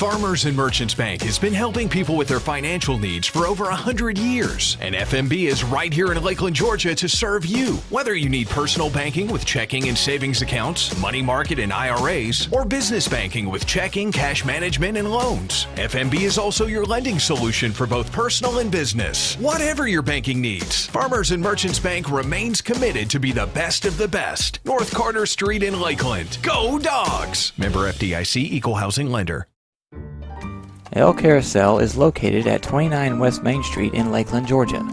Farmers and Merchants Bank has been helping people with their financial needs for over 100 years. And FMB is right here in Lakeland, Georgia to serve you. Whether you need personal banking with checking and savings accounts, money market and IRAs, or business banking with checking, cash management, and loans, FMB is also your lending solution for both personal and business. Whatever your banking needs, Farmers and Merchants Bank remains committed to be the best of the best. North Carter Street in Lakeland. Go Dogs! Member FDIC, Equal Housing Lender. El Carousel is located at 29 West Main Street in Lakeland, Georgia.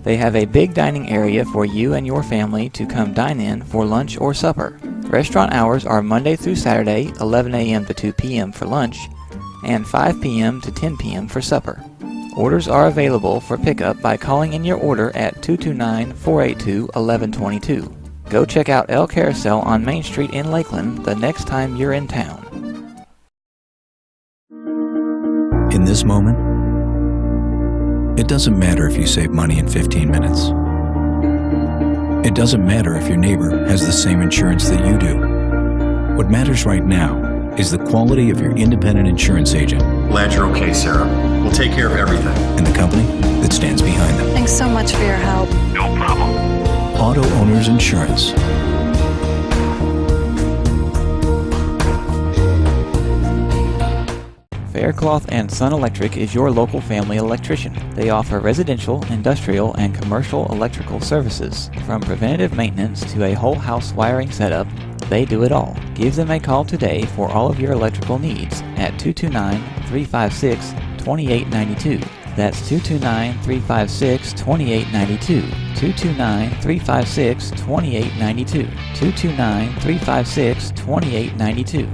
They have a big dining area for you and your family to come dine in for lunch or supper. Restaurant hours are Monday through Saturday, 11 a.m. to 2 p.m. for lunch, and 5 p.m. to 10 p.m. for supper. Orders are available for pickup by calling in your order at 229-482-1122. Go check out El Carousel on Main Street in Lakeland the next time you're in town. In this moment, it doesn't matter if you save money in 15 minutes. It doesn't matter if your neighbor has the same insurance that you do. What matters right now is the quality of your independent insurance agent. Glad you're okay, Sarah. We'll take care of everything. And the company that stands behind them. Thanks so much for your help. No problem. Auto Owners Insurance. Faircloth and Sun Electric is your local family electrician. They offer residential, industrial, and commercial electrical services. From preventative maintenance to a whole house wiring setup, they do it all. Give them a call today for all of your electrical needs at 229-356-2892. That's 229-356-2892. 229-356-2892. 229-356-2892.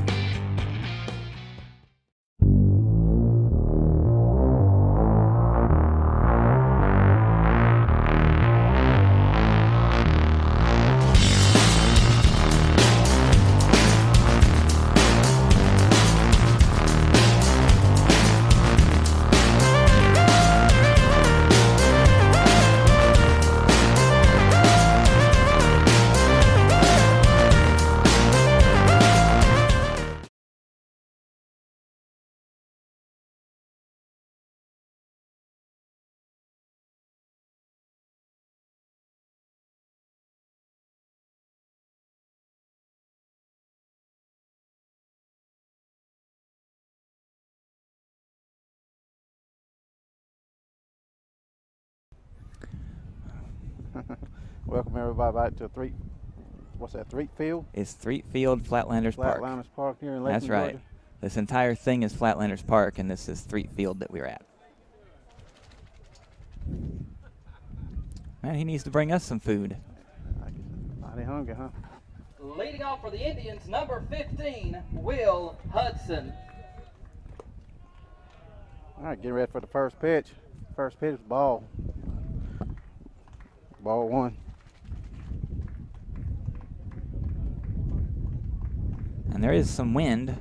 Welcome everybody back to what's that, Threat Field? It's Threat Field, Flatlanders Park. Flatlanders Park here in Lakeland, That's right. Georgia. This entire thing is Flatlanders Park, and this is Threat Field that we're at. Man, he needs to bring us some food. Mighty hungry, huh? Leading off for the Indians, number 15, Will Hudson. All right, getting ready for the first pitch. First pitch is ball. Ball one. And there is some wind.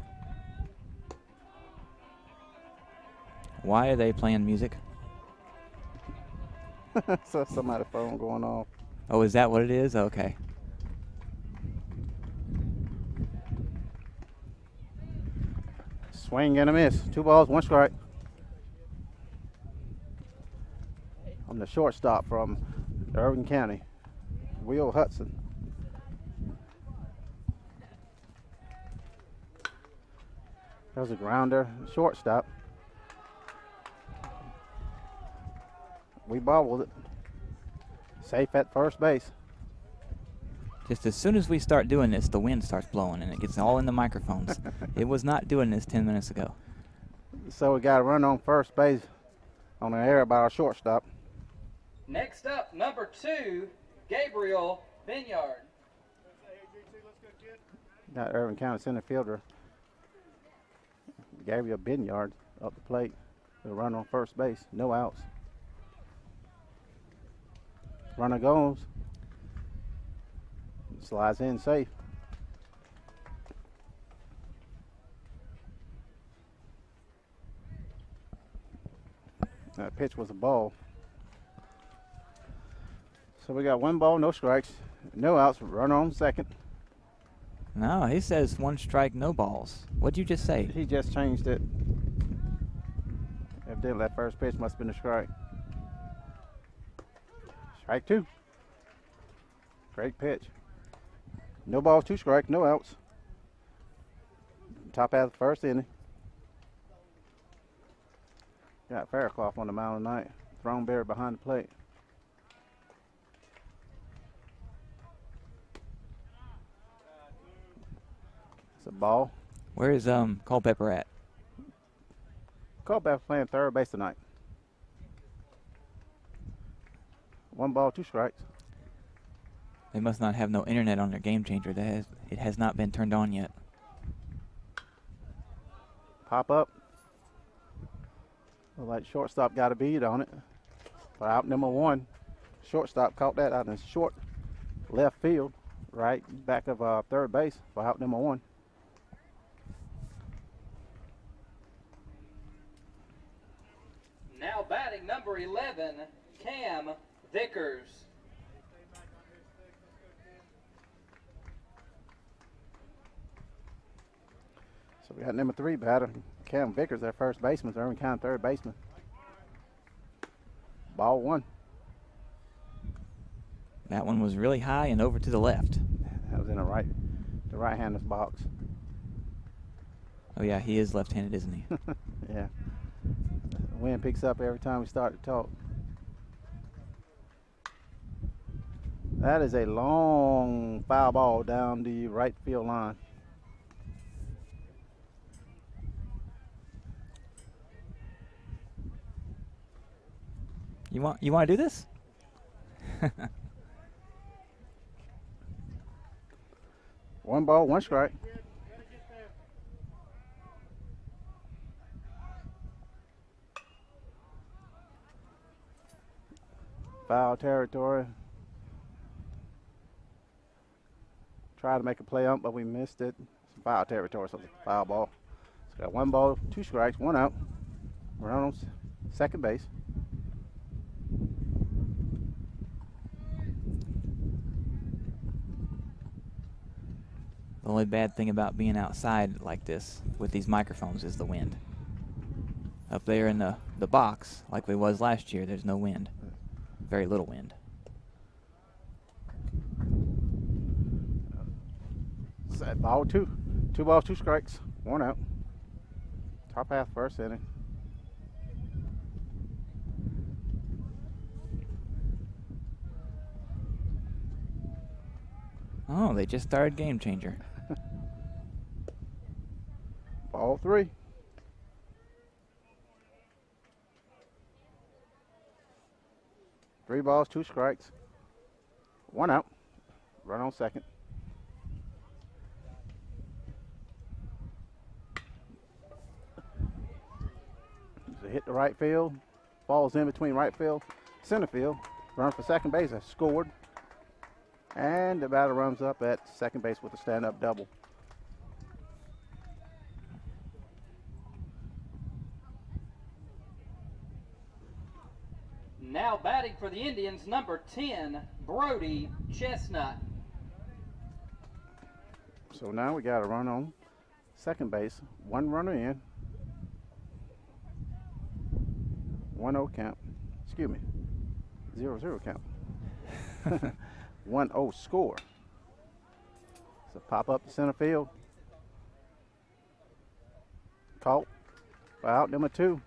Why are they playing music? So somebody's phone going off. Oh, is that what it is? Okay. Swing and a miss. 2 balls, 1 strike. I'm the shortstop from Irwin County, Will Hudson. There's a grounder, shortstop. We bobbled it. Safe at first base. Just as soon as we start doing this, the wind starts blowing and it gets all in the microphones. It was not doing this 10 minutes ago. So we got a run on first base on an error by our shortstop. Next up, number 2, Gabriel Binyard. Got Irwin County center fielder Gabriel Binyard up the plate. The run on first base, no outs. Runner goes. Slides in safe. That pitch was a ball. So we got 1 ball, no strikes, no outs, runner on second. No, he says 1 strike, no balls. What'd you just say? He just changed it. Evidently, that first pitch must have been a strike. Strike 2. Great pitch. No balls, 2 strikes, no outs. Top half of the first inning. Got Fairclough on the mound tonight. Throneberry behind the plate. It's a ball. Where is Culpepper at? Culpepper playing third base tonight. 1 ball, 2 strikes. They must not have no internet on their game changer. It has not been turned on yet. Pop up. Look like shortstop got a bead on it. For out number 1. Shortstop caught that out in short left field, right back of third base for out number 1. Now batting number 11, Cam Vickers. So we got number 3 batter, Cam Vickers, their first baseman, Irwin County third baseman. Ball 1. That one was really high and over to the left. That was in the right-hander's box. Oh yeah, he is left-handed, isn't he? Yeah. The wind picks up every time we start to talk. That is a long foul ball down the right field line. You want to do this? 1 ball, 1 strike. Foul territory. Tried to make a play up, but we missed it. It's foul territory, so it's a foul ball. It's got 1 ball, 2 strikes, 1 out. We're on second base. The only bad thing about being outside like this with these microphones is the wind. Up there in the box, like we was last year, there's no wind. Very little wind. Set ball 2. 2 balls, 2 strikes, 1 out. Top half first inning. Oh, they just started game changer. Ball 3. Three balls, 2 strikes, 1 out. Run on second. So hit the right field. Falls in between right field, center field. Run for second base. I scored. And the batter runs up at second base with a stand-up double. Now batting for the Indians, number 10, Brody Chestnut. So now we got a run on second base. 1 runner in. 1-0 count. Excuse me. 0-0 count. 1-0 score. So pop up to center field. Caught. Out number 2.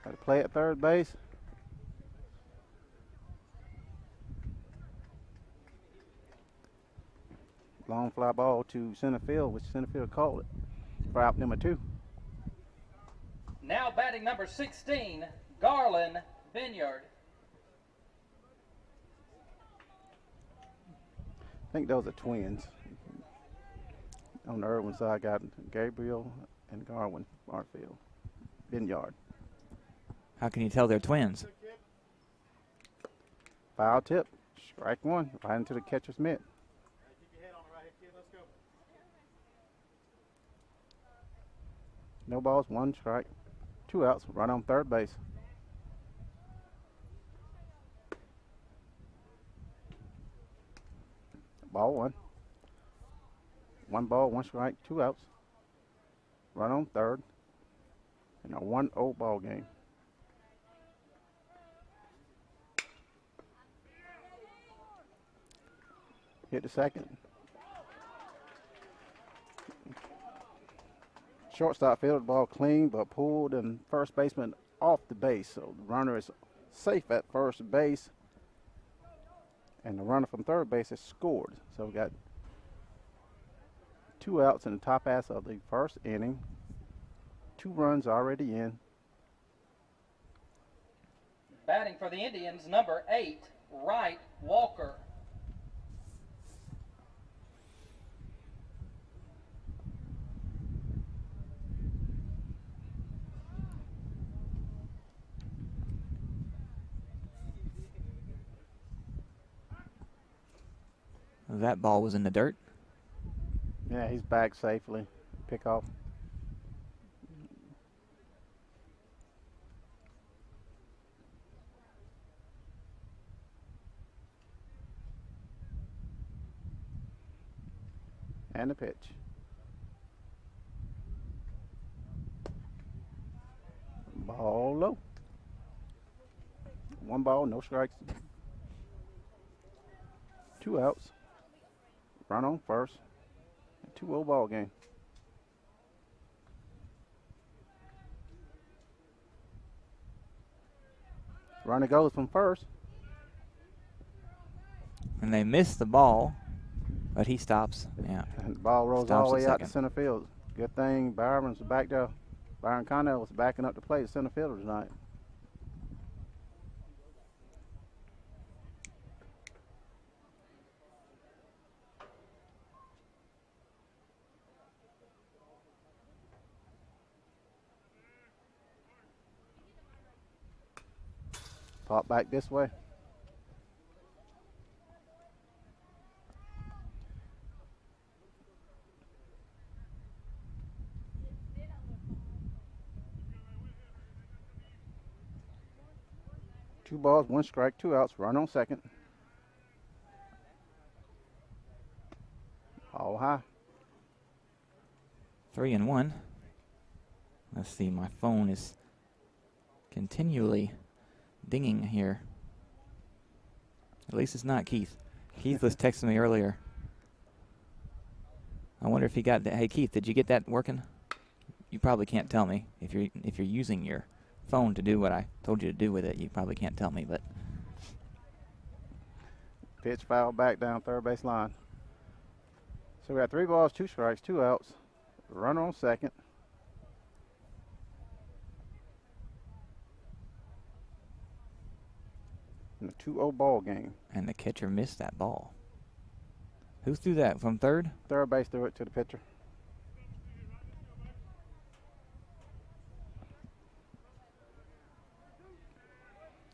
Got to play at third base. Long fly ball to center field, which center field called it for out number 2. Now batting number 16, Garland Vineyard. I think those are twins. On the Irwin side, got Gabriel and Garwin Barfield. Vineyard. How can you tell they're twins? Foul tip. Strike 1. Right into the catcher's mitt. No balls, 1 strike. 2 outs. Run on third base. Ball 1. 1 ball, 1 strike, 2 outs. Run on third. And a 1-0 ball game. hit the second. Shortstop fielded the ball clean, but pulled and first baseman off the base. So the runner is safe at first base, and the runner from third base has scored. So we got 2 outs in the top half of the first inning. 2 runs already in. Batting for the Indians, number 8, Wright Walker. That ball was in the dirt. Yeah, he's back safely. Pick off. And the pitch. Ball low. 1 ball, no strikes. 2 outs. Run on first. 2-0 ball game. Runner goes from first. And they missed the ball, but he stops. Yeah. And the ball rolls Stops all the at way out to second. center field. Good thing Byron's back there. Byron Connell was backing up to play the center fielder tonight. Pop back this way. Two balls, 1 strike, 2 outs, run on second. All high. 3-1. Let's see, my phone is continually dinging here. At least it's not Keith. Keith was texting me earlier. I wonder if he got that. Hey Keith, did you get that working? You probably can't tell me if you're using your phone to do what I told you to do with it. You probably can't tell me, but Pitch foul back down third base line. So we got 3 balls, 2 strikes, 2 outs. Runner on second. And a 2-0 ball game. and the catcher missed that ball. Who threw that from third? Third base threw it to the pitcher.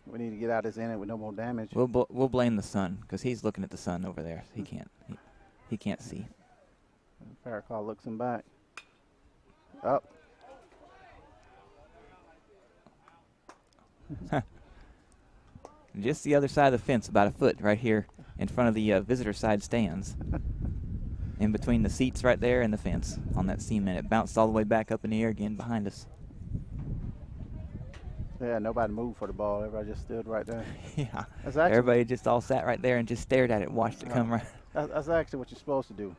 We need to get out of this inning with no more damage. We'll blame the sun because he's looking at the sun over there. He can't see. Fair call looks him back. Up. Just the other side of the fence, about a foot right here in front of the visitor side stands. In between the seats right there and the fence on that cement. It bounced all the way back up in the air again behind us. Yeah, nobody moved for the ball. Everybody just stood right there. Yeah. That's actually, Everybody just all sat right there and just stared at it, watched it come right. that's actually what you're supposed to do,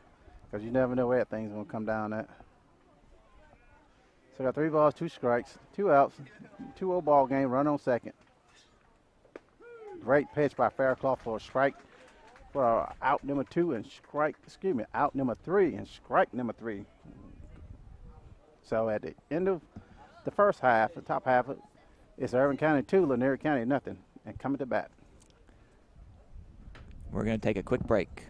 because you never know where things going to come down at. So we got 3 balls, 2 strikes, 2 outs, 2-0 ball game, run on second. Great pitch by Fairclough for a strike for out number 2 and out number 3 and strike number 3. So at the end of the first half, the top half, it's Irwin County 2, Lanier County nothing, and coming to bat. We're going to take a quick break.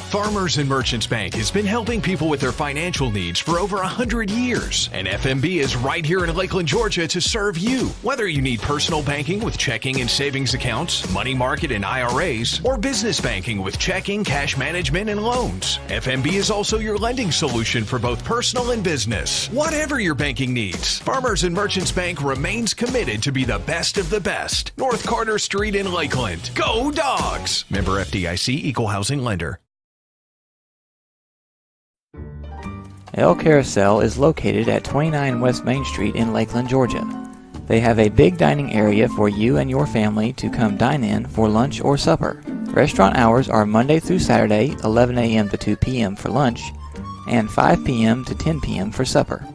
Farmers and Merchants Bank has been helping people with their financial needs for over 100 years. And FMB is right here in Lakeland, Georgia to serve you. Whether you need personal banking with checking and savings accounts, money market and IRAs, or business banking with checking, cash management, and loans, FMB is also your lending solution for both personal and business. Whatever your banking needs, Farmers and Merchants Bank remains committed to be the best of the best. North Carter Street in Lakeland. Go Dogs! Member FDIC, Equal Housing Lender. El Carousel is located at 29 West Main Street in Lakeland, Georgia. They have a big dining area for you and your family to come dine in for lunch or supper. Restaurant hours are Monday through Saturday, 11 a.m. to 2 p.m. for lunch, and 5 p.m. to 10 p.m. for supper.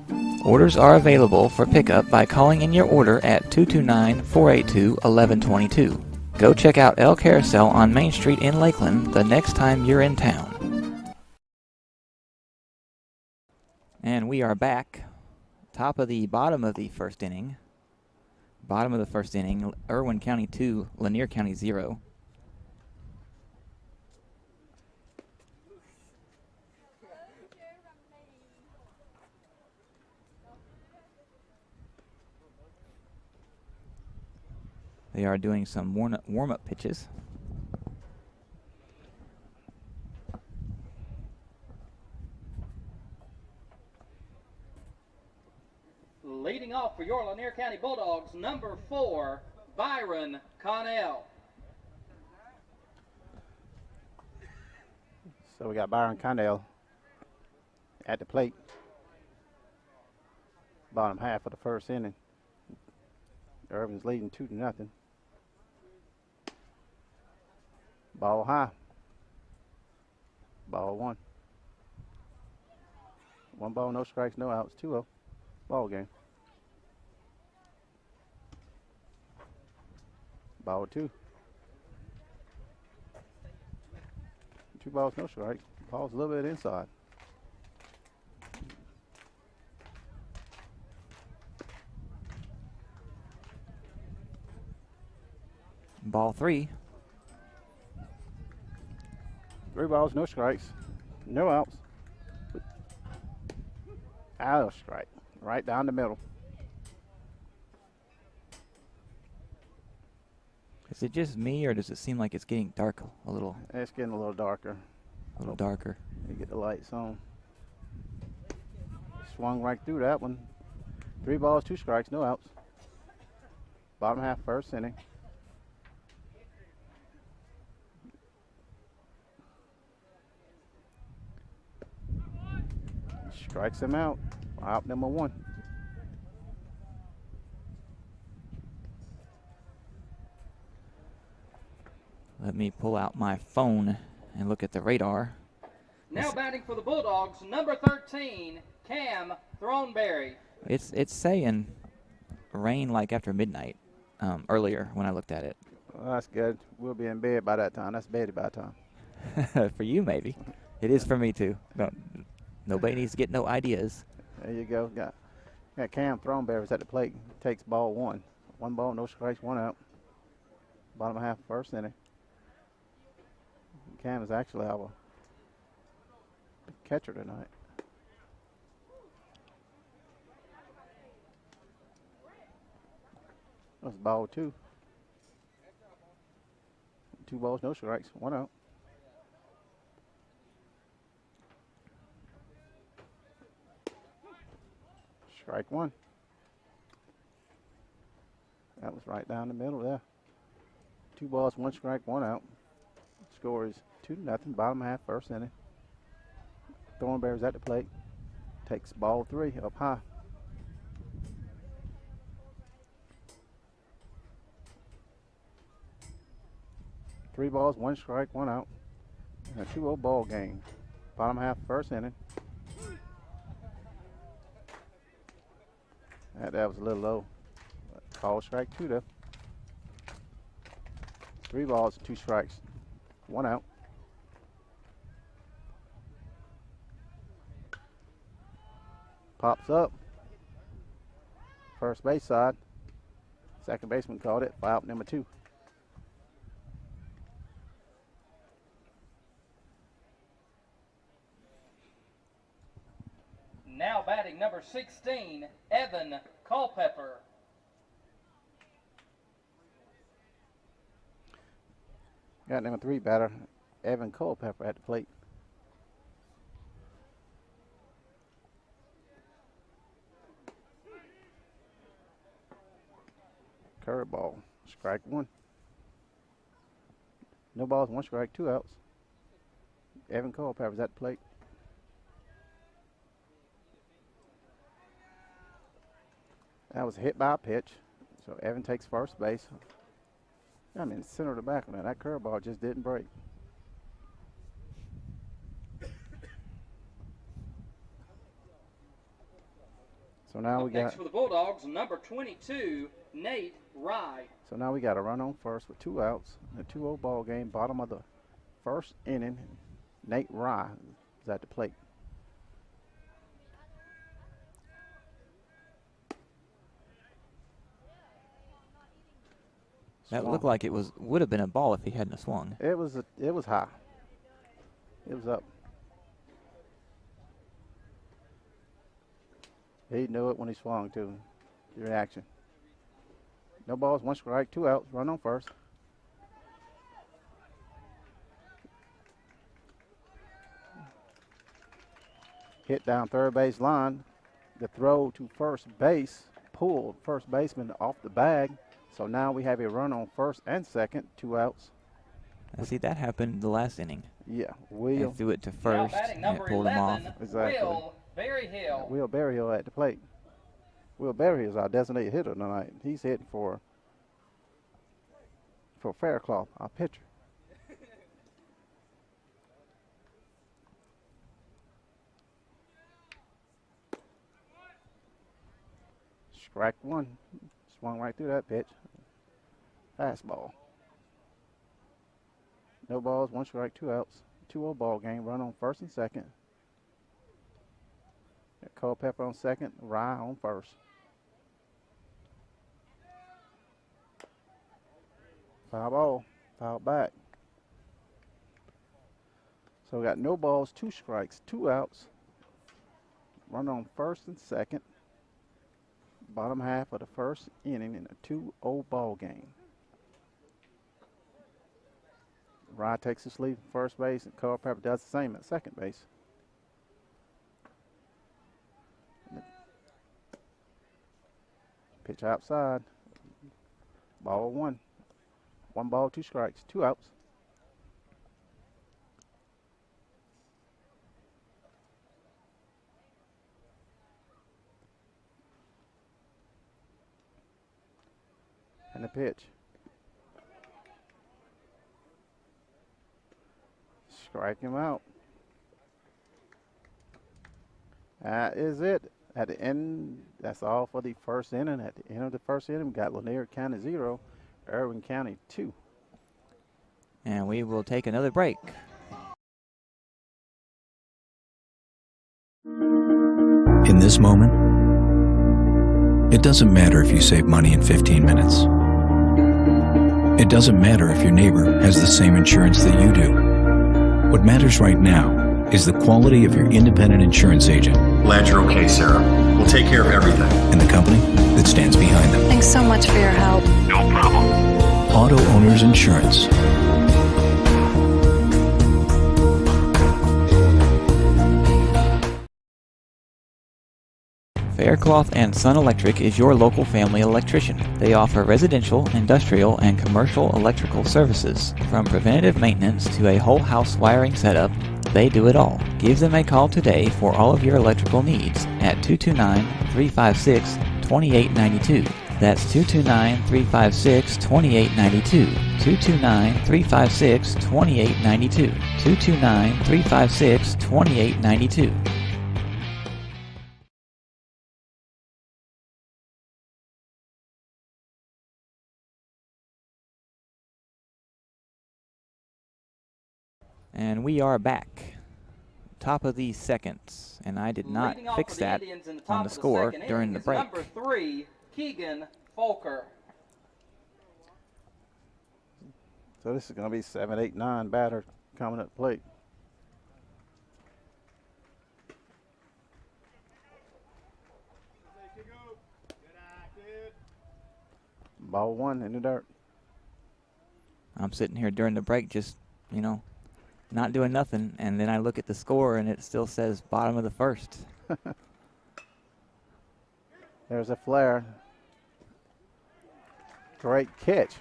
Orders are available for pickup by calling in your order at 229-482-1122. Go check out El Carousel on Main Street in Lakeland the next time you're in town. And we are back. Bottom of the first inning. Irwin County 2, Lanier County 0. They are doing some warm-up pitches. Leading off for your Lanier County Bulldogs, number 4, Byron Connell. So we got Byron Connell at the plate. Bottom half of the first inning. Irvin's leading 2-0. Ball high. Ball 1. 1 ball, no strikes, no outs. 2-0. Ball game. Ball 2. 2 balls, no strike. Ball's a little bit inside. Ball 3. 3 balls, no strikes, no outs. Out of strike, right down the middle. Is it just me, or does it seem like it's getting dark a little? It's getting a little darker. A little darker. You get the lights on. Swung right through that one. 3 balls, 2 strikes, no outs. Bottom half, first inning. Strikes him out. Out number 1. Let me pull out my phone and look at the radar. Now batting for the Bulldogs, number 13, Cam Throneberry. It's saying rain like after midnight. Earlier when I looked at it. Well, that's good. We'll be in bed by that time. That's bed by time. For you, maybe. It is for me too. Nobody needs to get no ideas. There you go. Got Cam Throneberry at the plate. Takes ball 1. 1 ball, no strikes, 1 out. Bottom half, first inning. Cam is actually our catcher tonight. That's ball 2. 2 balls, no strikes, 1 out. Strike 1. That was right down the middle there. 2 balls, 1 strike, 1 out. Score is 2-0, bottom half, first inning. Thornberry's at the plate. Takes ball 3 up high. Three balls, 1 strike, 1 out. And a 2-0 ball game. Bottom half, first inning. That was a little low. Call strike 2 though. 3 balls, 2 strikes, 1 out. Pops up. First base side. Second baseman called it. Out number 2. Now batting number 16, Evan Culpepper. Got number 3 batter, Evan Culpepper at the plate. Curveball, strike 1. No balls, 1 strike, 2 outs. Evan Culpepper's at the plate. That was a hit by a pitch. So Evan takes first base. I mean, center of the back on that. That curveball just didn't break. So now we got. Next for the Bulldogs, number 22, Nate Rye. So now we got a run on first with 2 outs. A 2-0 ball game. Bottom of the first inning. Nate Rye is at the plate. That looked like it would have been a ball if he hadn't swung. It was high. It was up. He knew it when he swung too. The reaction. No balls, 1 strike, 2 outs. Run on first. Hit down third base line. The throw to first base pulled first baseman off the bag. So now we have a run on first and second, 2 outs. I see that happened the last inning. Yeah, He threw it to first and it pulled him off. Exactly. Will Berryhill. Will Berryhill at the plate. Will Berryhill is our designated hitter tonight. He's hitting for Faircloth, our pitcher. Strike 1. Swung right through that pitch. Fastball. No balls, 1 strike, 2 outs. 2-0 ball game. Run on first and second. Culpepper on second. Rye on first. Foul ball. Foul back. So we got no balls, 2 strikes, 2 outs. Run on first and second. Bottom half of the first inning in a 2-0 ball game. Rye takes his lead from first base, and Culpepper does the same at second base. Pitch outside. Ball 1. 1 ball, 2 strikes, 2 outs. And the pitch. Strike him out. That is it. At the end, that's all for the first inning. At the end of the first inning, we got Lanier County 0, Irwin County 2. And we will take another break. In this moment, it doesn't matter if you save money in 15 minutes. It doesn't matter if your neighbor has the same insurance that you do. What matters right now is the quality of your independent insurance agent. Glad you're okay, Sarah. We'll take care of everything. And the company that stands behind them. Thanks so much for your help. No problem. Auto Owners Insurance. Faircloth and Sun Electric is your local family electrician. They offer residential, industrial, and commercial electrical services. From preventative maintenance to a whole house wiring setup, they do it all. Give them a call today for all of your electrical needs at 229-356-2892. That's 229-356-2892. 229-356-2892. 229-356-2892. And we are back. Top of the second. And I did not fix that on the score during the break. Number 3, Keegan Folker. So this is going to be 7, 8, 9 batter coming up plate. Ball 1 in the dirt. I'm sitting here during the break just, not doing nothing, and then I look at the score and it still says bottom of the first. There's a flare. Great catch.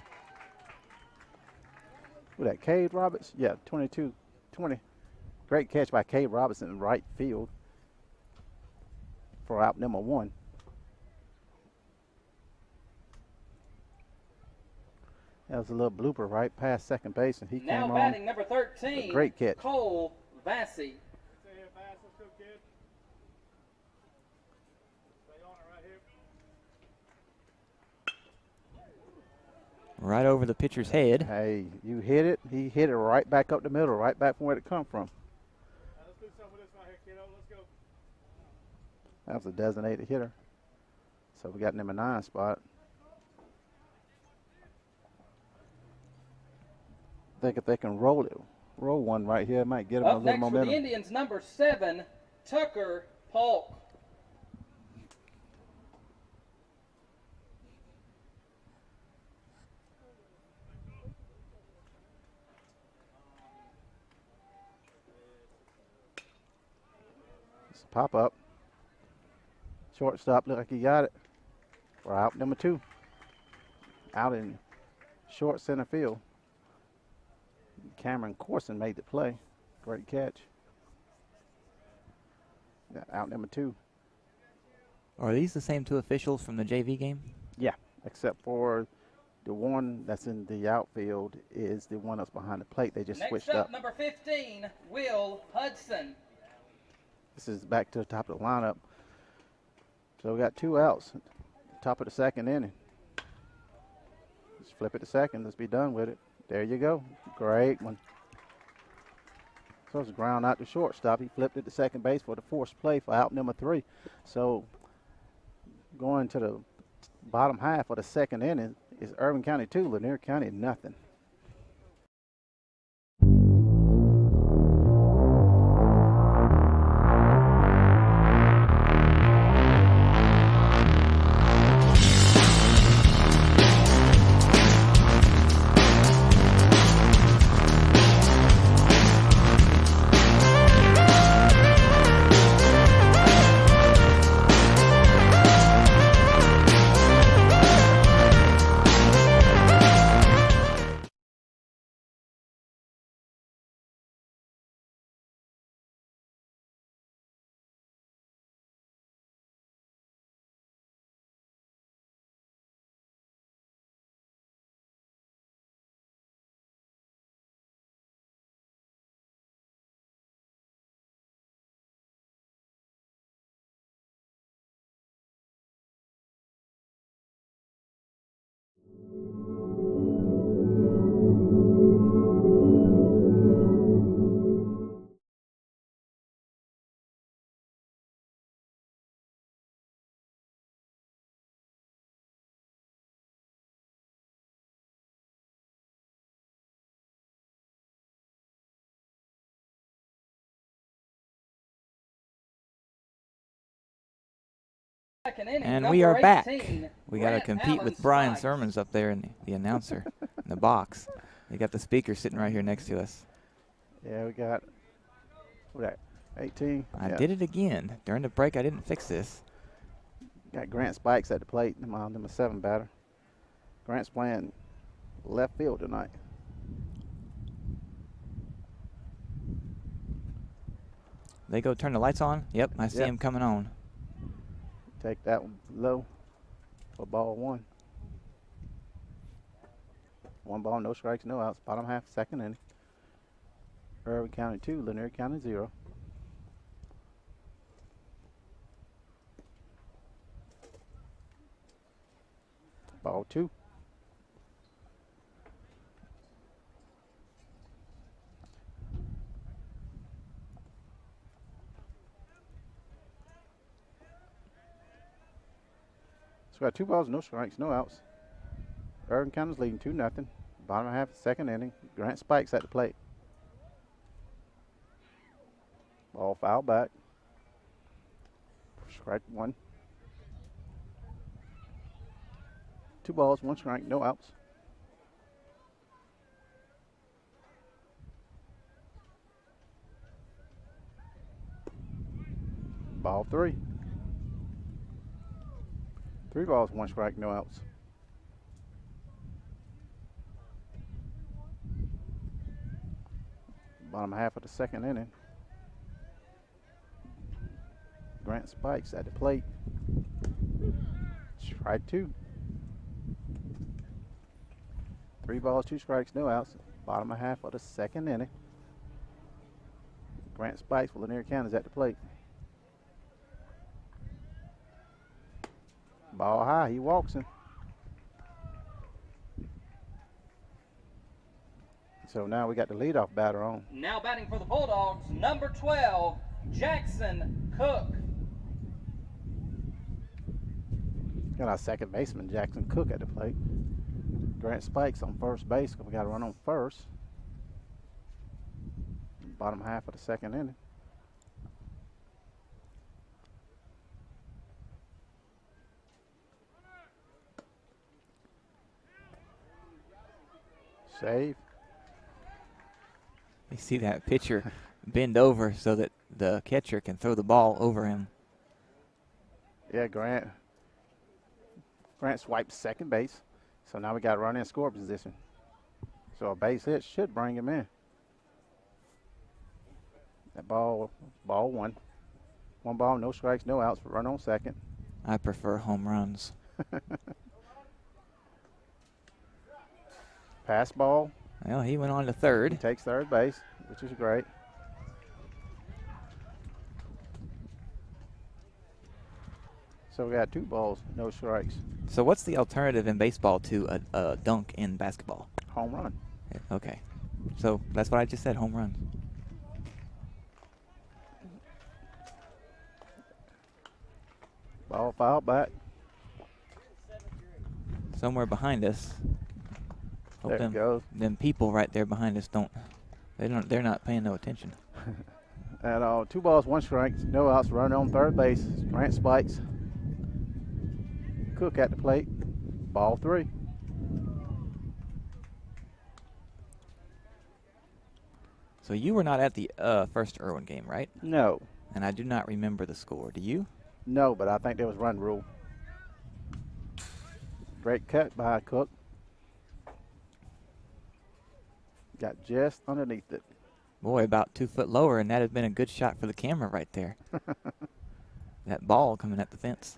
Who that, Cade Roberts? Yeah, 22-20. Great catch by Cade Robertson in right field for out number 1. That was a little blooper right past second base, and he Now came on. batting number 13. A great catch. Cole Vassy. Right over the pitcher's head. Hey, you hit it. He hit it right back up the middle, right back from where it come from. Let's do something with this right here, kiddo. Let's go. That was a designated hitter. So we got number 9 spot. I think if they can roll one right here, it might get them a Up little next for momentum. the Indians, number 7, Tucker Polk. It's a pop up. Shortstop look like he got it. We're out number 2. Out in short center field. Cameron Corson made the play. Great catch. Yeah, out number 2. Are these the same 2 officials from the JV game? Yeah, except for the one that's in the outfield is the one that's behind the plate. They just Next switched up, up. number 15, Will Hudson. This is back to the top of the lineup. So we got 2 outs. Top of the second inning. Just flip it to second. Let's be done with it. There you go. Great one. So it's ground out to shortstop. He flipped it to second base for the forced play for out number 3. So going to the bottom half of the second inning is Irwin County 2, Lanier County nothing. Second inning, And number we are back. 18, We got to Grant compete Allen with Brian Spikes. Sermons up there in the announcer in the box. They got the speaker sitting right here next to us. Yeah, we got, what that, 18? I Yeah. did it again. During the break, I didn't fix this. Got Grant Spikes at the plate, number 7 batter. Grant's playing left field tonight. They go turn the lights on. Yep, I see Yep. him coming on. Take that one low for ball 1. 1 ball, no strikes, no outs. Bottom half, second inning. Irwin County 2, Lanier County 0. Ball 2. So we got 2 balls, no strikes, no outs. Irwin County's leading 2-0. Bottom half, second inning. Grant Spikes at the plate. Ball foul back. Strike 1. 2 balls, 1 strike, no outs. Ball 3. 3 balls, 1 strike, no outs. Bottom half of the second inning. Grant Spikes at the plate. Strike 2. 3 balls, 2 strikes, no outs. Bottom of half of the second inning. Grant Spikes with Lanier County is at the plate. Ball high, he walks him. So now we got the leadoff batter on. Now batting for the Bulldogs, number 12, Jackson Cook. Got our second baseman, Jackson Cook, at the plate. Grant Spikes on first base. We got to run on first. Bottom half of the second inning. Save. You see that pitcher bend over so that the catcher can throw the ball over him. Yeah, Grant swipes second base. So now we got to run in score position. So a base hit should bring him in. That ball one. 1 ball, no strikes, no outs. Run on second. I prefer home runs. Pass ball. Well, he went on to third. He takes third base, which is great. So we got 2 balls, no strikes. So what's the alternative in baseball to a dunk in basketball? Home run. Okay. So that's what I just said, home run. Ball foul back. Somewhere behind us. Hope There it goes. them people right there behind us they're not paying no attention. And 2 balls, 1 strike, no outs. Run on third base. Grant Spikes. Cook at the plate. Ball 3. So you were not at the first Irwin game, right? No. And I do not remember the score. Do you? No, but I think there was run rule. Great cut by Cook. Got just underneath it. Boy, about 2 foot lower, and that had been a good shot for the camera right there. That ball coming at the fence.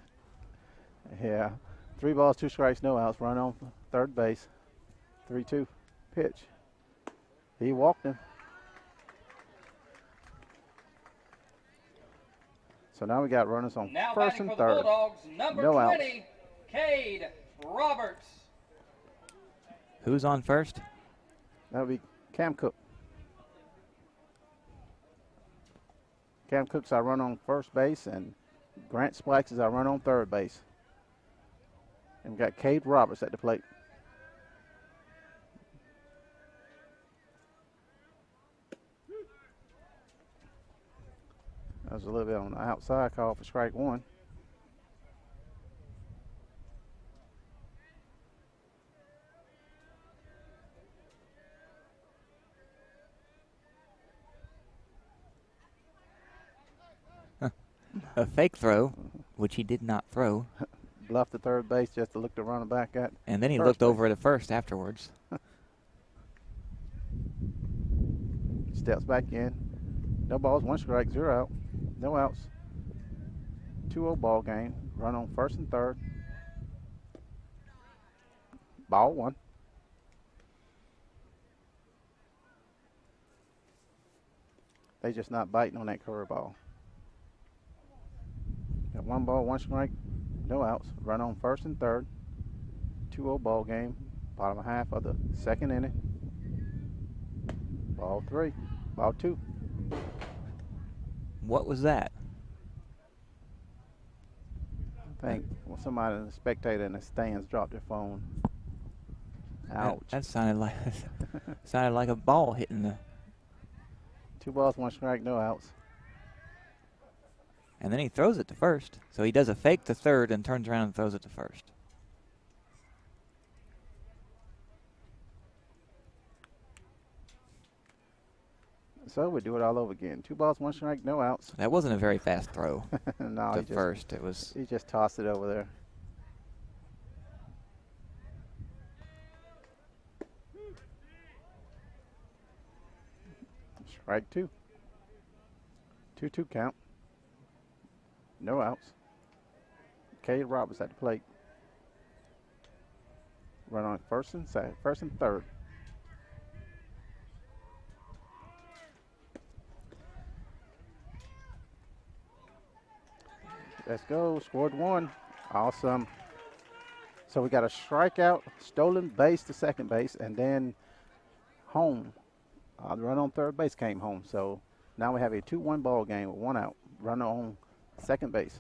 Yeah. 3 balls, 2 strikes, no outs. Run on third base. 3-2 pitch. He walked him. So now we got runners on Now first batting and for the third. Bulldogs, number No 20, outs. Cade Roberts. Who's on first? That'll be Cam Cook. Cam Cook's our run on first base, and Grant Spikes is our run on third base. And we got Cade Roberts at the plate. That was a little bit on the outside call for strike 1. A fake throw, which he did not throw. Bluffed the third base just to look the runner back at. And then he first looked base. over at first afterwards. Steps back in. No balls, 1 strike, 0 out. No outs. 2-0 ball game. Run on first and third. Ball 1. They just not biting on that curveball. Got 1 ball, 1 strike, no outs. Run on first and third. 2-0 ball game. Bottom half of the second inning. Ball 3. Ball 2. What was that? I think somebody, a spectator in the stands, dropped their phone. Ouch. That sounded like a ball hitting the. 2 balls, 1 strike, no outs. And then he throws it to first. So he does a fake to third and turns around and throws it to first. So we do it all over again. 2 balls, 1 strike, no outs. That wasn't a very fast throw No, to first. It was. he just tossed it over there. Strike 2. 2-2 count. No outs. Cade Roberts at the plate. Run on first and third. Let's go. Scored one. Awesome. So we got a strikeout, stolen base to second base, and then home. The run on third base came home. So now we have a 2-1 ball game with 1 out. Runner on second base.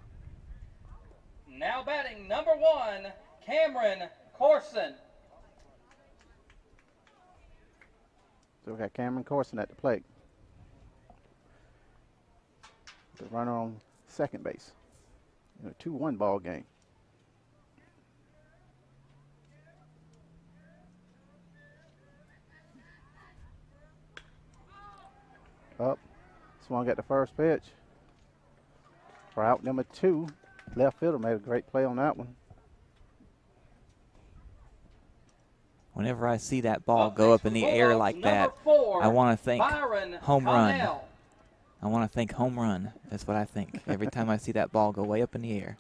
Now batting number 1, Cameron Corson. So we got Cameron Corson at the plate. The runner on second base. In a 2-1 ball game. Up. Swung at the first pitch. For out number 2. Left fielder made a great play on that one. Whenever I see that ball go up in the air like that, I want to think home run. I want to think home run. That's what I think every time I see that ball go way up in the air.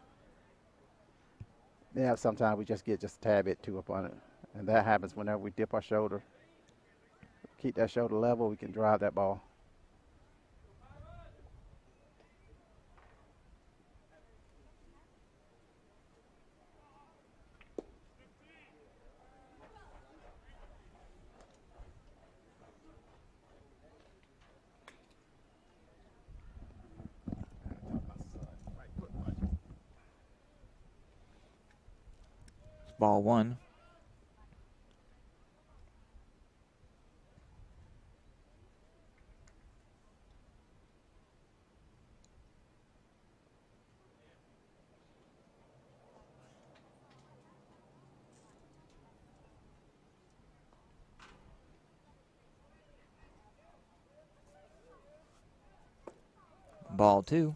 Yeah, sometimes we just get just a tad bit too up on it. And that happens whenever we dip our shoulder. Keep that shoulder level, we can drive that ball. Ball 1. Ball 2.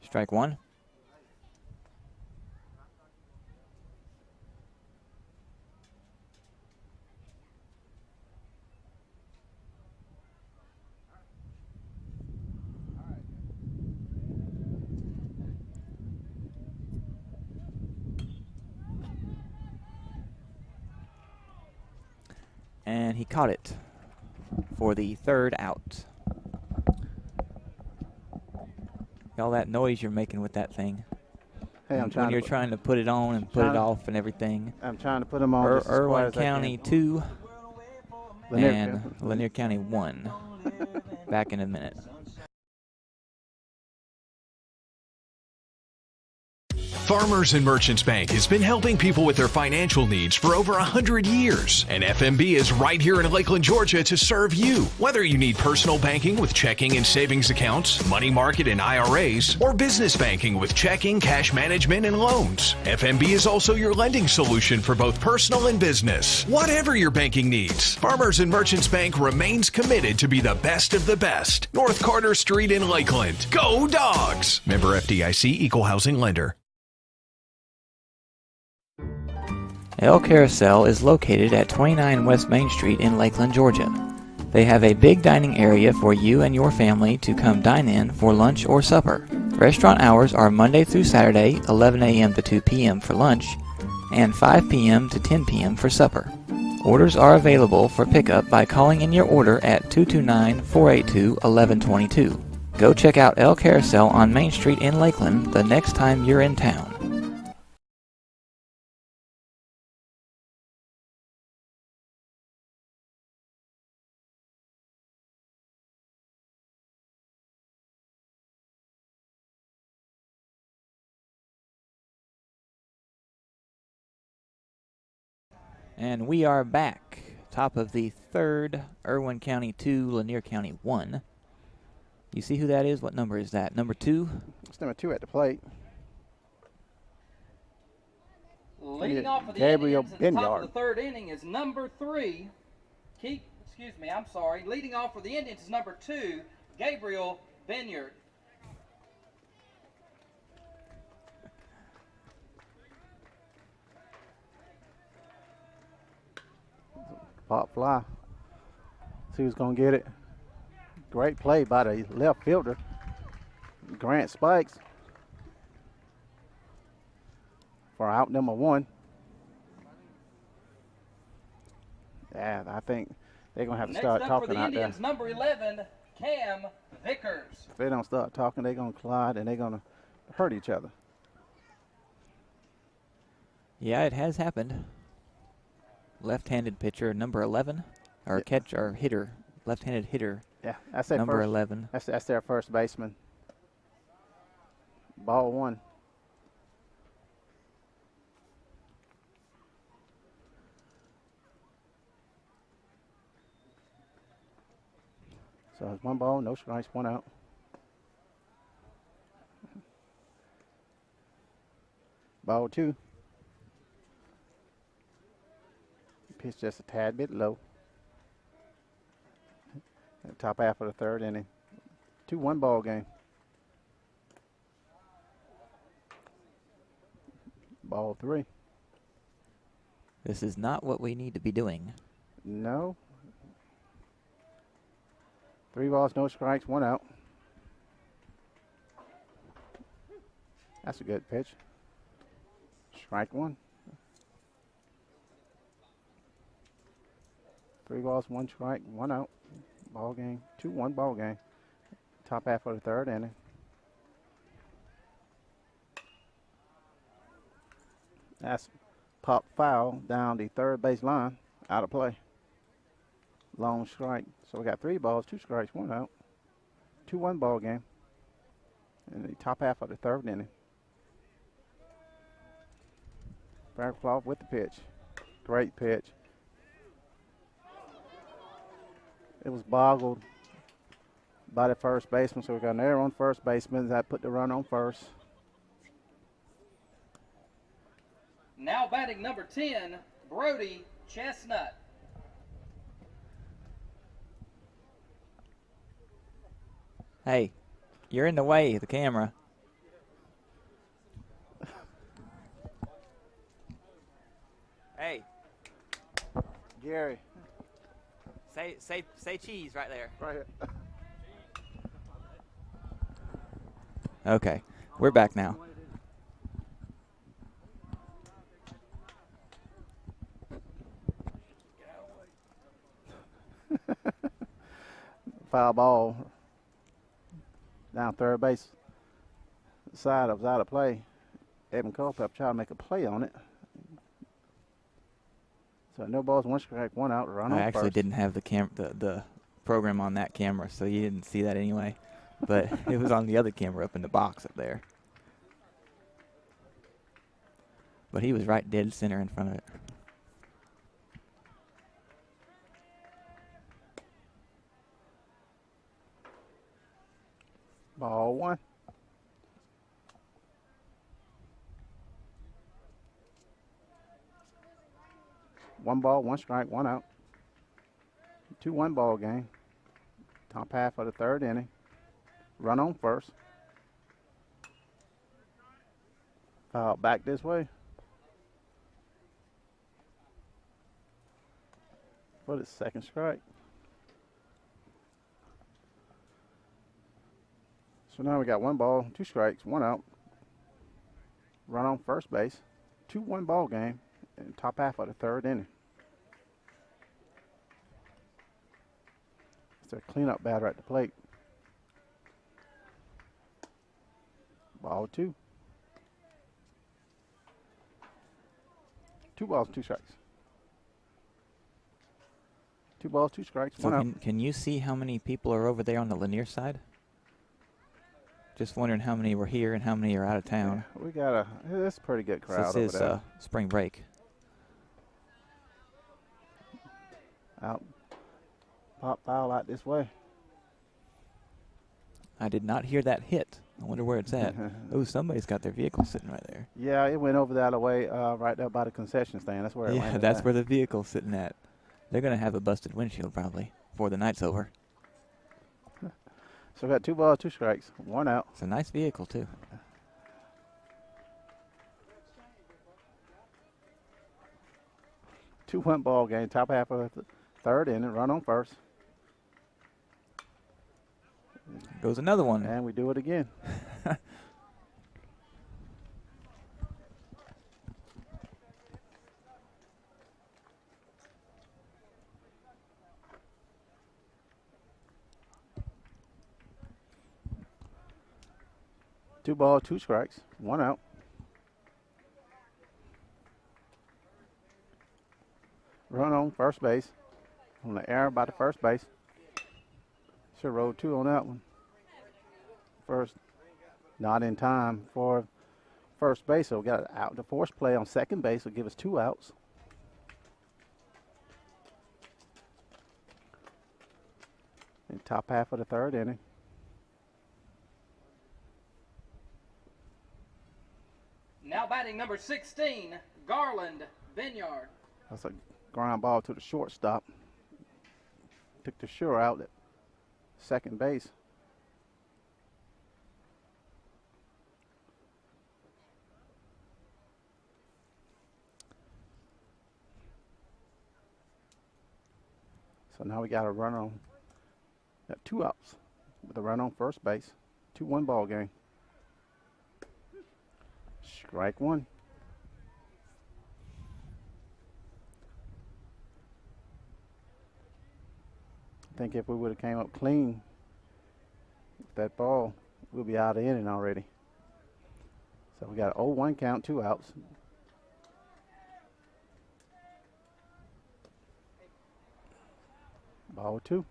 Strike 1. And he caught it for the 3rd out. All that noise you're making with that thing. Hey, when you're trying to put it on and put it off and everything. I'm trying to put them on. Irwin County 2 and Lanier County 1. Back in a minute. Farmers and Merchants Bank has been helping people with their financial needs for over 100 years. And FMB is right here in Lakeland, Georgia to serve you. Whether you need personal banking with checking and savings accounts, money market and IRAs, or business banking with checking, cash management, and loans, FMB is also your lending solution for both personal and business. Whatever your banking needs, Farmers and Merchants Bank remains committed to be the best of the best. North Carter Street in Lakeland. Go Dogs! Member FDIC, Equal Housing Lender. El Carousel is located at 29 West Main Street in Lakeland, Georgia. They have a big dining area for you and your family to come dine in for lunch or supper. Restaurant hours are Monday through Saturday, 11 a.m. to 2 p.m. for lunch, and 5 p.m. to 10 p.m. for supper. Orders are available for pickup by calling in your order at 229-482-1122. Go check out El Carousel on Main Street in Lakeland the next time you're in town. And we are back. Top of the 3rd, Irwin County 2, Lanier County 1. You see who that is? What number is that? Number 2? It's number 2 at the plate. Leading off for the Gabriel Indians at the top Binyard. of the 3rd inning is number 3, Keith excuse me, I'm sorry. Leading off for the Indians is number 2, Gabriel Benyard. Pop fly. See who's going to get it. Great play by the left fielder. Grant Spikes for out number 1. Yeah, I think they're going to have to start talking out there. Next up for the Indians, number 11, Cam Vickers. If they don't start talking, they're going to collide and they're going to hurt each other. Yeah, it has happened. Left-handed pitcher, number 11, or catch or hitter, left-handed hitter. Yeah, that's their number first, 11. That's their first baseman. Ball 1. So it's 1 ball, no strikes, 1 out. Ball 2. Pitch just a tad bit low. Top half of the 3rd inning. 2-1 ball game. Ball 3. This is not what we need to be doing. No. 3 balls, no strikes, 1 out. That's a good pitch. Strike 1. 3 balls, 1 strike, 1 out. Ball game, 2-1 ball game. Top half of the 3rd inning. That's pop foul down the 3rd base line, out of play. Long strike. So we got 3 balls, 2 strikes, 1 out. 2-1 ball game. In the top half of the 3rd inning. Fairclough with the pitch. Great pitch. It was boggled by the first baseman, so we got an error on first baseman. That put the run on first. Now batting number 10, Brody Chestnut. Hey, you're in the way of the camera. Hey, Gary. Say cheese right there. Right here. Okay, we're back now. Foul ball down 3rd base side. It was out of play. Evan Culpep tried to make a play on it. So no balls, 1 strike, 1 out. Run on I actually first. didn't have the program on that camera, so you didn't see that anyway. But it was on the other camera up in the box up there. But he was right dead center in front of it. Ball 1. One ball, 1 strike, 1 out. 2-1 ball game. Top half of the 3rd inning. Run on first. Foul back this way. For the 2nd strike. So now we got 1 ball, 2 strikes, 1 out. Run on first base. 2-1 ball game. And top half of the 3rd inning. It's a cleanup batter at the plate. Ball 2. 2 balls, 2 strikes. 2 balls, 2 strikes, So 1 out. can you see how many people are over there on the Lanier side? Just wondering how many were here and how many are out of town. Yeah, we got it's a pretty good crowd This is over there. spring break. Out. Pop foul out this way. I did not hear that hit. I wonder where it's at. Oh, somebody's got their vehicle sitting right there. Yeah, it went over the other way, right there by the concession stand. That's where it Yeah, landed that's at. where the vehicle's sitting at. They're going to have a busted windshield probably before the night's over. So we got 2 balls, 2 strikes, 1 out. It's a nice vehicle too. Two-1 ball game, top half of the third inning, run on first. Goes another one. And we do it again. Two balls, 2 strikes, 1 out. Run on first base. On the error by the first base. Should have rolled 2 on that one. First, not in time for first base, so we got out. The force play on second base will give us 2 outs. In top half of the third inning. Now batting number 16, Garland Vineyard. That's a ground ball to the shortstop. Took the sure out at second base. So now we got a run on. Got 2 outs with a run on first base. 2-1 ball game. Strike 1. I think if we would have came up clean with that ball, we'll be out of the inning already. So we got 0-1 count, 2 outs. Ball 2.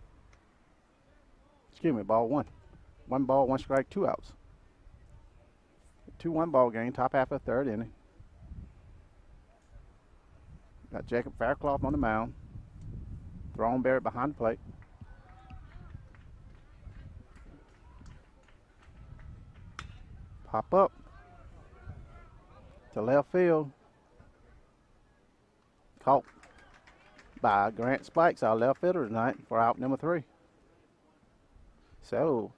Excuse me, ball 1. 1 ball, 1 strike, 2 outs. 2-1 ball game, top half of the third inning. Got Jacob Faircloth on the mound. Throneberry behind the plate. Pop up to left field. Caught by Grant Spikes, our left fielder tonight, for out number 3. So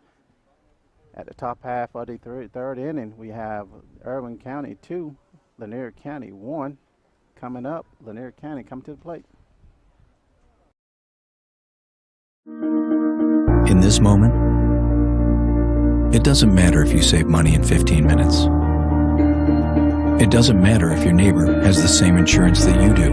at the top half of the third inning, we have Irwin County 2, Lanier County 1. Coming up, Lanier County come to the plate. In this moment, it doesn't matter if you save money in 15 minutes. It doesn't matter if your neighbor has the same insurance that you do.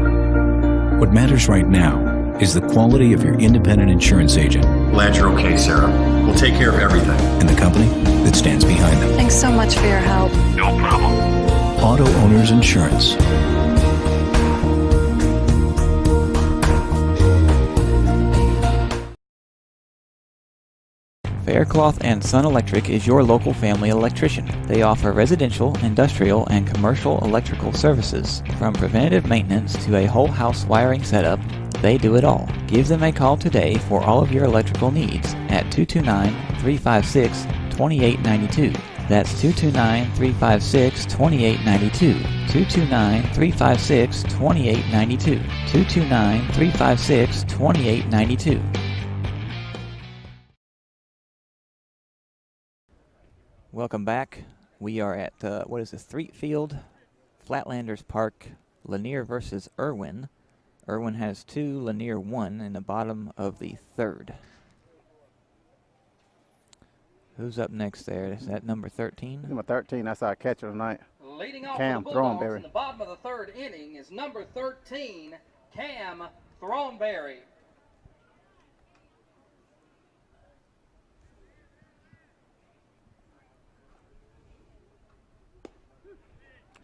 What matters right now is the quality of your independent insurance agent. Glad you're okay, Sarah. We'll take care of everything. And the company that stands behind them. Thanks so much for your help. No problem. Auto Owners Insurance. Faircloth and Son Electric is your local family electrician. They offer residential, industrial, and commercial electrical services. From preventative maintenance to a whole house wiring setup, they do it all. Give them a call today for all of your electrical needs at 229-356-2892. That's 229-356-2892. 229-356-2892. 229-356-2892. Welcome back. We are at, what is this, Threat Field, Flatlanders Park, Lanier versus Irwin. Irwin has 2, Lanier 1 in the bottom of the third. Who's up next there? Is that number 13? Number 13, that's our catcher tonight. Leading off Cam for the Bulldogs Throneberry. in the bottom of the third inning is number 13, Cam Throneberry.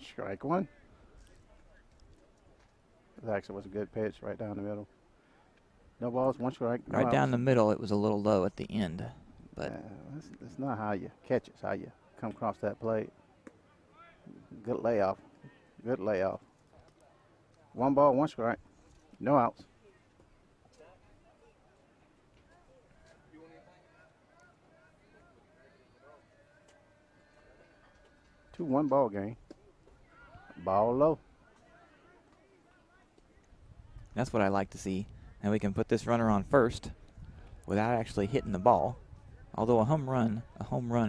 Strike 1. It actually was a good pitch right down the middle. No balls, 1 strike. No Right down outs. the middle, it was a little low at the end. But That's not how you catch it, it's how you come across that plate. Good layoff. Good layoff. 1 ball, 1 strike. No outs. Two 1 ball game. Ball low. that's what I like to see. And we can put this runner on first without actually hitting the ball. Although a home run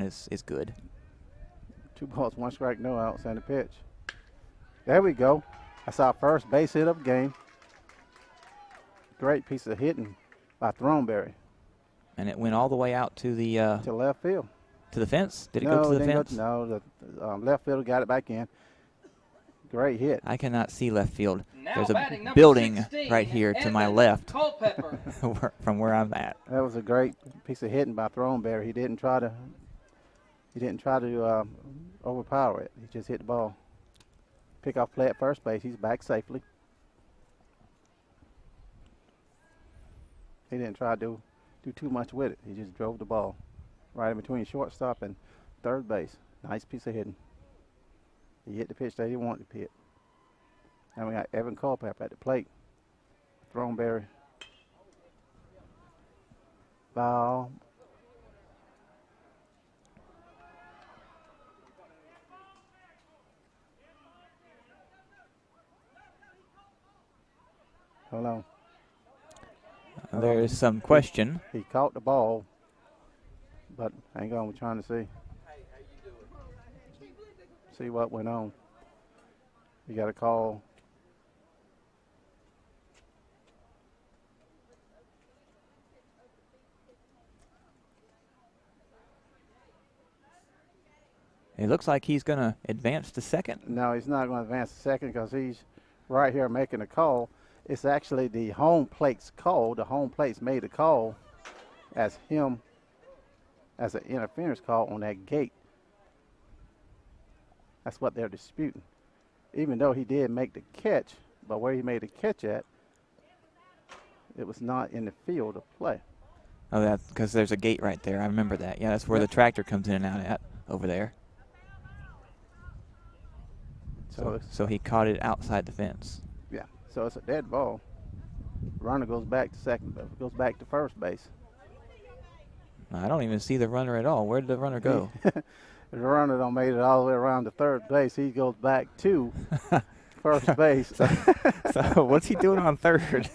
is good. 2 balls, 1 strike, no outs, and a pitch. There we go. That's our first base hit of the game. Great piece of hitting by Throneberry. And it went all the way out to the to left field. To the fence? Did it go to the fence? No, the left fielder got it back in. Great hit. I cannot see left field. Now There's a batting building 16, right here to my Evan left Culpepper. from where I'm at. That was a great piece of hitting by Throneberry. He didn't try to overpower it. He just hit the ball. Pick off play at first base. He's back safely. He didn't try to do too much with it. He just drove the ball right in between shortstop and third base. Nice piece of hitting. He hit the pitch that he wanted to hit. And we got Evan Culpepper at the plate. Throneberry. Foul. Hold on. There is some question. He caught the ball, but hang on, we're trying to see what went on. We got a call. It looks like he's going to advance to second. No, he's not going to advance to second because he's right here making a call. It's actually the home plate's call. The home plate's made a call as an interference call on that gate. That's what they're disputing. Even though he did make the catch, but where he made the catch at, it was not in the field of play. Oh, that's because there's a gate right there. I remember that. Yeah, that's where the tractor comes in and out at over there. So he caught it outside the fence. Yeah, so it's a dead ball. Runner goes back to second, goes back to first base. I don't even see the runner at all. Where did the runner go? The runner don't made it all the way around to third base. He goes back to first base. So what's he doing on third?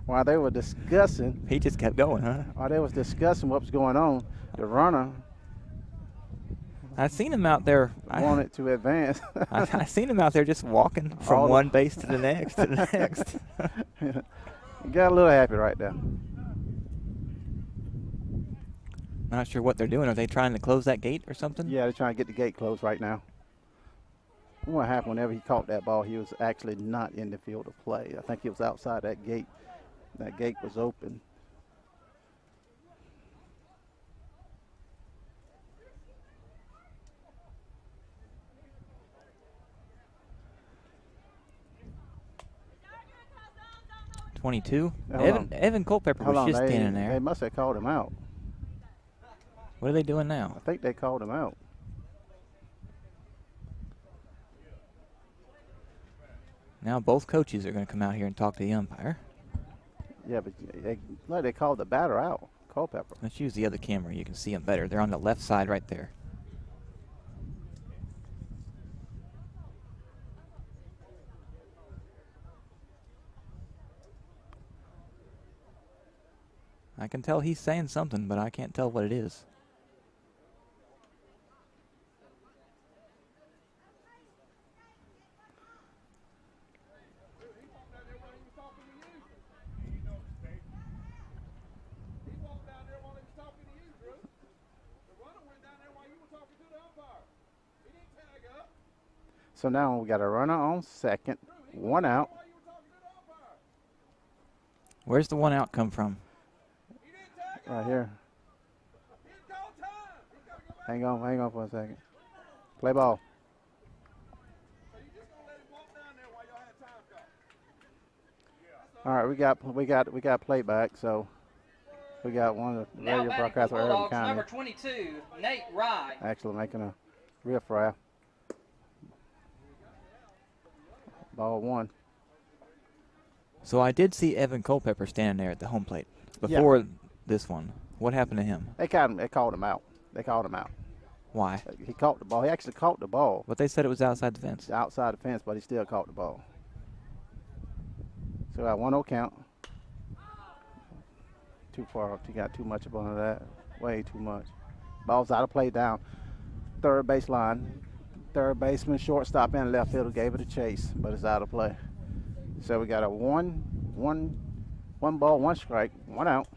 While they were discussing. He just kept going, huh? While they was discussing what was going on, the runner. I seen him out there. Wanted to advance. I seen him out there just walking from one base to the next to the next. Got a little happy right there. Not sure what they're doing. Are they trying to close that gate or something? Yeah, they're trying to get the gate closed right now. What happened whenever he caught that ball, he was actually not in the field of play. I think he was outside that gate. That gate was open. Evan Culpepper was just standing there. They must have called him out. What are they doing now? I think they called him out. Now both coaches are going to come out here and talk to the umpire. Yeah, but they called the batter out, Culpepper. Let's use the other camera. You can see them better. They're on the left side right there. I can tell he's saying something, but I can't tell what it is. So now we got a runner on second, 1 out. Where's the 1 out come from? Right here. Hang on for a second. Play ball. All right, we got playback. So we got one of the radio broadcasters of Irwin County. Number 22, Nate Rye. Actually making a riff-raff. Ball 1. So I did see Evan Culpepper standing there at the home plate before this one. What happened to him? They called him out. Why? He caught the ball. He actually caught the ball. But they said it was outside the fence. Outside the fence, but he still caught the ball. So at 1-0 count. too far. He got too much up on that. Way too much. Ball's out of play down third base line. Third baseman, shortstop, and left fielder gave it a chase, but it's out of play. So we got a one ball, one strike, one out.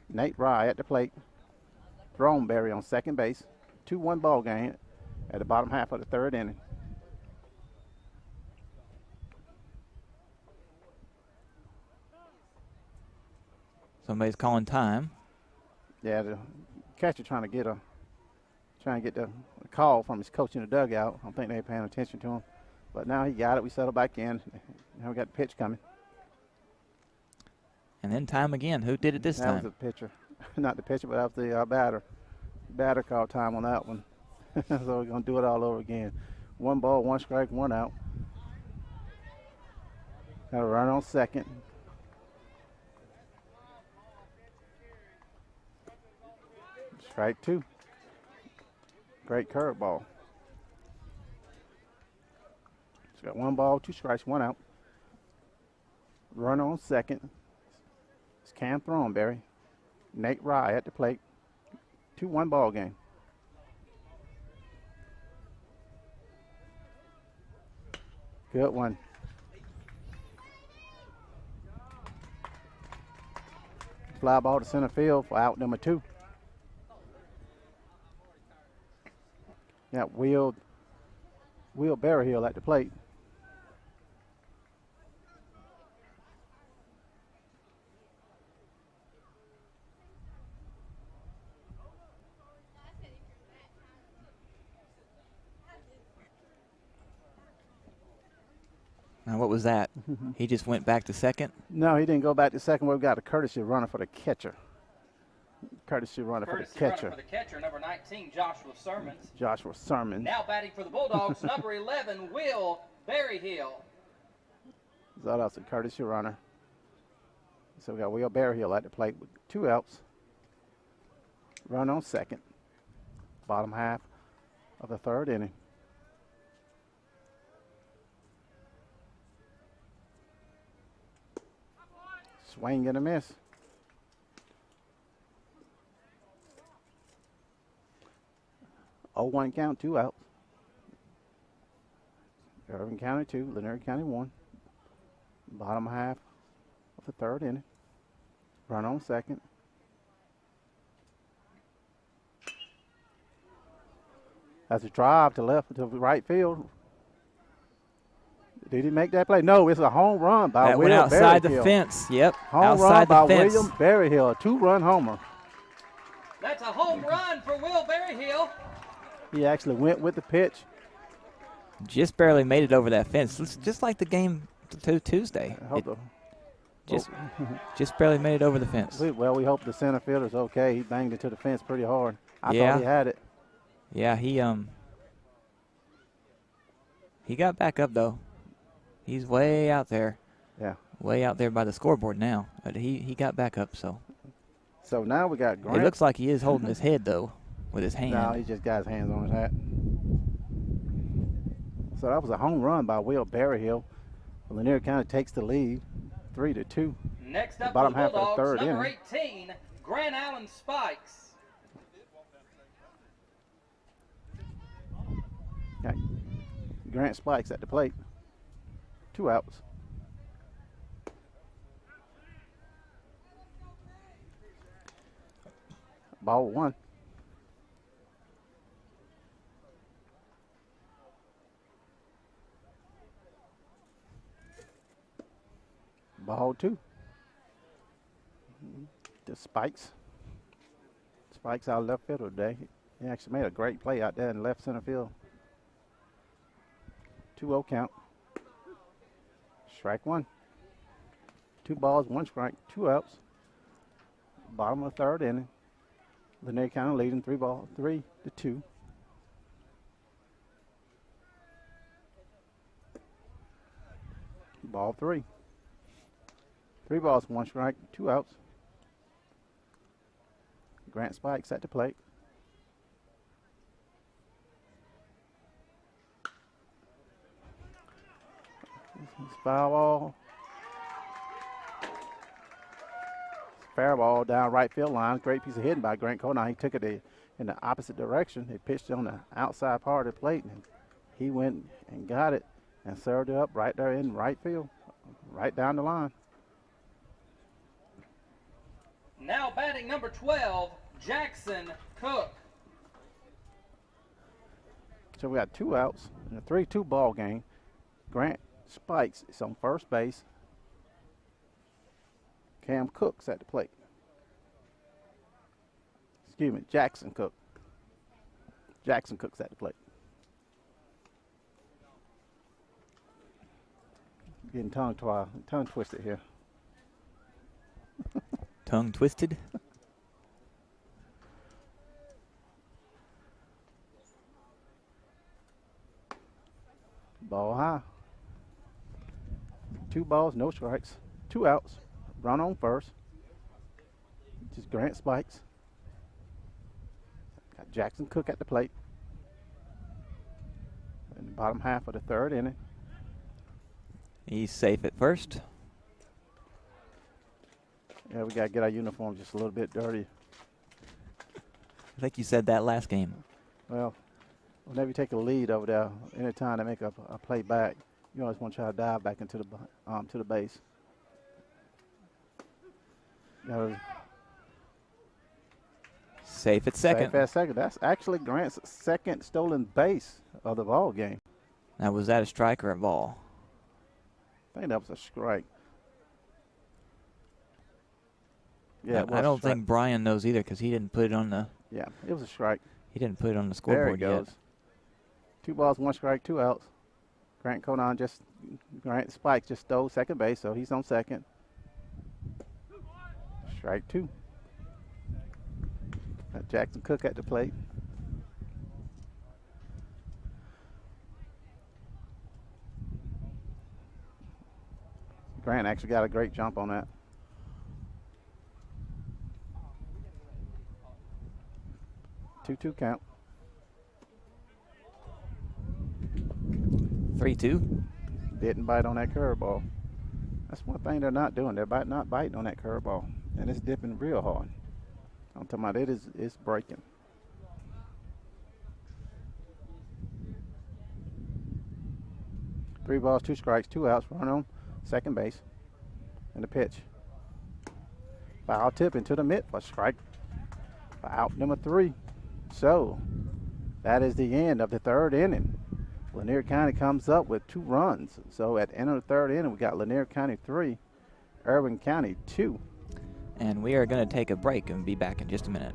Nate Rye at the plate. Throneberry on second base. 2-1 ball game at the bottom half of the third inning. Somebody's calling time. Yeah, the catcher trying to get the call from his coach in the dugout. I don't think they're paying attention to him. But now he got it. We settle back in. Now we got the pitch coming. And then time again. Who did it this time? That was the pitcher. Not the pitcher, but that was the batter. Batter called time on that one. So we're going to do it all over again. 1 ball, 1 strike, 1 out. Got a run on second. Strike 2. Great curveball. It's got 1 ball, 2 strikes, 1 out. Run on second. It's Cam Throneberry. Nate Rye at the plate. 2-1 ball game. Good one. Fly ball to center field for out number 2. Got Will Berryhill at the plate. Now, what was that? He just went back to second? No, he didn't go back to second. We've got a courtesy runner for the catcher. Courtesy runner for the catcher. Runner for the catcher, number 19, Joshua Sermons. Joshua Sermons. Now batting for the Bulldogs, number 11, Will Berryhill. So that's a courtesy runner. So we got Will Berryhill at the plate with 2 outs. Run on second. Bottom half of the third inning. Swing and a miss. Oh, 1 count, 2 outs. Irwin County 2, Lanier County 1. Bottom half of the third inning. Run on second. That's a drive to right field. Did he make that play? No, it's a home run by That William went outside Berryhill. the fence. Yep, Home outside run the by fence. William Berryhill, a 2-run homer. That's a home run for Will Berryhill. He actually went with the pitch. Just barely made it over that fence. It's just like the game Tuesday. Just barely made it over the fence. Well, we hope the center fielder's okay. He banged it to the fence pretty hard. I Yeah. thought he had it. Yeah, he got back up though. He's way out there. Yeah. Way out there by the scoreboard now. But he got back up, so. So now we got Grant. It looks like he is holding his head though, with his hand. No, he just got his hands on his hat. So that was a home run by Will Berryhill. Lanier County takes the lead, 3-2. Next up Bottom for the half of the Bulldogs, third number inning. 18, Grant Allen Spikes. Got Grant Spikes at the plate. 2 outs. Ball 1. Ball 2. The Spikes. Spikes out left field today. He actually made a great play out there in left center field. 2-0 count. Strike 1. 2 balls, 1 strike, 2 outs. Bottom of the third inning. Lanier County leading 3-2. Ball 3. 3 balls, 1 strike, 2 outs. Grant Spikes at the plate. Foul ball. fair ball down right field line. Great piece of hitting by Grant Conan. He took it in the opposite direction. He pitched it on the outside part of the plate, and he went and got it and served it up right there in right field, right down the line. Now batting number 12, Jackson Cook. So we got 2 outs in a 3-2 ball game. Grant Spikes is on first base. Cam Cook's at the plate. Excuse me, Jackson Cook. Jackson Cook's at the plate. Getting tongue twisted here. Tongue twisted. Ball high. 2 balls, no strikes. 2 outs. Run on first. Just Grant Spikes. Got Jackson Cook at the plate. In the bottom half of the 3rd inning. He's safe at first. Yeah, we got to get our uniforms just a little bit dirty. I think you said that last game. Well, whenever you take a lead over there, anytime they make a play back, you always want to try to dive back into the base. Safe at second. Safe at second. That's actually Grant's 2nd stolen base of the ball game. Now, was that a strike or a ball? I think that was a strike. Yeah, I don't think Brian knows either because he didn't put it on the. Yeah, it was a strike. He didn't put it on the There scoreboard it goes. yet. 2 balls, 1 strike, 2 outs. Grant Spike just stole second base, so he's on second. Strike 2. Got Jackson Cook at the plate. Grant actually got a great jump on that. 2-2 count. 3-2. Didn't bite on that curveball. That's one thing they're not doing. They're not biting on that curveball, and it's dipping real hard. I'm talking about it's breaking. Three balls, 2 strikes, 2 outs. Run on second base, and the pitch. Foul tip into the mid for strike. For out number 3. So that is the end of the 3rd inning. Lanier County comes up with 2 runs. So at the end of the 3rd inning, we got Lanier County 3, Irwin County 2. And we are going to take a break and be back in just a minute.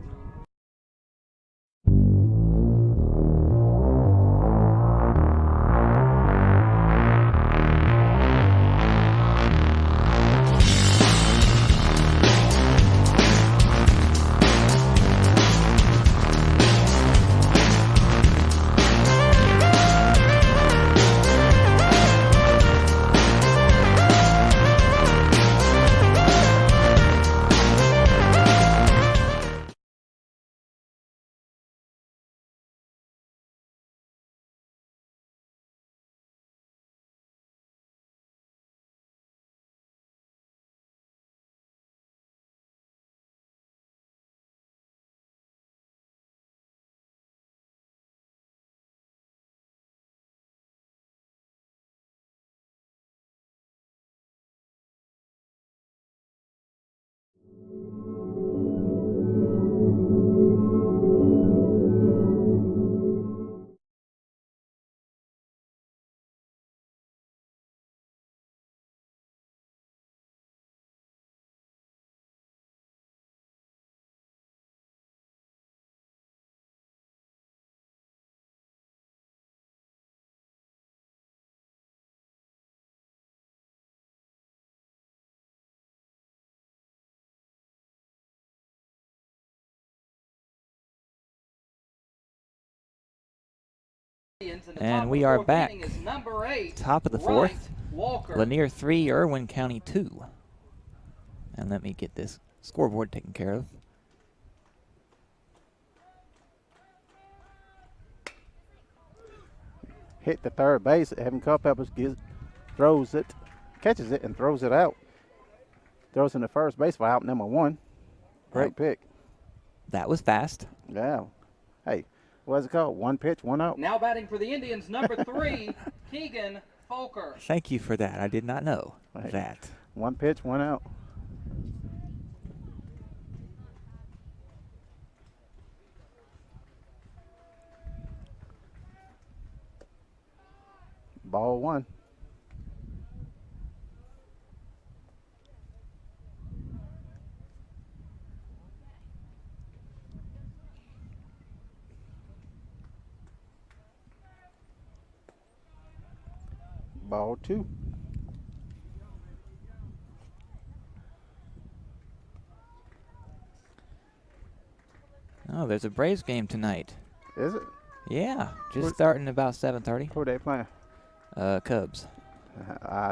And we are back. Top of the 4th. Lanier 3, Irwin County 2. And let me get this scoreboard taken care of. Hit the third base. Evan Culpeppers throws it, catches it, and throws it out. Throws in the first base for out number 1. Great pick. That was fast. Yeah. Hey, what's it called? One pitch, one out. Now batting for the Indians, number 3, Keegan Folker. Thank you for that. I did not know that. One pitch, one out. Ball 1. Ball 2. Oh, there's a Braves game tonight. Is it? Yeah, just starting about 7:30. Who are they playing? Cubs.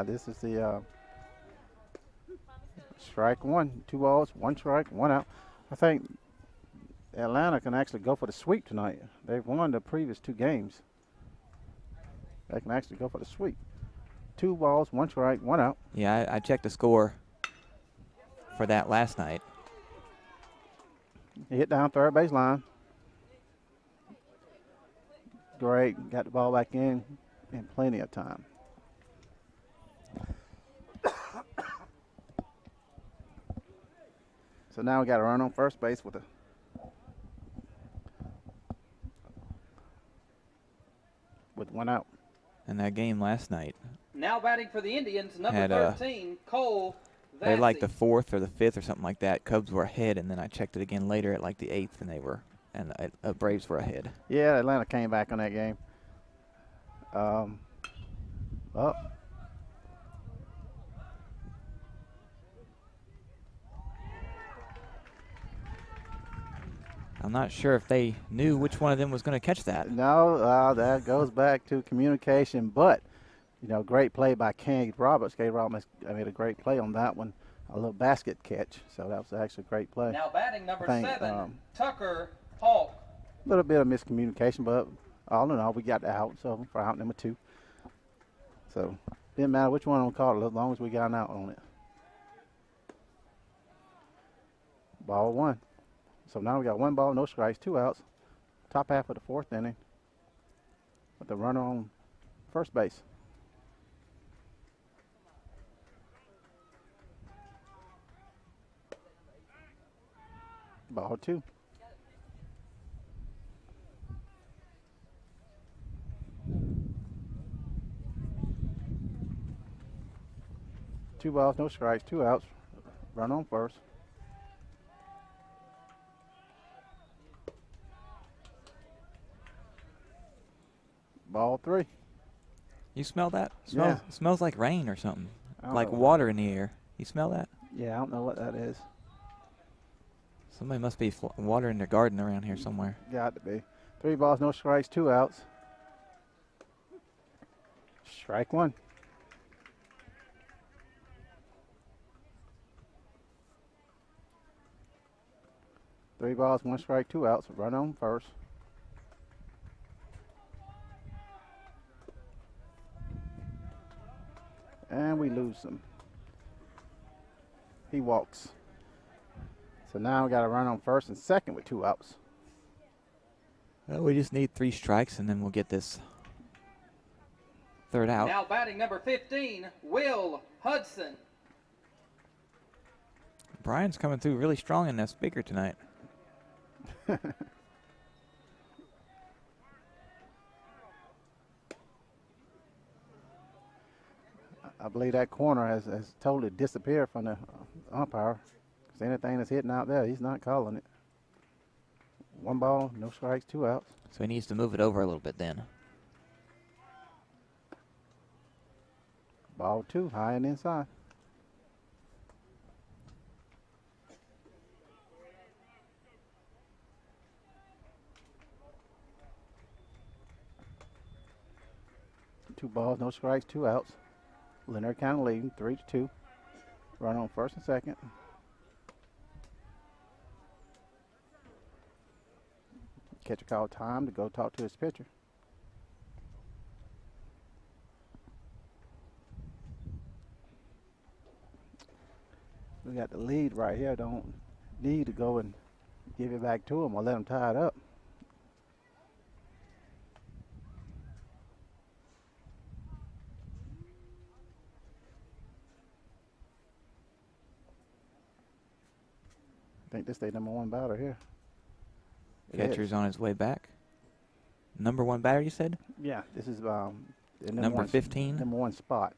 This is the strike 1. 2 balls, 1 strike, 1 out. I think Atlanta can actually go for the sweep tonight. They've won the previous 2 games. They can actually go for the sweep. 2 balls, 1 strike, 1 out. Yeah, I checked the score for that last night. He hit down third base line. Great. Got the ball back in plenty of time. So now we got to run on first base with 1 out. And that game last night, Now batting for the Indians, number Had, 13, Cole they like the Vassie. 4th or the 5th or something like that. Cubs were ahead, and then I checked it again later at like the 8th, and Braves were ahead. Yeah, Atlanta came back on that game. I'm not sure if they knew which one of them was going to catch that. No, that goes back to communication, but great play by Cade Roberts. Cade Roberts made a great play on that one, a little basket catch. So that was actually a great play. Now batting number I think, 7, Tucker Hawk. A little bit of miscommunication, but all in all, we got the out. So for out number 2. So didn't matter which one on call as long as we got an out on it. Ball 1. So now we got 1 ball, no strikes, 2 outs. Top half of the 4th inning with the runner on first base. Ball 2. Two balls, no strikes, 2 outs. Run on first. Ball 3. You smell that? Yeah. Smells like rain or something, I don't like know. water in the air. You smell that? Yeah, I don't know what that is. Somebody must be watering their garden around here somewhere. Got to be. 3 balls, no strikes, 2 outs. Strike 1. Three balls, 1 strike, 2 outs. Run on first. And we lose him. He walks. So now we got to run on first and second with 2 outs. Well, we just need 3 strikes, and then we'll get this 3rd out. Now batting number 15, Will Hudson. Brian's coming through really strong in that speaker tonight. I believe that corner has totally disappeared from the umpire. Because anything that's hitting out there, he's not calling it. 1 ball, no strikes, 2 outs. So he needs to move it over a little bit then. Ball 2, high and inside. Two balls, no strikes, 2 outs. Lanier County leading 3-2. Run on first and second. Catcher called time to go talk to his pitcher. We got the lead right here. need to go and give it back to him or let him tie it up. I think this is their number one batter here. Catcher's on his way back. Number one batter, you said? Yeah, this is the Number 15? Number one spot.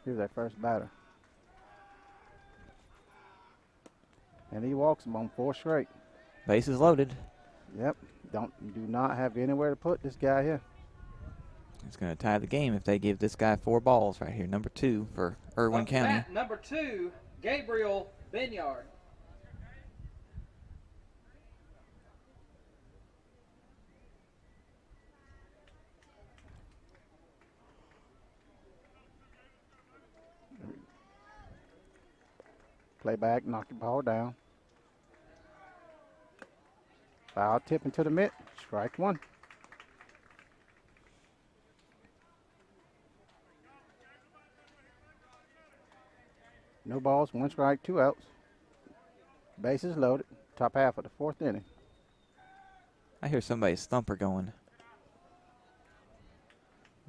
Here's their first batter. And he walks him on 4 straight. Bases loaded. Yep. Do not have anywhere to put this guy here. It's going to tie the game if they give this guy 4 balls right here. Number 2 for Irwin County. Number 2, Gabriel Binyard. Play back, knock the ball down. Foul tip into the mitt. Strike 1. No balls, 1 strike, 2 outs. Bases loaded. Top half of the 4th inning. I hear somebody's thumper going.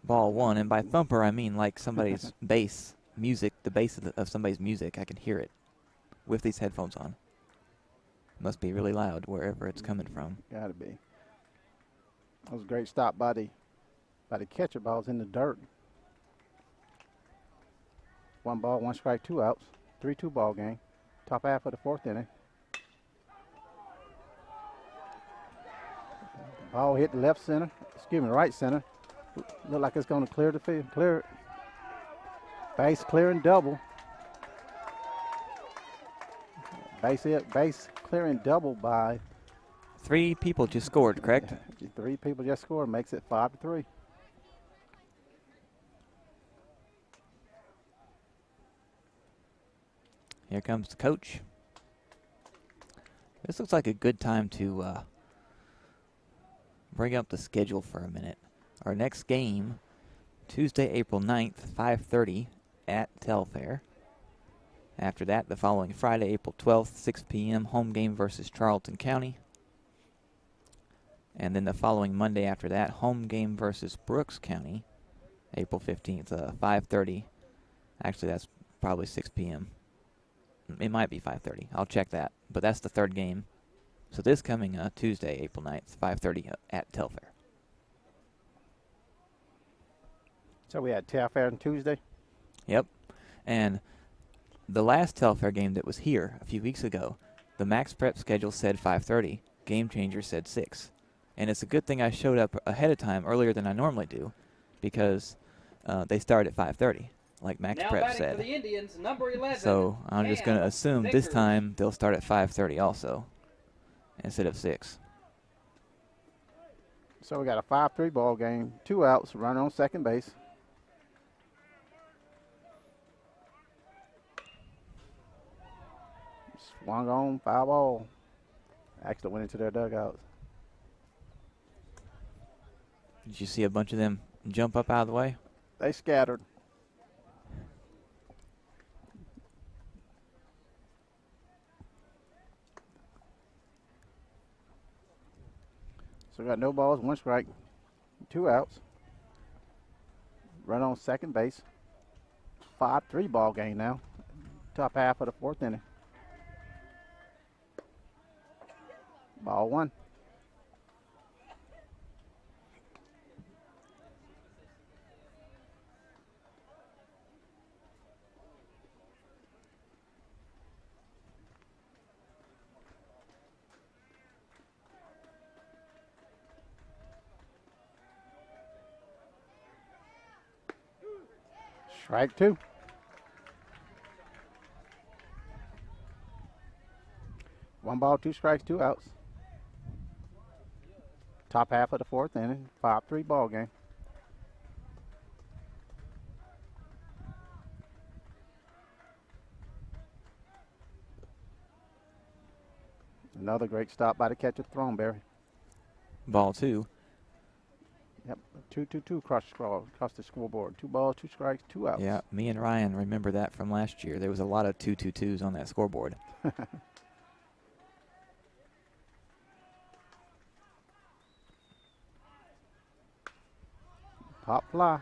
Ball 1, and by thumper I mean like somebody's bass music, the bass of somebody's music. I can hear it with these headphones on. Must be really loud wherever it's coming from. Gotta be. That was a great stop by the catcher. Ball's in the dirt. 1 ball, 1 strike, 2 outs. 3-2 ball game. Top half of the 4th inning. Ball hit the left center. Excuse me, right center. Look like it's going to clear the field. Clear it. Base clearing double. Base clearing double by 3 people just scored, correct? 3 people just scored. Makes it 5-3. Here comes the coach. This looks like a good time to bring up the schedule for a minute. Our next game, Tuesday, April 9th, 5:30 at Telfair. After that, the following Friday, April 12th, 6 p.m., home game versus Charlton County. And then the following Monday after that, home game versus Brooks County, April 15th, 5:30. Actually, that's probably 6 p.m. It might be 5:30. I'll check that. But that's the 3rd game. So this coming Tuesday, April 9th, 5:30 at Telfair. So we had Telfair on Tuesday? Yep. And the last Telfair game that was here a few weeks ago, the Max Prep schedule said 5:30. Game Changer said 6. And it's a good thing I showed up ahead of time earlier than I normally do because they start at 5:30, like Max Now Prep batting said. for the Indians, number 11, So I'm just going to assume this time they'll start at 5:30 also instead of 6. So we got a 5-3 ball game. 2 outs, runner on second base. Swung on, 5 ball. Actually went into their dugouts. Did you see a bunch of them jump up out of the way? They scattered. So we got no balls, 1 strike, 2 outs. Run on second base. 5-3 ball game now. Top half of the 4th inning. Ball 1. Strike 2. One ball, 2 strikes, 2 outs. Top half of the 4th inning, 5-3 ball game. Another great stop by the catcher, Thornberry. Ball 2. Yep, 2-2-2 across the scoreboard. 2 balls, 2 strikes, 2 outs. Yeah, me and Ryan remember that from last year. There was a lot of 2-2-2s on that scoreboard. Pop fly.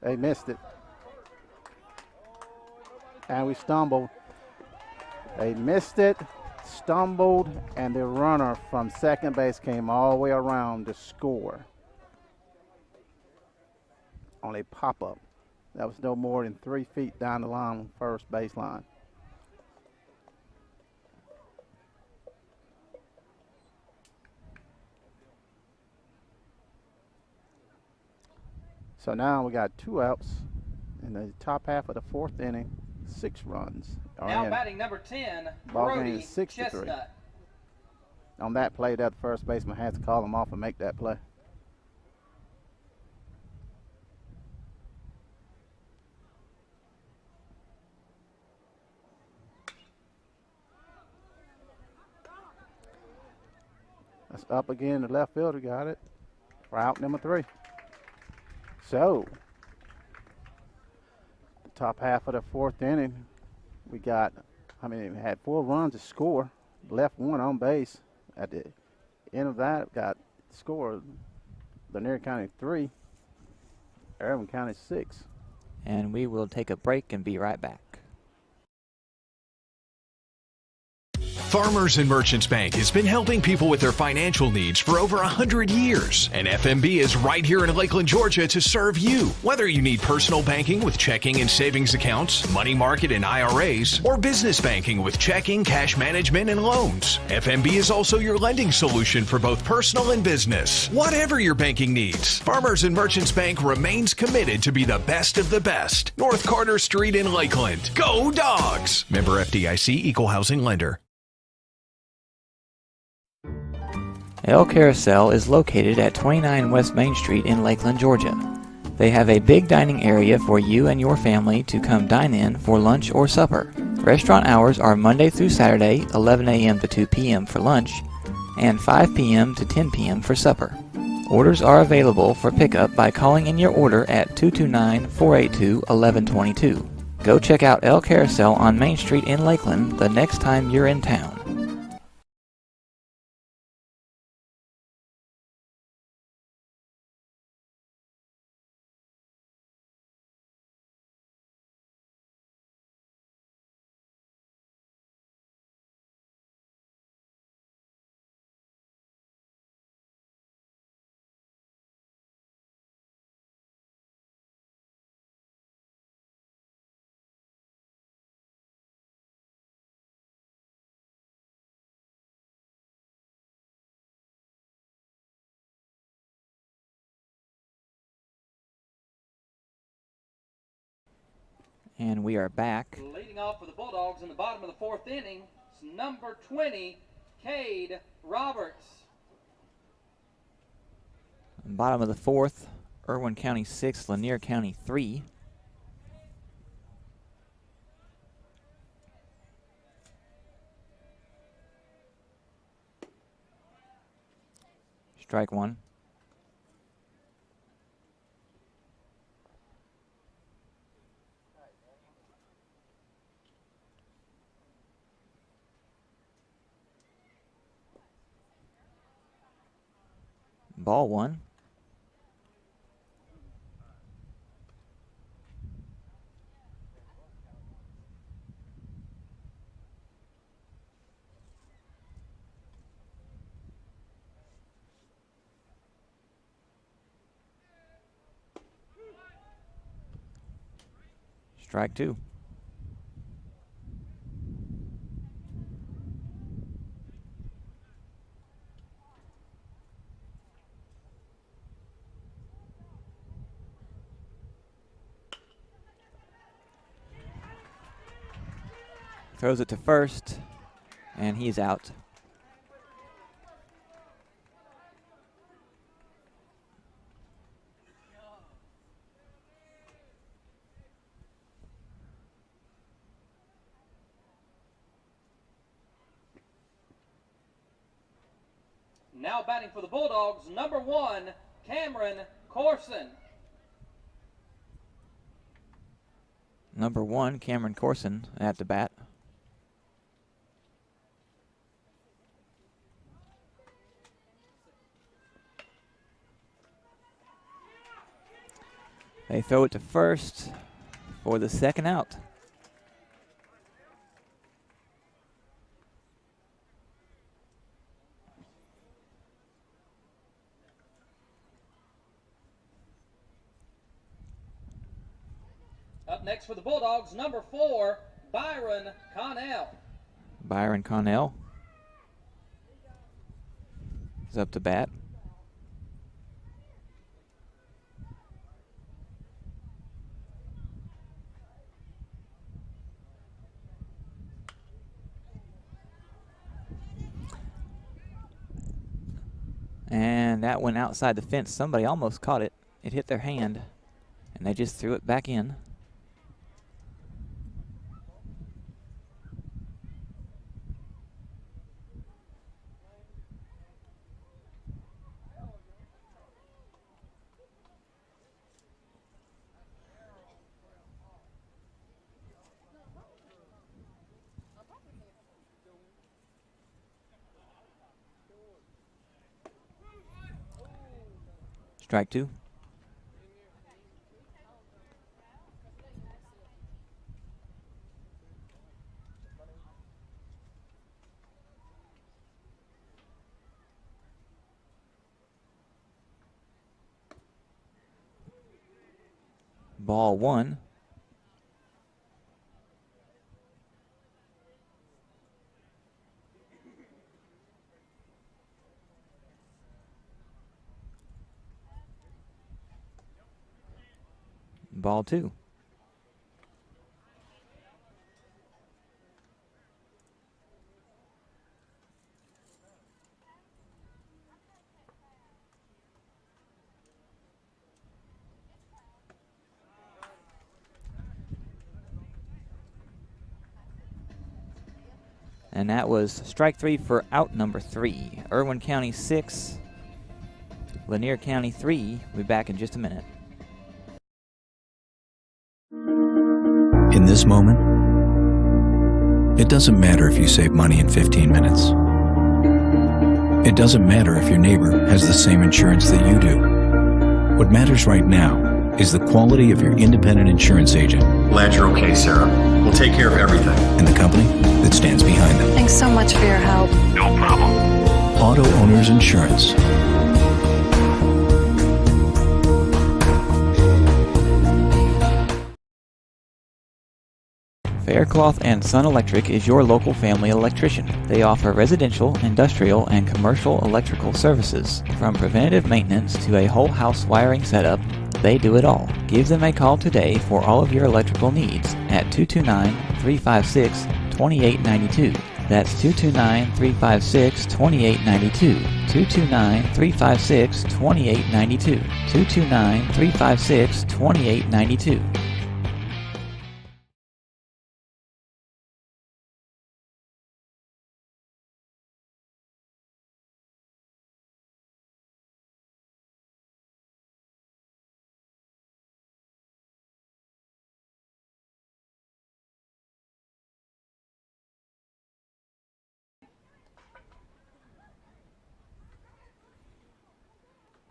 They missed it. And we stumbled. They missed it, stumbled, and the runner from second base came all the way around to score on a pop-up. That was no more than 3 feet down the line, first baseline. So now we got 2 outs in the top half of the 4th inning. 6 runs. Now batting number 10, Ball game Brody is 6-3. Chestnut. On that play, that first baseman had to call him off and make that play. That's up again. The left fielder got it for out number 3. So, the top half of the 4th inning, we got, had 4 runs to score, left 1 on base. At the end of that, got scored Lanier County 3, Irwin County 6. And we will take a break and be right back. Farmers and Merchants Bank has been helping people with their financial needs for over 100 years. And FMB is right here in Lakeland, Georgia to serve you. Whether you need personal banking with checking and savings accounts, money market and IRAs, or business banking with checking, cash management, and loans, FMB is also your lending solution for both personal and business. Whatever your banking needs, Farmers and Merchants Bank remains committed to be the best of the best. North Carter Street in Lakeland. Go Dogs! Member FDIC, Equal Housing Lender. El Carousel is located at 29 West Main Street in Lakeland, Georgia. They have a big dining area for you and your family to come dine in for lunch or supper. Restaurant hours are Monday through Saturday, 11 a.m. to 2 p.m. for lunch, and 5 p.m. to 10 p.m. for supper. Orders are available for pickup by calling in your order at 229-482-1122. Go check out El Carousel on Main Street in Lakeland the next time you're in town. And we are back. Leading off for the Bulldogs in the bottom of the 4th inning is number 20, Cade Roberts. Bottom of the 4th, Irwin County 6, Lanier County 3. Strike 1. Ball 1. Strike 2. Throws it to first, and he's out. Now batting for the Bulldogs, number 1, Cameron Corson. Number 1, Cameron Corson at the bat. They throw it to first for the second out. Up next for the Bulldogs, number 4, Byron Connell. Byron Connell is up to bat. And that went outside the fence. Somebody almost caught it. It hit their hand, and they just threw it back in. Strike two. Ball one. Ball two. And that was strike three for out number 3. Irwin County 6, Lanier County 3. We'll be back in just a minute. In this moment, it doesn't matter if you save money in 15 minutes. It doesn't matter if your neighbor has the same insurance that you do. What matters right now is the quality of your independent insurance agent. Glad you're okay, Sarah. We'll take care of everything. And the company that stands behind them. Thanks so much for your help. No problem. Auto Owners Insurance. Faircloth and Son Electric is your local family electrician. They offer residential, industrial, and commercial electrical services. From preventative maintenance to a whole house wiring setup, they do it all. Give them a call today for all of your electrical needs at 229-356-2892. That's 229-356-2892. 229-356-2892. 229-356-2892.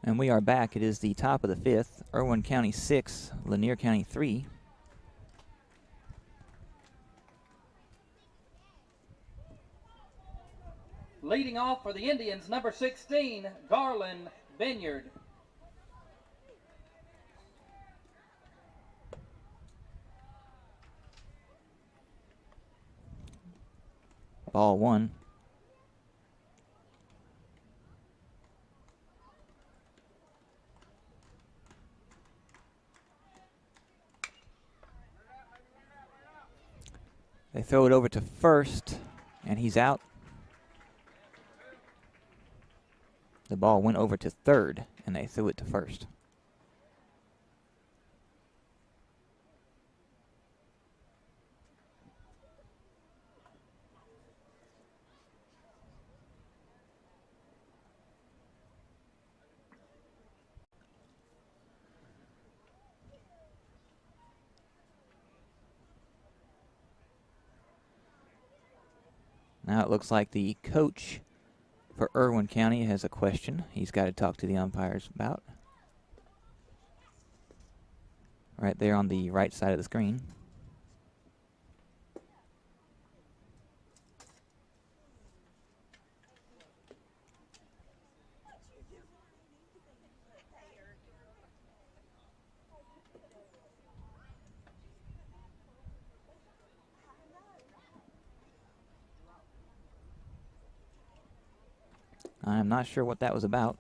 And we are back. It is the top of the 5th. Irwin County 6, Lanier County 3. Leading off for the Indians, number 16, Garland Binyard. Ball one. They throw it over to first, and he's out. The ball went over to third, and they threw it to first. Now it looks like the coach for Irwin County has a question he's got to talk to the umpires about. right there on the right side of the screen. I'm not sure what that was about.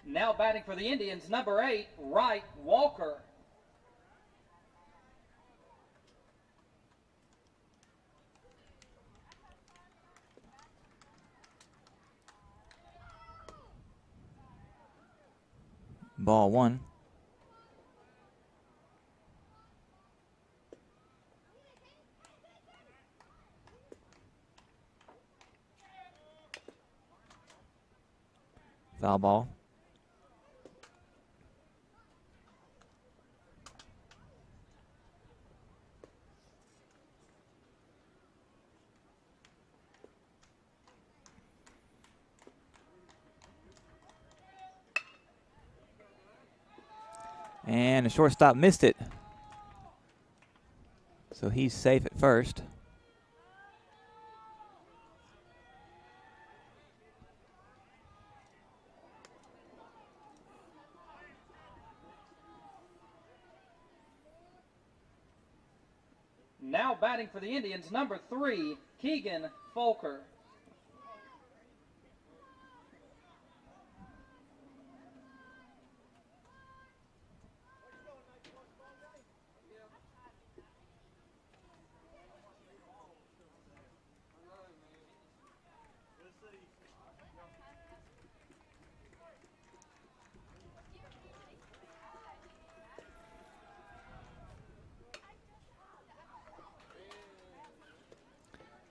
Now batting for the Indians, number 8, Wright Walker. Ball 1. Foul ball. And the shortstop missed it. So he's safe at first. Now batting for the Indians, number 3, Keegan Folker.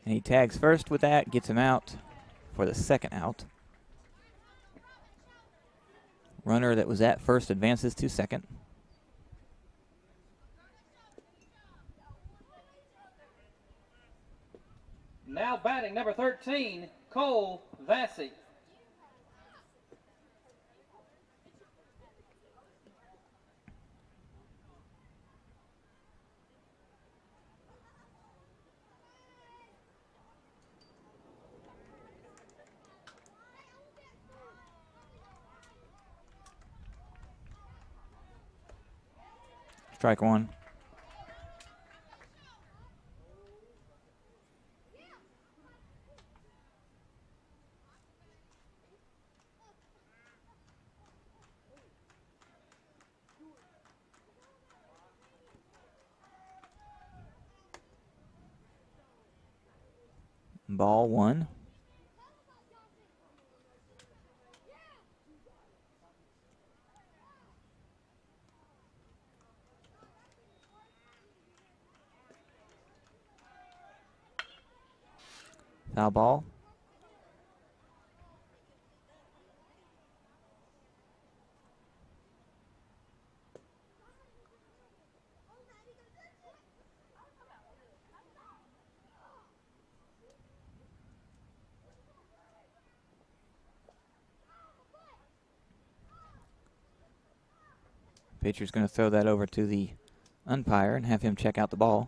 And he tags first with that, gets him out for the second out. Runner that was at first advances to second. Now batting, number 13, Cole Vassey. Strike 1. Ball 1. Foul ball. Pitcher's going to throw that over to the umpire and have him check out the ball.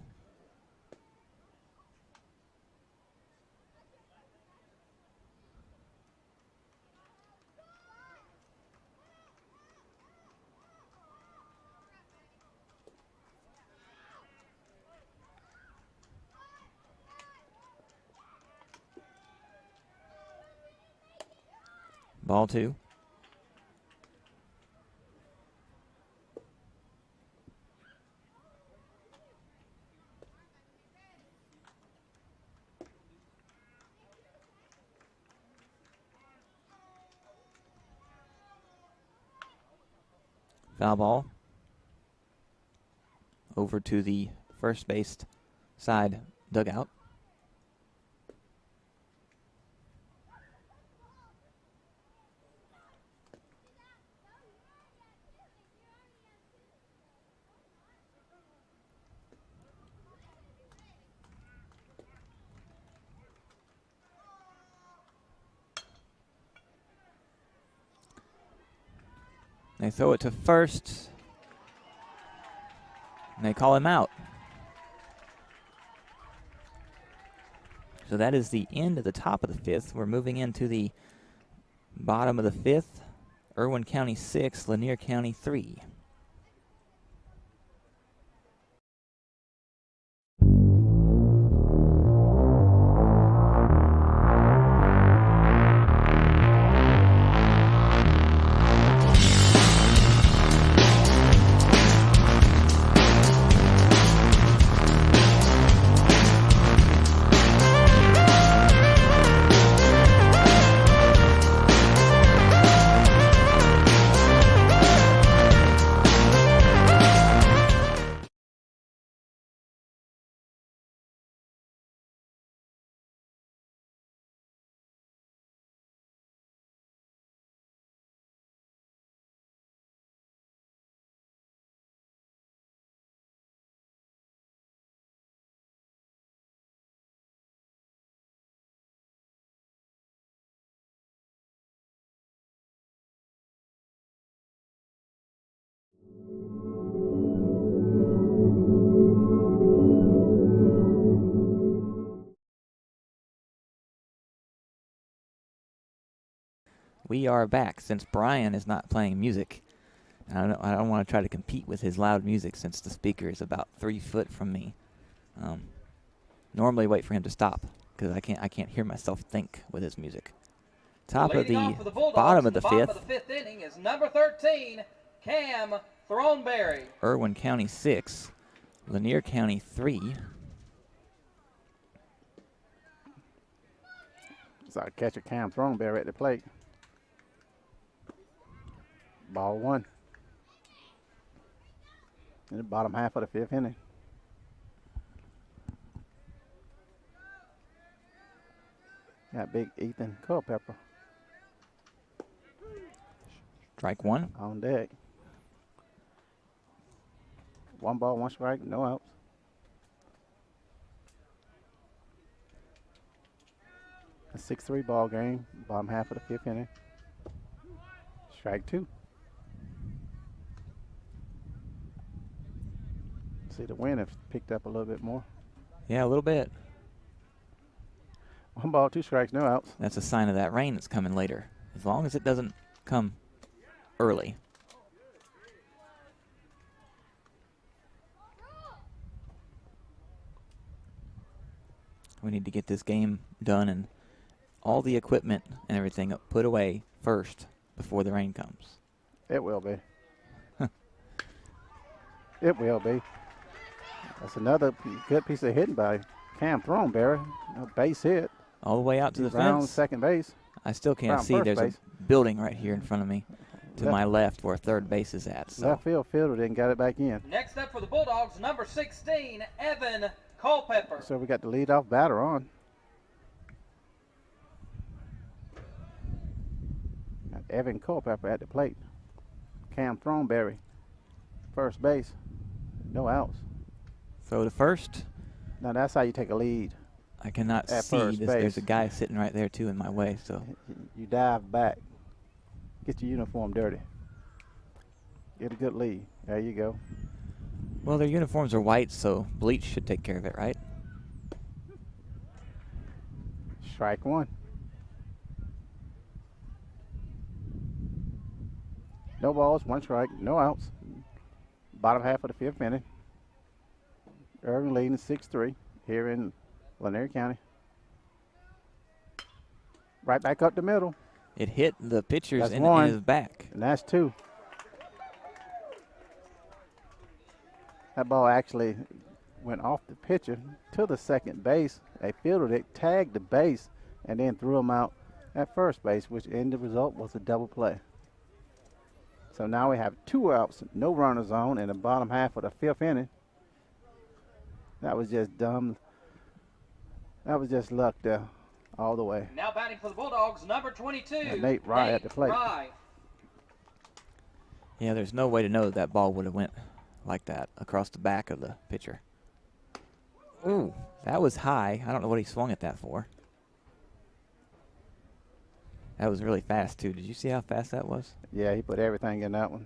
Ball 2. Foul ball. Over to the first base side dugout. They throw it to first. And they call him out. So that is the end of the top of the fifth. We're moving into the bottom of the fifth. Irwin County 6, Lanier County 3. We are back. Since Brian is not playing music, I don't want to try to compete with his loud music since the speaker is about 3 foot from me. Normally wait for him to stop because I can't hear myself think with his music. Top of the bottom of the fifth inning is number 13, Cam Throneberry. Irwin County 6, Lanier County 3. It's our catcher Cam Throneberry at the plate. Ball 1. In the bottom half of the fifth inning. Got big Ethan Culpepper. Strike 1. On deck. 1 ball, 1 strike, no outs. A 6-3 ball game, bottom half of the fifth inning. Strike 2. See, the wind has picked up a little bit more. Yeah, a little bit. 1 ball, 2 strikes, no outs. That's a sign of that rain that's coming later. As long as it doesn't come early. We need to get this game done and all the equipment and everything put away first before the rain comes. It will be. It will be. That's another good piece of hitting by Cam Throneberry. A base hit. All the way out to the Brown fence. Second base. I still can't see. There's a building right here in front of me to my left where third base is at. So. Left field fielder didn't get it back in. Next up for the Bulldogs, number 16, Evan Culpepper. So we got the leadoff batter on. Got Evan Culpepper at the plate. Cam Throneberry, first base. No outs. Throw to first. Now that's how you take a lead. I cannot see. There's a guy sitting right there too in my way. So you dive back. Get your uniform dirty. Get a good lead. There you go. Well, their uniforms are white, so bleach should take care of it, right? Strike 1. No balls, 1 strike, no outs. Bottom half of the fifth inning. Irvin leading 6-3 here in Lanier County. Right back up the middle. It hit the pitcher's in his back. And that's 2. That ball actually went off the pitcher to the second base. They fielded it, tagged the base, and then threw him out at first base, which in the result was a double play. So now we have 2 outs, no runners on in the bottom half of the fifth inning. That was just dumb. That was just luck there all the way. Now batting for the Bulldogs, number 22, and Nate Rye at the plate. Yeah, there's no way to know that ball would have went like that across the back of the pitcher. Ooh, that was high. I don't know what he swung at that for. That was really fast, too. Did you see how fast that was? Yeah, he put everything in that one.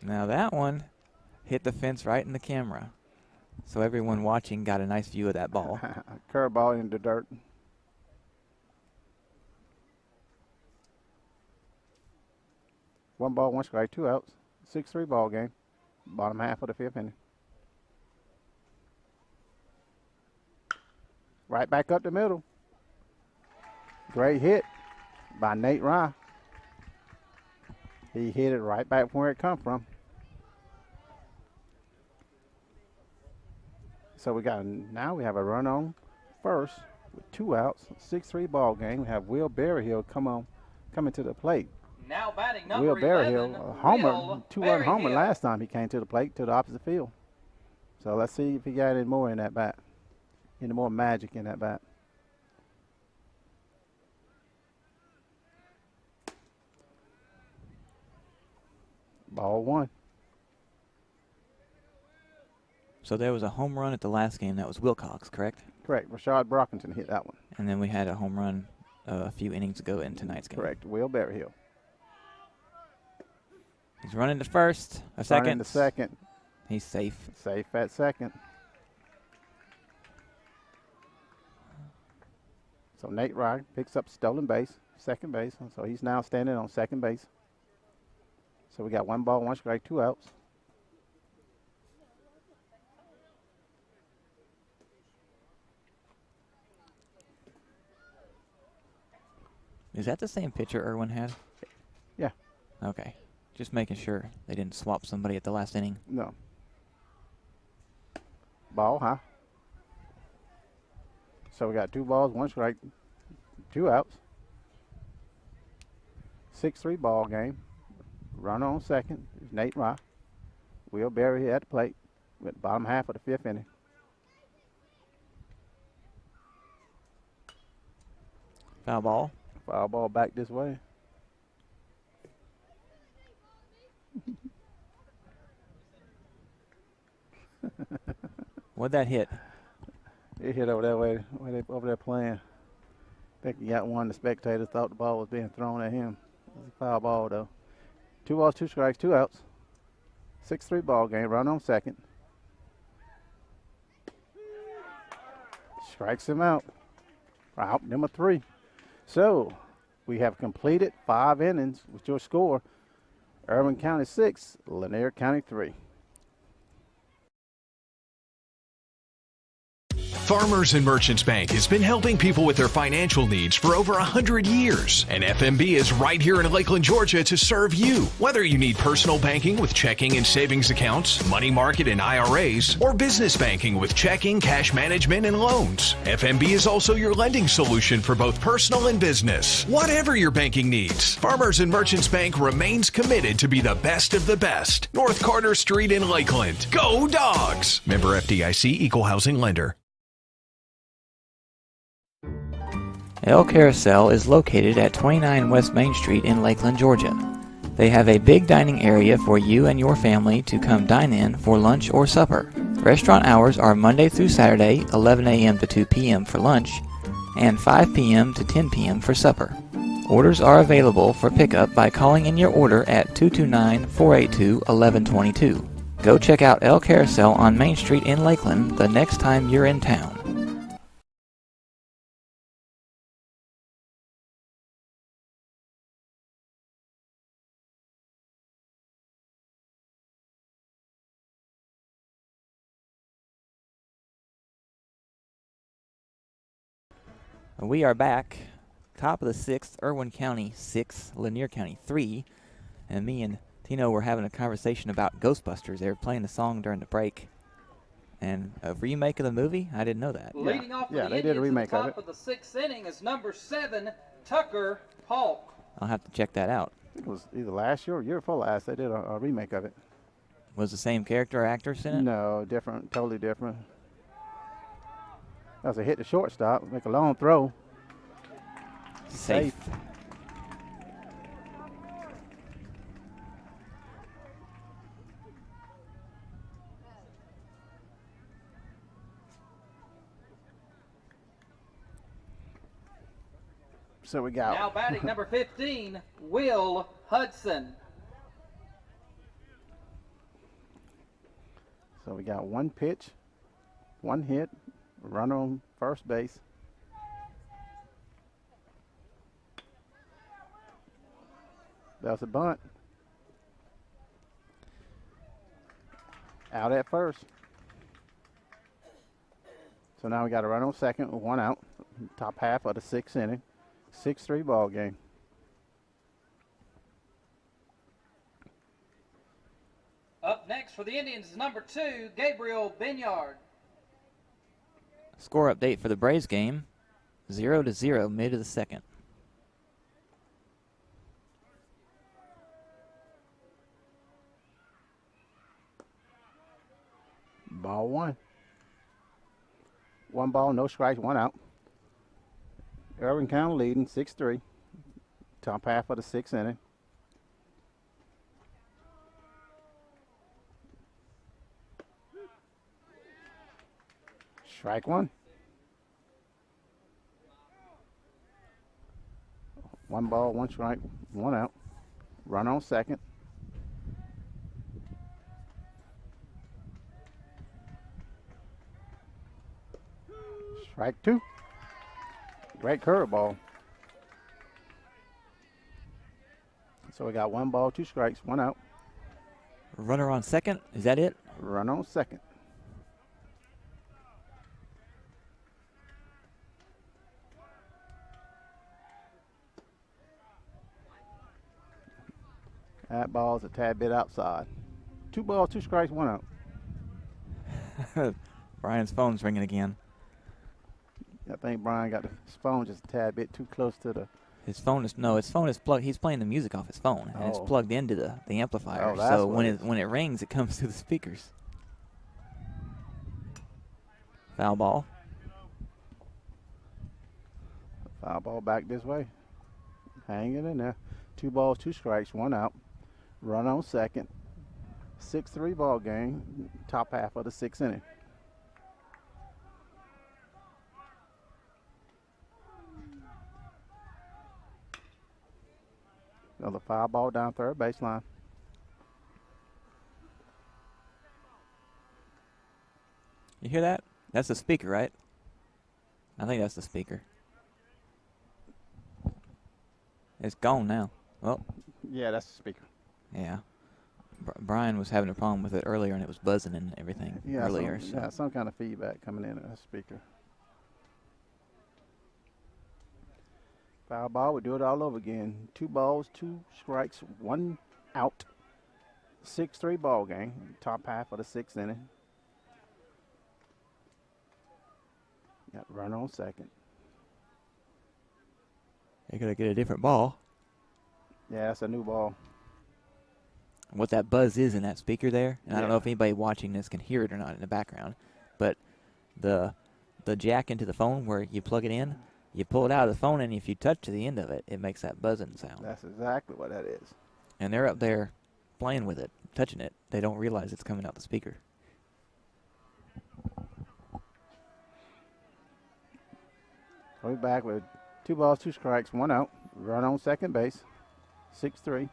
Now that one hit the fence right in the camera. So everyone watching got a nice view of that ball. Curveball in the dirt. One ball, one strike, 2 outs. 6-3 ball game. Bottom half of the 5th inning. Right back up the middle. Great hit by Nate Rye. He hit it right back where it come from. So now we have a run on first with 2 outs, 6-3 ball game. We have Will Berryhill coming to the plate. Now batting number Will Berryhill, 11, a homer, Will 2-run homer Berryhill. last time he came to the plate to the opposite field. So let's see if he got any more in that bat, any more magic in that bat. Ball 1. So there was a home run at the last game. That was Wilcox, correct? Correct. Rashad Brockington hit that one. And then we had a home run a few innings ago in tonight's game. Correct. Will Berryhill. He's running to first. A second. Running to second. He's safe. Safe at second. So Nate Rye picks up stolen base, second base. So he's now standing on second base. So we got 1 ball, 1 strike, 2 outs. Is that the same pitcher Irwin had? Yeah. Okay. Just making sure they didn't swap somebody at the last inning. No. Ball, huh? So we got 2 balls, 1 strike, 2 outs. 6-3 ball game. Run on second is Nate Rye. Will Berry at the plate with bottom half of the 5th inning. Foul ball. Foul ball back this way. What'd that hit? It hit over that way, over there playing. I think he got one. The spectators thought the ball was being thrown at him. It was a foul ball, though. 2 balls, 2 strikes, 2 outs. 6-3 ball game. Run on second. Strikes him out. Out number 3. So we have completed 5 innings with your score. Irwin County 6, Lanier County 3. Farmers and Merchants Bank has been helping people with their financial needs for over 100 years. And FMB is right here in Lakeland, Georgia to serve you. Whether you need personal banking with checking and savings accounts, money market and IRAs, or business banking with checking, cash management, and loans, FMB is also your lending solution for both personal and business. Whatever your banking needs, Farmers and Merchants Bank remains committed to be the best of the best. North Carter Street in Lakeland. Go Dogs! Member FDIC, Equal Housing Lender. El Carousel is located at 29 West Main Street in Lakeland, Georgia. They have a big dining area for you and your family to come dine in for lunch or supper. Restaurant hours are Monday through Saturday, 11 a.m. to 2 p.m. for lunch, and 5 p.m. to 10 p.m. for supper. Orders are available for pickup by calling in your order at 229-482-1122. Go check out El Carousel on Main Street in Lakeland the next time you're in town. We are back, top of the 6th, Irwin County 6, Lanier County 3, and me and Tino were having a conversation about Ghostbusters. They were playing the song during the break, and a remake of the movie? I didn't know that. Leading off for Yeah, the they did a Indians remake at the of top it. of the 6th inning is number 7, Tucker Polk. I'll have to check that out. I think it was either last year or year before last. They did a remake of it. Was the same character or actors in it? No, different, totally different. That was a hit to shortstop, make a long throw. Safe. So we got Now batting number 15, Will Hudson. So we got one pitch, one hit, runner on first base. That was a bunt. Out at first. So now we got a run on second with one out. Top half of the 6th inning. 6-3 ball game. Up next for the Indians is number 2, Gabriel Binyard. Score update for the Braves game, 0-0 mid of the second. Ball one. One ball, no strikes, one out. Irwin County leading 6-3. Top half of the 6th inning. Strike one. One ball, one strike, one out. Run on second. Strike two. Great curveball. So we got one ball, two strikes, one out. Runner on second, is that it? Run on second. That ball's a tad bit outside. 2 balls, 2 strikes, 1 out. Brian's phone's ringing again. I think Brian got his phone just a tad bit too close to the. His phone is plugged. He's playing the music off his phone, and it's plugged into the amplifier. Oh, that's so what when it rings, it comes through the speakers. Foul ball. Foul ball back this way. Hanging in there. 2 balls, 2 strikes, 1 out. Run on second. 6-3 ball game. Top half of the 6th inning. Another foul ball down third baseline. You hear that? That's the speaker, right? I think that's the speaker. It's gone now. Well. Yeah, that's the speaker. Yeah. Brian was having a problem with it earlier, and it was buzzing and everything earlier. Some kind of feedback coming in at that speaker. Foul ball, we do it all over again. 2 balls, 2 strikes, 1 out. 6-3 ball game. Top half of the 6th inning. Got run on second. They're going to get a different ball. Yeah, that's a new ball. What that buzz is in that speaker there, and yeah. I don't know if anybody watching this can hear it or not in the background, but the jack into the phone where you plug it in, you pull it out of the phone, and if you touch to the end of it, it makes that buzzing sound. That's exactly what that is. And they're up there playing with it, touching it. They don't realize it's coming out the speaker. We're back with 2 balls, 2 strikes, 1 out. Run on second base. 6-3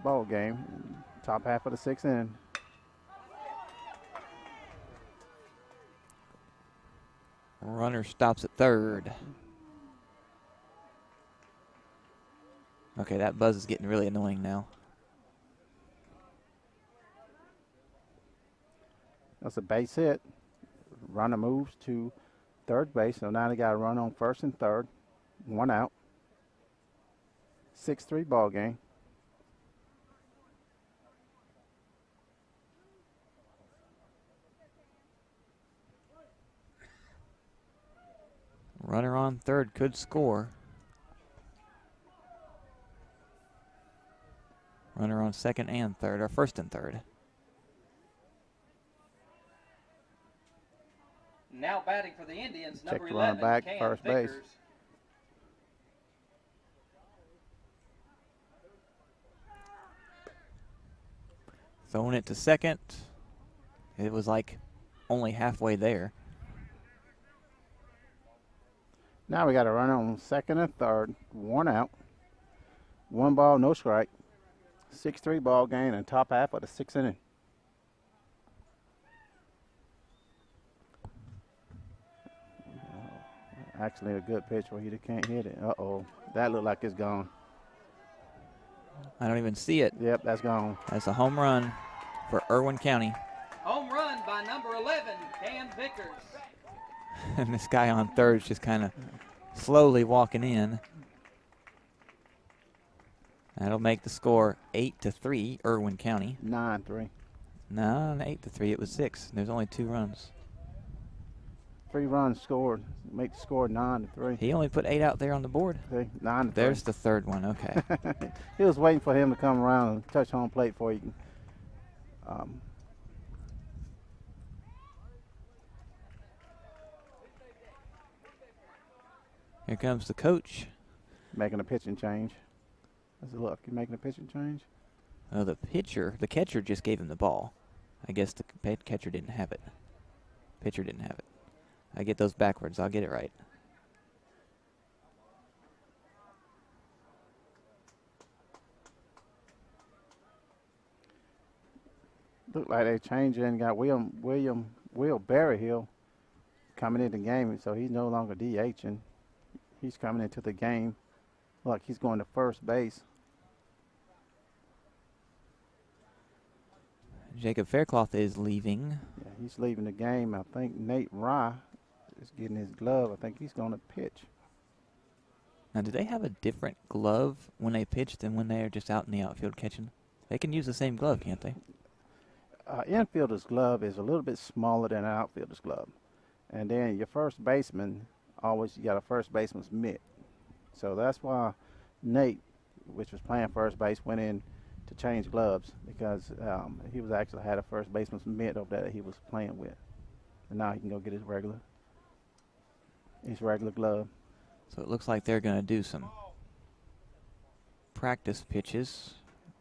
ball game. Top half of the 6th inning. Runner stops at third. Okay, that buzz is getting really annoying now. That's a base hit. Runner moves to third base, so now they got to run on first and third. 1 out. 6-3 ball game. Runner on third could score. Runner on second and third, or first and third. Now batting for the Indians, Check number the runner 11, back, Cam first base. Vickers. Throwing it to second. It was like only halfway there. Now we got a runner on second and third, 1 out. 1 ball, no strike. 6-3 ball game and top half of the 6th inning. Actually a good pitch where he can't hit it. Uh-oh. That looked like it's gone. I don't even see it. Yep, that's gone. That's a home run for Irwin County. Home run by number 11, Cam Vickers. And this guy on third is just kind of slowly walking in. That'll make the score 8-3, Irwin County. 9-3. No, 8-3. It was 6. There's only 2 runs. 3 runs scored. Make the score 9-3. He only put 8 out there on the board. Okay, 9-3. There's the third one. Okay. He was waiting for him to come around and touch home plate before he can. Here comes the coach. Making a pitching change. Let's look. You making a pitching change? Oh, the catcher just gave him the ball. I guess the catcher didn't have it. Pitcher didn't have it. I get those backwards. I'll get it right. Look like they changed it and got Will Berryhill coming in the game, so he's no longer DHing. He's coming into the game. Look, he's going to first base. Jacob Faircloth is leaving. Yeah, he's leaving the game. I think Nate Rye is getting his glove. I think he's going to pitch. Now, do they have a different glove when they pitch than when they're just out in the outfield catching? They can use the same glove, can't they? Infielder's glove is a little bit smaller than an outfielder's glove. And then your first baseman, always you got a first baseman's mitt. So that's why Nate, which was playing first base, went in to change gloves because he was actually had a first baseman's mitt over there that he was playing with. And now he can go get his regular glove. So it looks like they're going to do some practice pitches.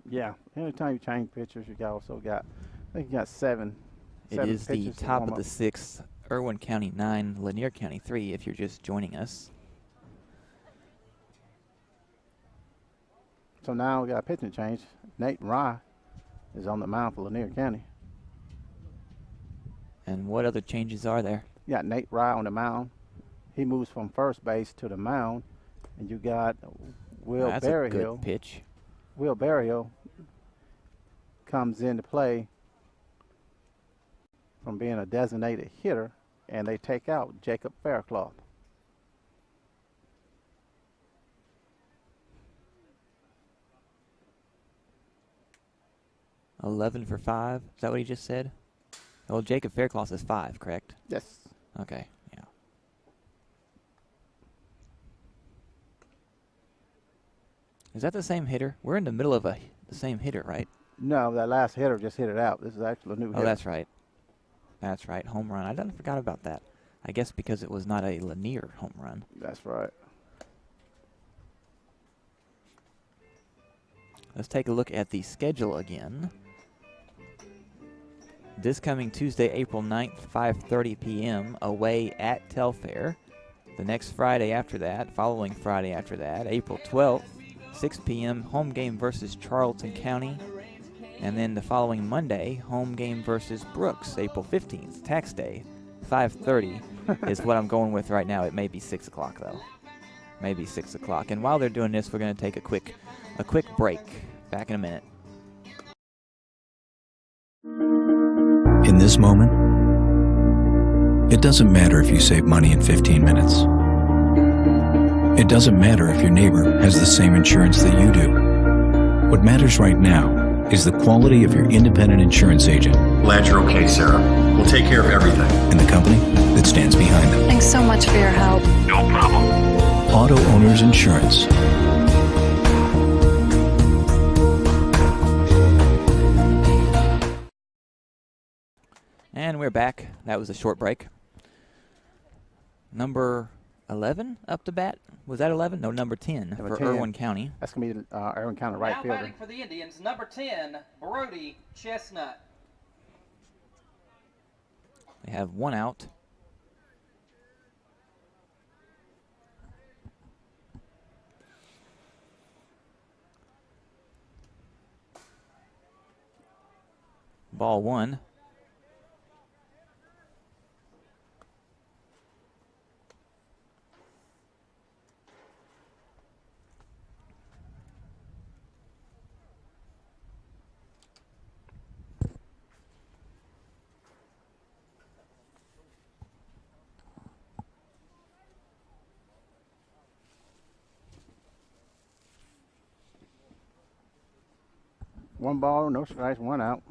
Yeah, anytime you change pitchers, you also got, I think you got seven. It is the top of the 6th, Irwin County 9, Lanier County 3, if you're just joining us. So now we got a pitching change. Nate Rye is on the mound for Lanier County. And what other changes are there? You got Nate Rye on the mound. He moves from first base to the mound. And you got Will That's Berryhill. a good pitch. Will Berryhill comes into play from being a designated hitter, and they take out Jacob Faircloth. $11 for 5. Is that what he just said? Well, Jacob Faircloth is 5, correct? Yes. Okay, yeah. Is that the same hitter? We're in the middle of the same hitter, right? No, that last hitter just hit it out. This is actually a new hitter. Oh, that's right. That's right. Home run. I forgot about that. I guess because it was not a Lanier home run. That's right. Let's take a look at the schedule again. This coming Tuesday, April 9th, 5:30 p.m., away at Telfair. The next Friday after that, following Friday after that, April 12th, 6 p.m., home game versus Charlton County. And then the following Monday, home game versus Brooks, April 15th, tax day, 5:30 is what I'm going with right now. It may be 6 o'clock, though. Maybe 6 o'clock. And while they're doing this, we're going to take a quick break. Back in a minute. In this moment, it doesn't matter if you save money in 15 minutes. It doesn't matter if your neighbor has the same insurance that you do. What matters right now is the quality of your independent insurance agent. Glad you're okay, Sarah. We'll take care of everything. And the company that stands behind them. Thanks so much for your help. No problem. Auto Owners Insurance. And we're back. That was a short break. Number 11 up to bat. Was that 11? No, number 10 Number for 10. Irwin County. That's going to be Irwin County right Now fielder. batting for the Indians, number 10, Brody Chestnut. They have 1 out. Ball 1. One ball, no strikes, one out.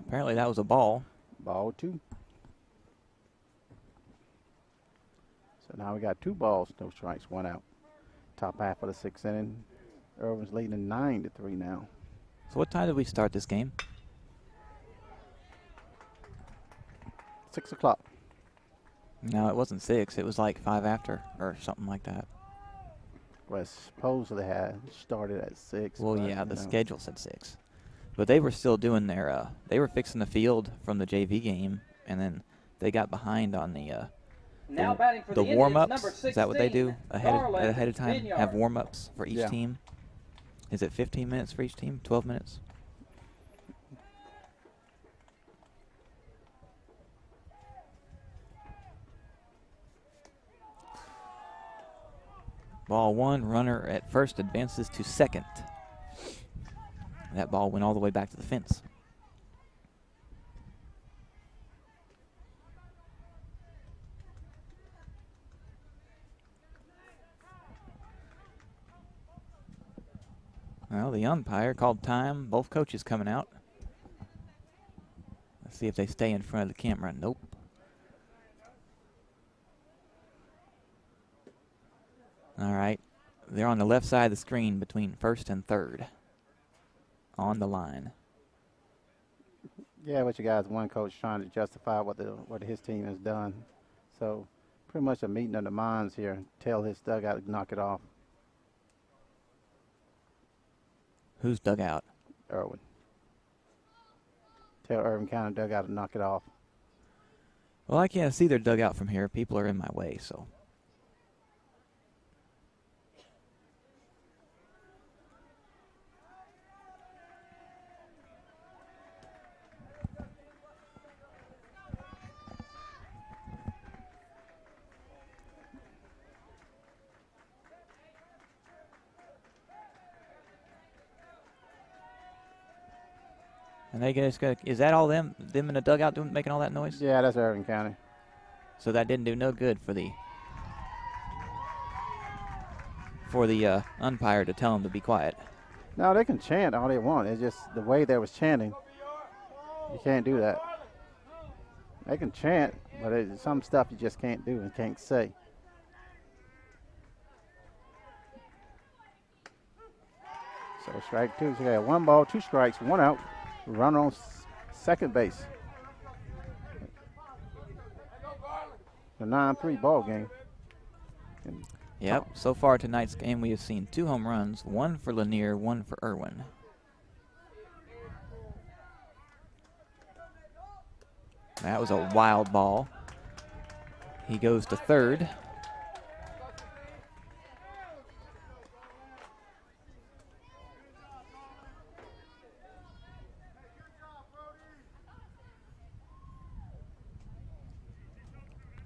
Apparently that was a ball. Ball 2. So now we got 2 balls, no strikes, one out. Top half of the 6th inning. Irwin's leading 9-3 now. So what time did we start this game? 6 o'clock. No, it wasn't 6. It was like 5 after or something like that. Well, supposedly had started at 6. Well, but, yeah, the you know. schedule said 6. But they were still doing their, they were fixing the field from the JV game, and then they got behind on the Now batting for the warm-ups. Indians, number Is that what they do 16, ahead of time? Vineyard. Have warm-ups for each Yeah. team? Is it 15 minutes for each team? 12 minutes? Ball 1, runner at first advances to second. That ball went all the way back to the fence. Well, the umpire called time. Both coaches coming out. Let's see if they stay in front of the camera. Nope. All right. They're on the left side of the screen between first and third. On the line. Yeah, what you guys, one coach trying to justify what his team has done. So pretty much a meeting of the minds here. Tell his dugout to knock it off. Who's dugout? Irwin. Tell Irwin County dugout to knock it off. Well, I can't see their dugout from here. People are in my way, so. And they just got, is that all them in the dugout making all that noise? Yeah, that's Irwin County. So that didn't do no good for the umpire to tell them to be quiet. No, they can chant all they want. It's just the way they was chanting. You can't do that. They can chant, but it's some stuff you just can't do and can't say. So strike 2. So you got 1 ball, 2 strikes, 1 out. Runner on second base. The 9-3 ball game. And Yep. So far tonight's game, we have seen 2 home runs, 1 for Lanier, 1 for Irwin. That was a wild ball. He goes to third.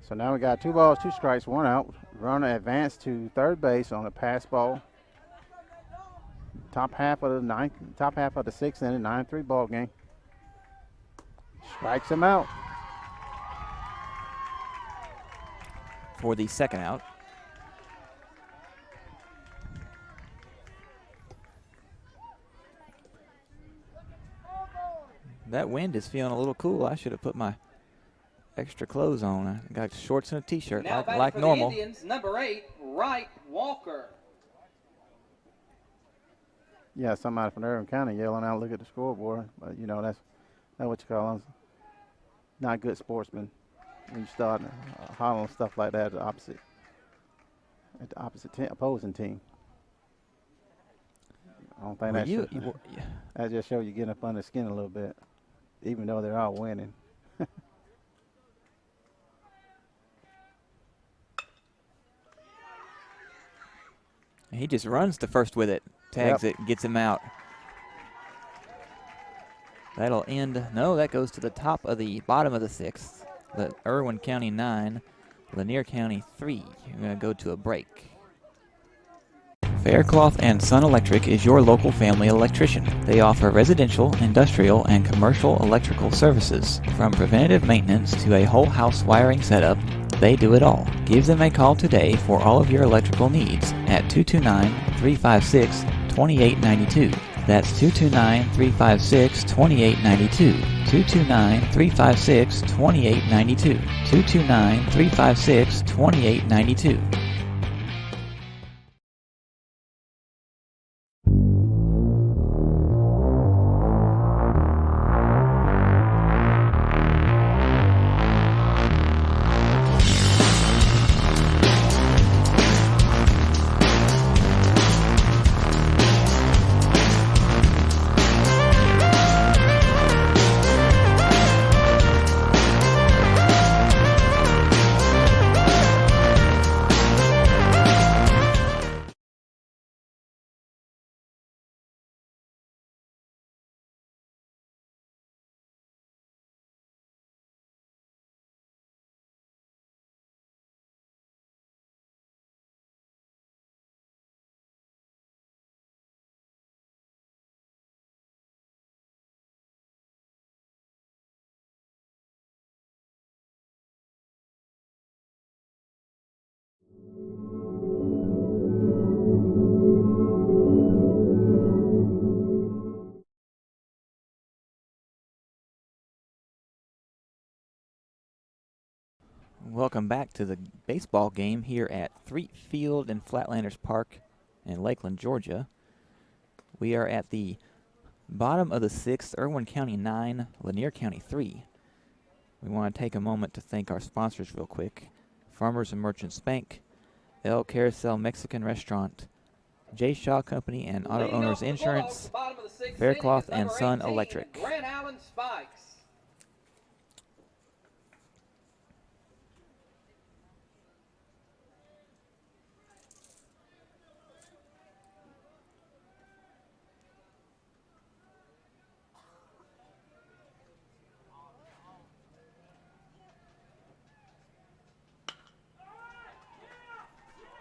So now we got 2 balls, 2 strikes, 1 out. Runner advanced to third base on a pass ball. Top half of the 6th inning, 9-3 ball game. Strikes him out. For the second out. That wind is feeling a little cool. I should have put my extra clothes on. I got shorts and a t-shirt Now batting like for normal. the Indians, number 8, Wright Walker. Yeah, somebody from Irwin County yelling out, look at the scoreboard. But, you know, that's what you call them. Not good sportsmen. When you start hollering stuff like that at the opposite opposing team. I don't think that just shows you getting up under the skin a little bit, even though they're all winning. He just runs to first with it. tags it, gets him out. That'll end. No, that goes to the top of the bottom of the 6th. The Irwin County 9, Lanier County 3. We're going to go to a break. Faircloth and Son Electric is your local family electrician. They offer residential, industrial, and commercial electrical services. From preventative maintenance to a whole house wiring setup, they do it all. Give them a call today for all of your electrical needs at 229-356-2892. That's 229-356-2892. 229-356-2892. 229-356-2892. Welcome back to the baseball game here at Threet Field in Flatlanders Park in Lakeland, Georgia. We are at the bottom of the 6th, Irwin County 9, Lanier County 3. We want to take a moment to thank our sponsors real quick. Farmers and Merchants Bank, El Carousel Mexican Restaurant, J. Shaw Company and Auto Owners Insurance, Faircloth and Son Electric. Grant Allen Spikes.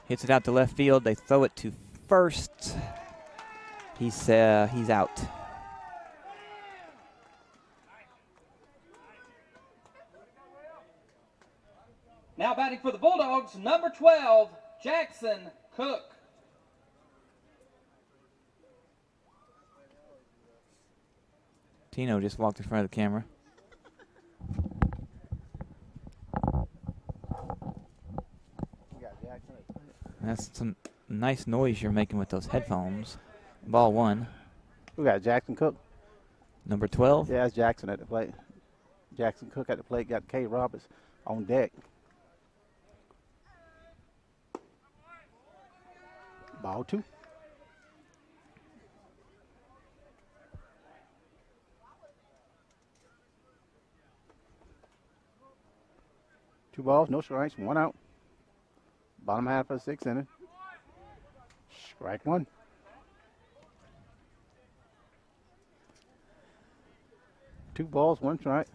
Hits it out to left field. They throw it to first. He's out. Now batting for the Bulldogs, number 12, Jackson Cook. Tino just walked in front of the camera. That's some nice noise you're making with those headphones. Ball 1. We got Jackson Cook. Number 12. Yeah, that's Jackson at the plate. Jackson Cook at the plate. Got K. Roberts on deck. Ball 2. Two balls, no strikes, 1 out. Bottom half of the 6th inning. Strike 1. Two balls, 1 strike,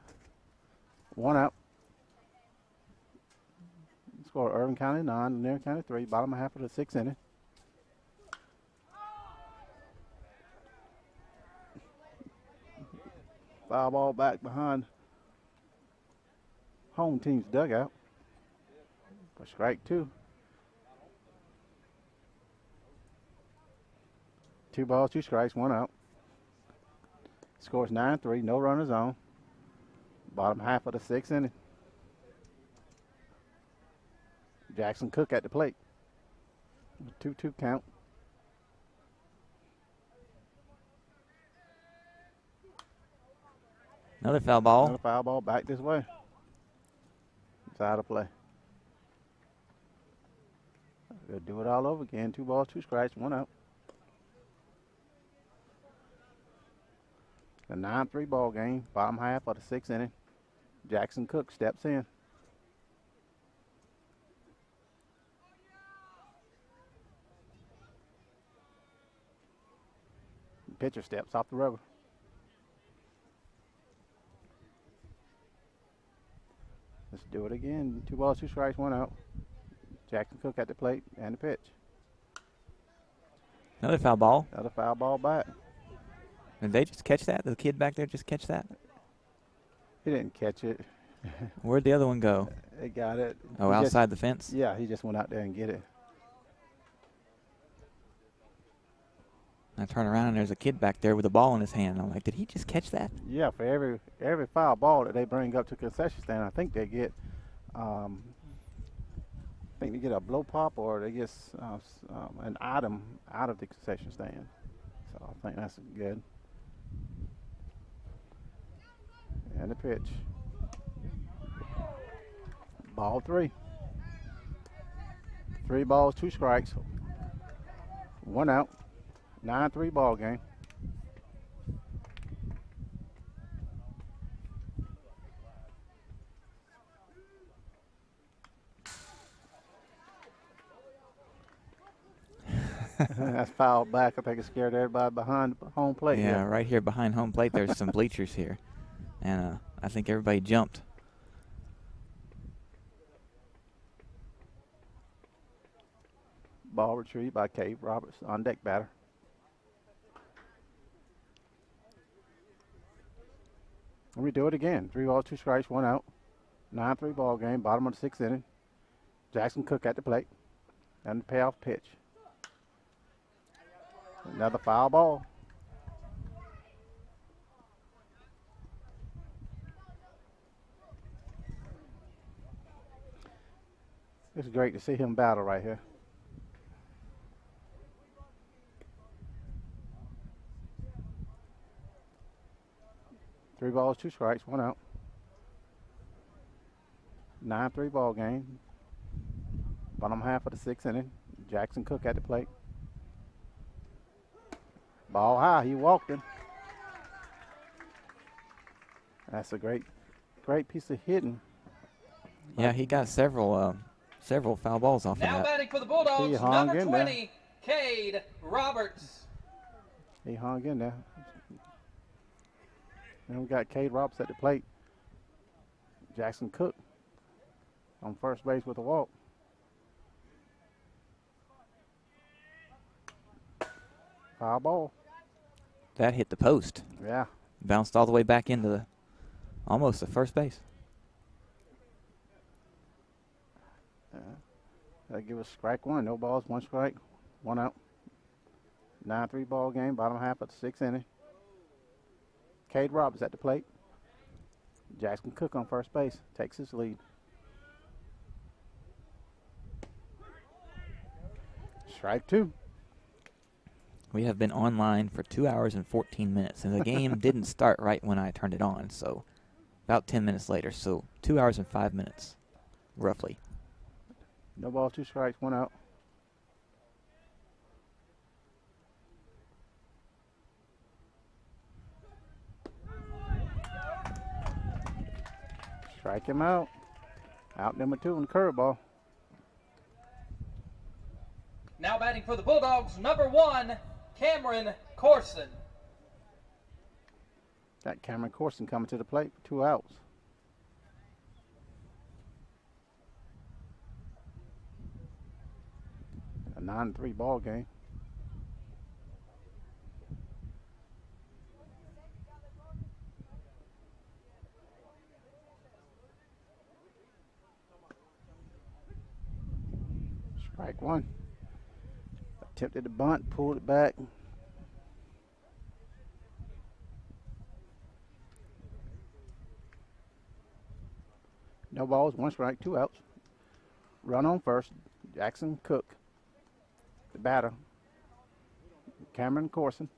1 out. Score Irwin County 9, Lanier County 3. Bottom half of the 6th inning. Foul ball back behind home team's dugout for strike 2. 2 balls, 2 strikes, 1 out. Scores 9-3, no runners on. Bottom half of the 6th inning. Jackson Cook at the plate. 2-2 count. Another foul ball. Another foul ball back this way. It's out of play. We'll do it all over again. 2 balls, 2 strikes, 1 out. A 9-3 ball game, bottom half of the 6th inning. Jackson Cook steps in. Pitcher steps off the rubber. Let's do it again. 2 balls, 2 strikes, 1 out. Jackson Cook at the plate and the pitch. Another foul ball. Another foul ball back. Did they just catch that? Did the kid back there just catch that? He didn't catch it. Where'd the other one go? They got it. Oh, He outside the fence? Yeah, he just went out there and get it. I turn around and there's a kid back there with a ball in his hand. I'm like, did he just catch that? Yeah, for every foul ball that they bring up to concession stand, I think they get a blow pop or they get an item out of the concession stand. So I think that's good. And the pitch. Ball 3. 3 balls, 2 strikes, 1 out. 9-3 ball game. That's fouled back. I think it scared everybody behind home plate. Yeah, right here behind home plate, there's some bleachers here. And I think everybody jumped. Ball retrieved by Cade Roberts, on deck batter. And we do it again. 3 balls, 2 strikes, 1 out. 9-3 ball game, bottom of the 6th inning. Jackson Cook at the plate. And the payoff pitch. Another foul ball. It's great to see him battle right here. Three balls, 2 strikes, 1 out. 9-3 ball game. Bottom half of the 6th inning. Jackson Cook at the plate. Ball high, he walked him. That's a great piece of hitting. Yeah, he got several foul balls off of Now that. batting for the Bulldogs, number 20, Cade Roberts. He hung in there. And we got Cade Roberts at the plate. Jackson Cook on first base with a walk. Foul ball. That hit the post. Yeah. Bounced all the way back into almost the first base. That'll give us strike 1. No balls, 1 strike, 1 out. 9-3 ball game, bottom half of the 6th inning. Cade Roberts at the plate. Jackson Cook on first base takes his lead. Strike 2. We have been online for 2 hours and 14 minutes, and the game didn't start right when I turned it on, so about 10 minutes later. So 2 hours and 5 minutes, roughly. No balls, 2 strikes, 1 out. Strike him out. Out number 2 on the curveball. Now batting for the Bulldogs, number 1, Cameron Corson. Got Cameron Corson coming to the plate for 2 outs. A 9-3 ball game. Strike 1. Attempted to bunt, pulled it back. No balls, 1 strike, 2 outs. Run on first, Jackson Cook. The batter, Cameron Corson.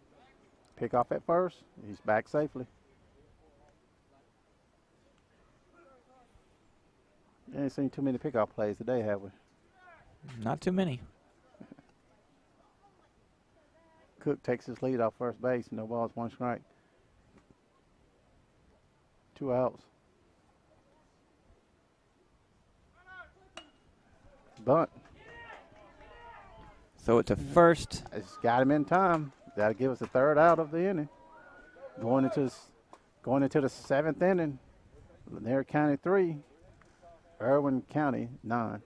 Pick off at first. He's back safely. Ain't seen too many pickoff plays today, have we? Not too many. Cook takes his lead off first base. No balls, 1 strike. 2 outs. Bunt. So it's a first. It's got him in time. that'll give us the third out of the inning. Going into the seventh inning, Lanier County 3, Irwin County 9.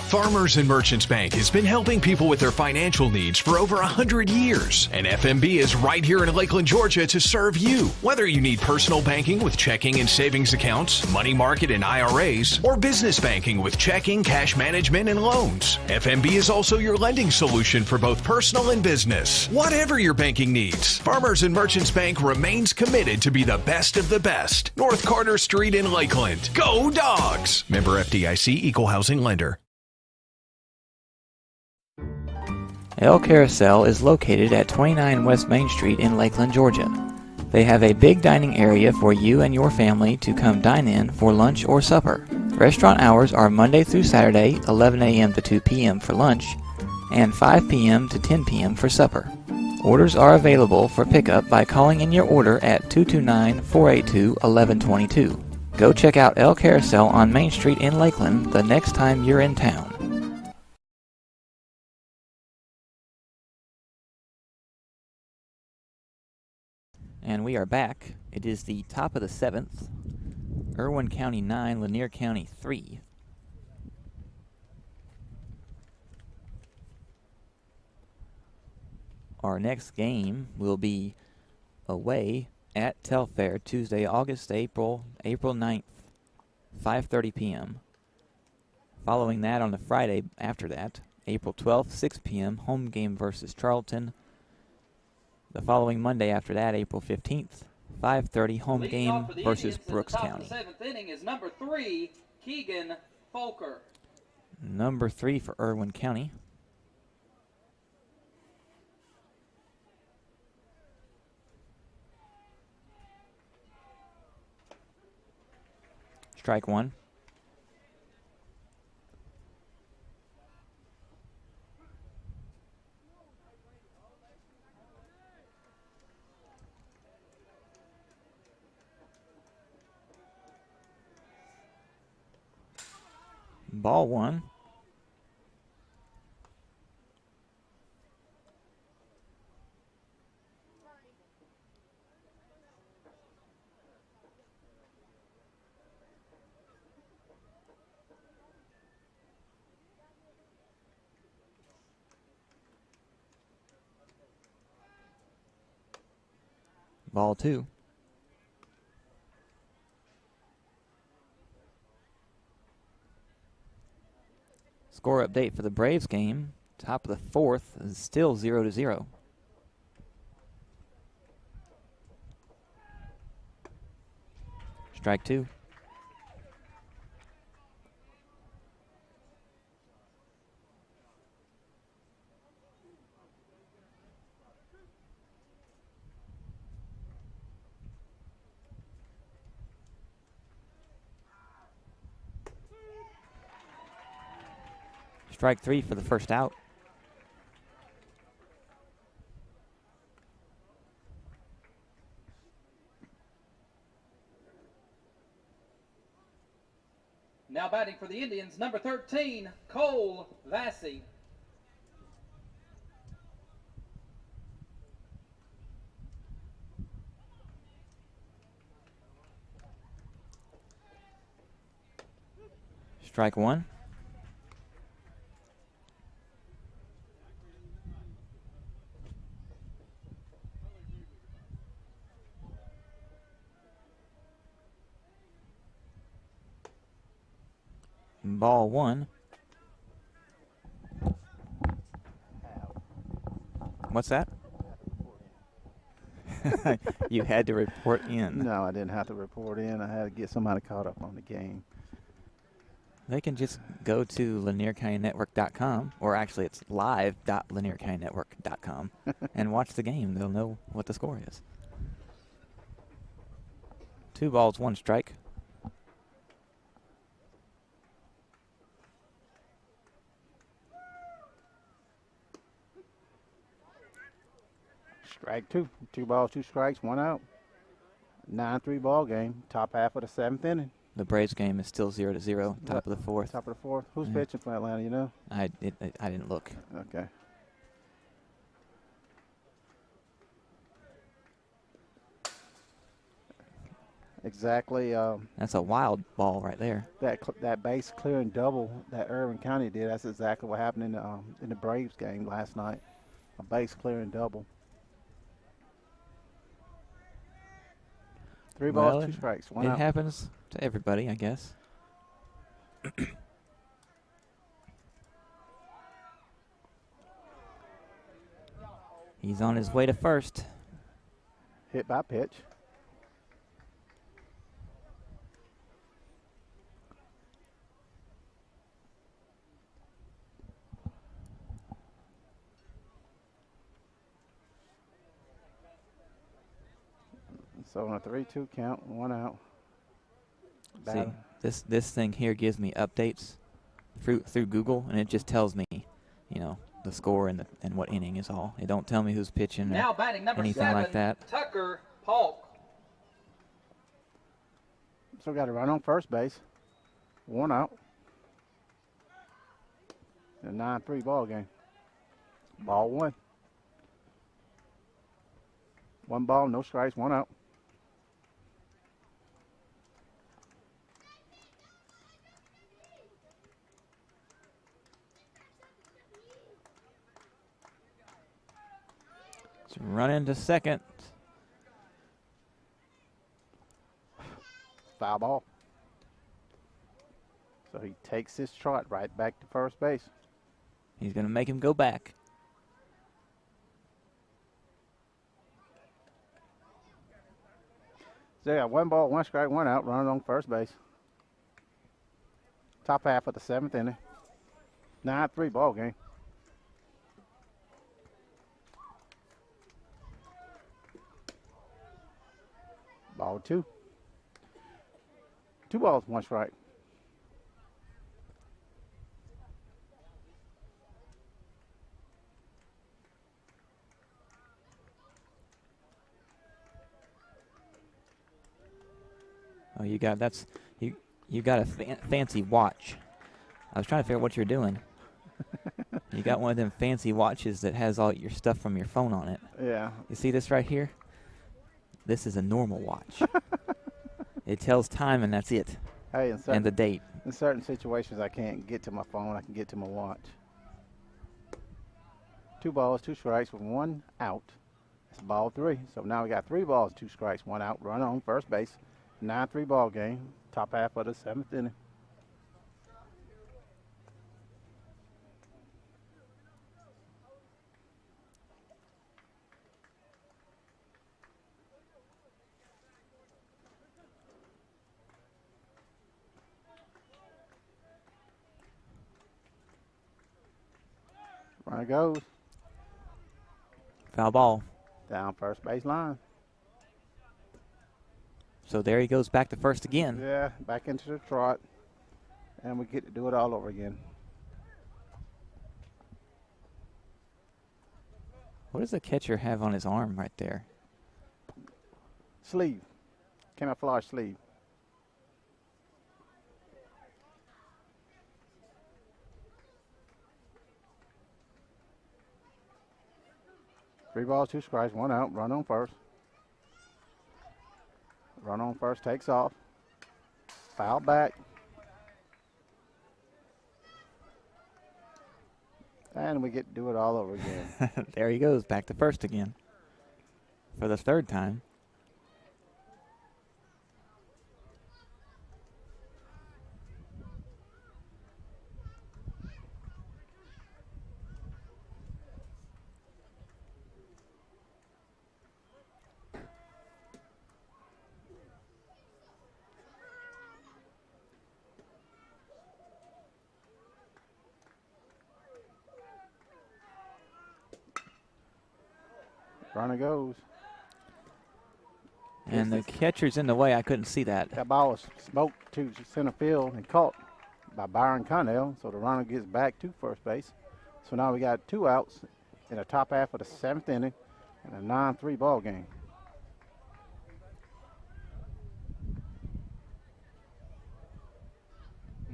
Farmers and Merchants Bank has been helping people with their financial needs for over 100 years. And FMB is right here in Lakeland, Georgia to serve you. Whether you need personal banking with checking and savings accounts, money market and IRAs, or business banking with checking, cash management, and loans, FMB is also your lending solution for both personal and business. Whatever your banking needs, Farmers and Merchants Bank remains committed to be the best of the best. North Carter Street in Lakeland. Go Dogs! Member FDIC, Equal Housing Lender. El Carousel is located at 29 West Main Street in Lakeland, Georgia. They have a big dining area for you and your family to come dine in for lunch or supper. Restaurant hours are Monday through Saturday, 11 a.m. to 2 p.m. for lunch, and 5 p.m. to 10 p.m. for supper. Orders are available for pickup by calling in your order at 229-482-1122. Go check out El Carousel on Main Street in Lakeland the next time you're in town. And we are back. It is the top of the 7th. Irwin County 9, Lanier County 3. Our next game will be away at Telfair Tuesday, April 9th, 5:30 p.m. Following that on the Friday after that, April 12th, 6 p.m., home game versus Charlton. The following Monday after that, April 15th, 5:30, home game versus Brooks County. The seventh inning is number 3, Keegan Folker. Number 3 for Irwin County. Strike one. Ball one. Ball two. Score update for the Braves game. Top of the 4th is still 0-0. Strike two. Strike three for the first out. Now batting for the Indians, number 13, Cole Vassey. Strike one. Ball one. What's that? You had to report in. No, I didn't have to report in. I had to get somebody caught up on the game. They can just go to LanierCountyNetwork.com, or actually it's live.LanierCountyNetwork.com, and watch the game. They'll know what the score is. 2 balls, 1 strike. Strike two. 2 balls, 2 strikes, 1 out. 9-3 ball game. Top half of the 7th inning. The Braves game is still 0-0, top of the fourth. Top of the fourth. Who's Yeah. pitching for Atlanta, you know? I didn't look. Okay. Exactly. That's a wild ball right there. That base clearing double that Irwin County did. That's exactly what happened in the Braves game last night. A base clearing double. 3 balls, 2 strikes, 1 It out. happens to everybody, I guess. He's on his way to first. Hit by pitch. So on a 3-2 count, 1 out. See, this thing here gives me updates through Google, and it just tells me, you know, the score and what inning is all. It don't tell me who's pitching Now or batting number anything 7, like that. Tucker Polk. So got a run on first base, 1 out. A 9-3 ball game. Ball 1. 1 ball, no strikes, 1 out. Running to second. Foul ball. So he takes his trot right back to first base. He's going to make him go back. So yeah, 1 ball, 1 strike, 1 out, running on first base. Top half of the 7th inning. 9-3 ball game. Ball 2. 2 balls, 1 strike. Oh, you got you got a fancy watch. I was trying to figure out what you're doing. You got one of them fancy watches that has all your stuff from your phone on it. Yeah. You see this right here? This is a normal watch. It tells time and that's it. Hey, and the date. In certain situations, I can't get to my phone. I can get to my watch. 2 balls, 2 strikes with 1 out. It's ball 3. So now we got 3 balls, 2 strikes, 1 out. Run on first base. 9-3 ball game. Top half of the 7th inning. Runner goes. Foul ball. Down first base line. So there he goes back to first again. Yeah, back into the trot. And we get to do it all over again. What does the catcher have on his arm right there? Sleeve. Camouflage sleeve. Three balls, 2 strikes, 1 out. Run on first. Run on first, takes off. Foul back. And we get to do it all over again. There he goes, back to first again. For the 3rd time. Runner goes. And the catcher's in the way. I couldn't see that. That ball was smoked to center field and caught by Byron Connell. So the runner gets back to first base. So now we got 2 outs in the top half of the 7th inning and a 9-3 ball game.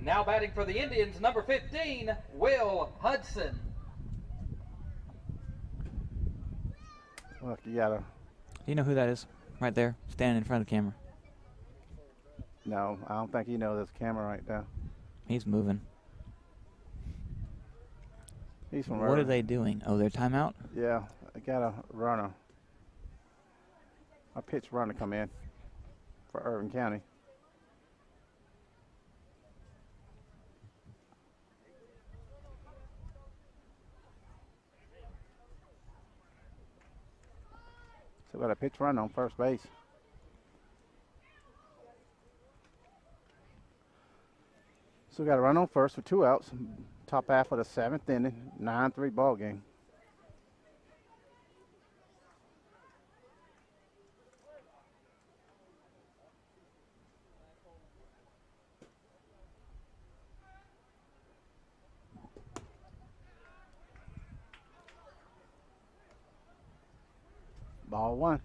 Now batting for the Indians, number 15, Will Hudson. Look, you gotta. Do you know who that is? Right there, standing in front of the camera. No, I don't think you know this camera right there. He's moving. He's from What are Irwin. they doing? Oh, they're timeout? Yeah, I got a runner. A pitch runner come in for Irwin County. So we got a pitch run on first base. So we got a run on first for 2 outs. Top half of the 7th inning, 9-3 ball game. Ball 1.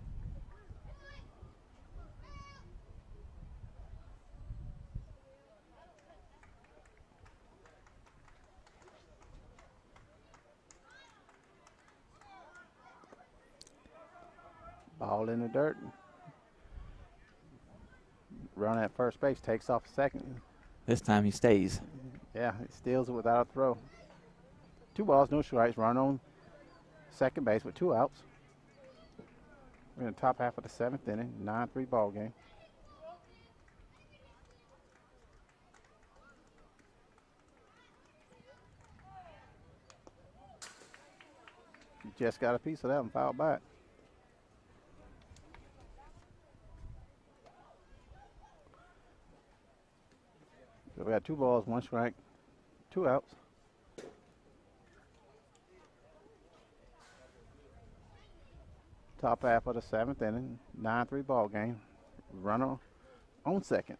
Ball in the dirt. Run at first base, takes off second. This time he stays. Yeah, he steals it without a throw. 2 balls, no strikes. Run on second base with 2 outs. We're in the top half of the 7th inning, 9-3 ball game. You just got a piece of that and fouled back. So we got 2 balls, 1 strike, 2 outs. Top half of the 7th inning, 9-3 ball game. Runner on second.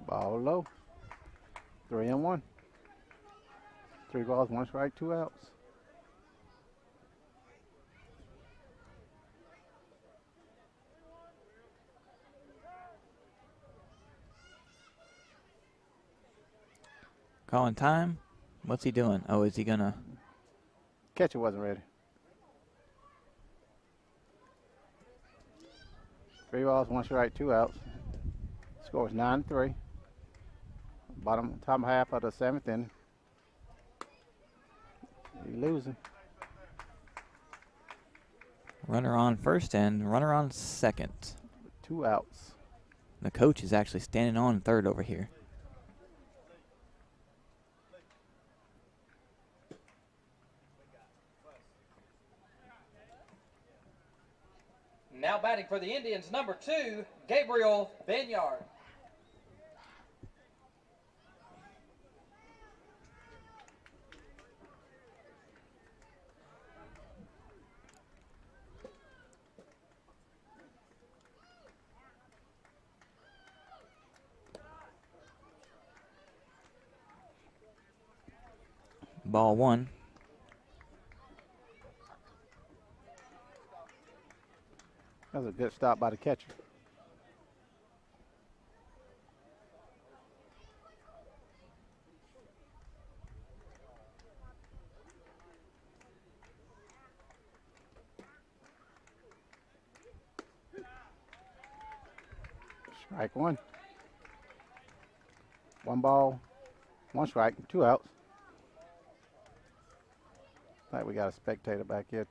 Ball low. 3-1. 3 balls, 1 strike, 2 outs. Calling time. What's he doing? Oh, is he gonna? Catcher wasn't ready. 3 balls, 1 strike, 2 outs. Scores 9-3. Top half of the 7th inning. He's losing. Runner on first and runner on second. 2 outs. The coach is actually standing on third over here. Now batting for the Indians, number 2, Gabriel Benyard. Ball 1. That was a good stop by the catcher. Strike 1. 1 ball, 1 strike, 2 outs. I think we got a spectator back here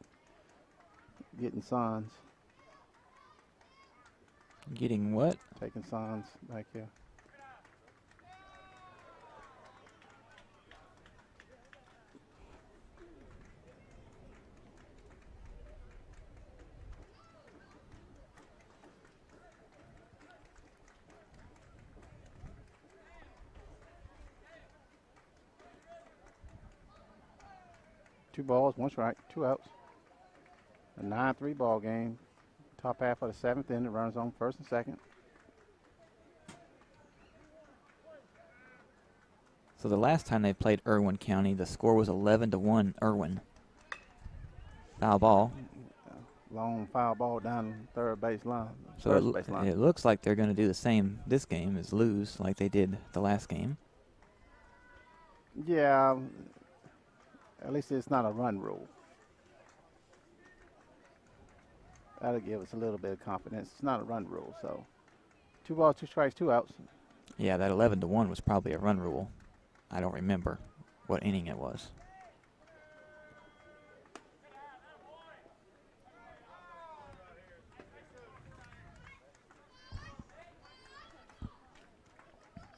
getting signs. Getting what? Taking signs back here. Two balls, 1 strike, 2 outs. A 9-3 ball game. Top half of the 7th inning. Runners on first and second. So the last time they played Irwin County, the score was 11-1 Irwin. Foul ball. Long foul ball down third base line. So it looks like they're going to do the same this game as lose like they did the last game. Yeah, at least it's not a run rule. That'll give us a little bit of confidence. It's not a run rule, so 2 balls, 2 strikes, 2 outs. Yeah, that 11-1 was probably a run rule. I don't remember what inning it was.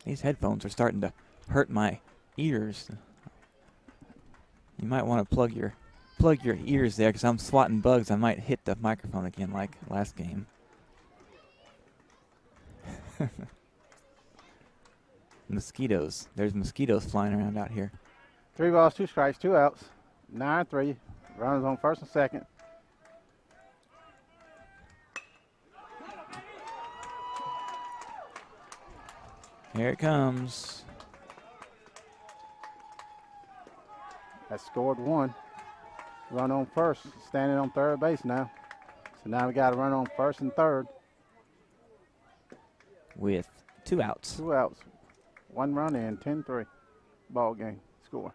These headphones are starting to hurt my ears. You might want to plug your ears there, because I'm swatting bugs. I might hit the microphone again like last game. Mosquitoes. There's mosquitoes flying around out here. 3 balls, 2 strikes, 2 outs. 9-3. Runners on first and second. Here it comes. That scored 1. Run on first, standing on third base now. So now we got to run on first and third. With 2 outs. 2 outs. 1 run in, 10-3. Ball game score.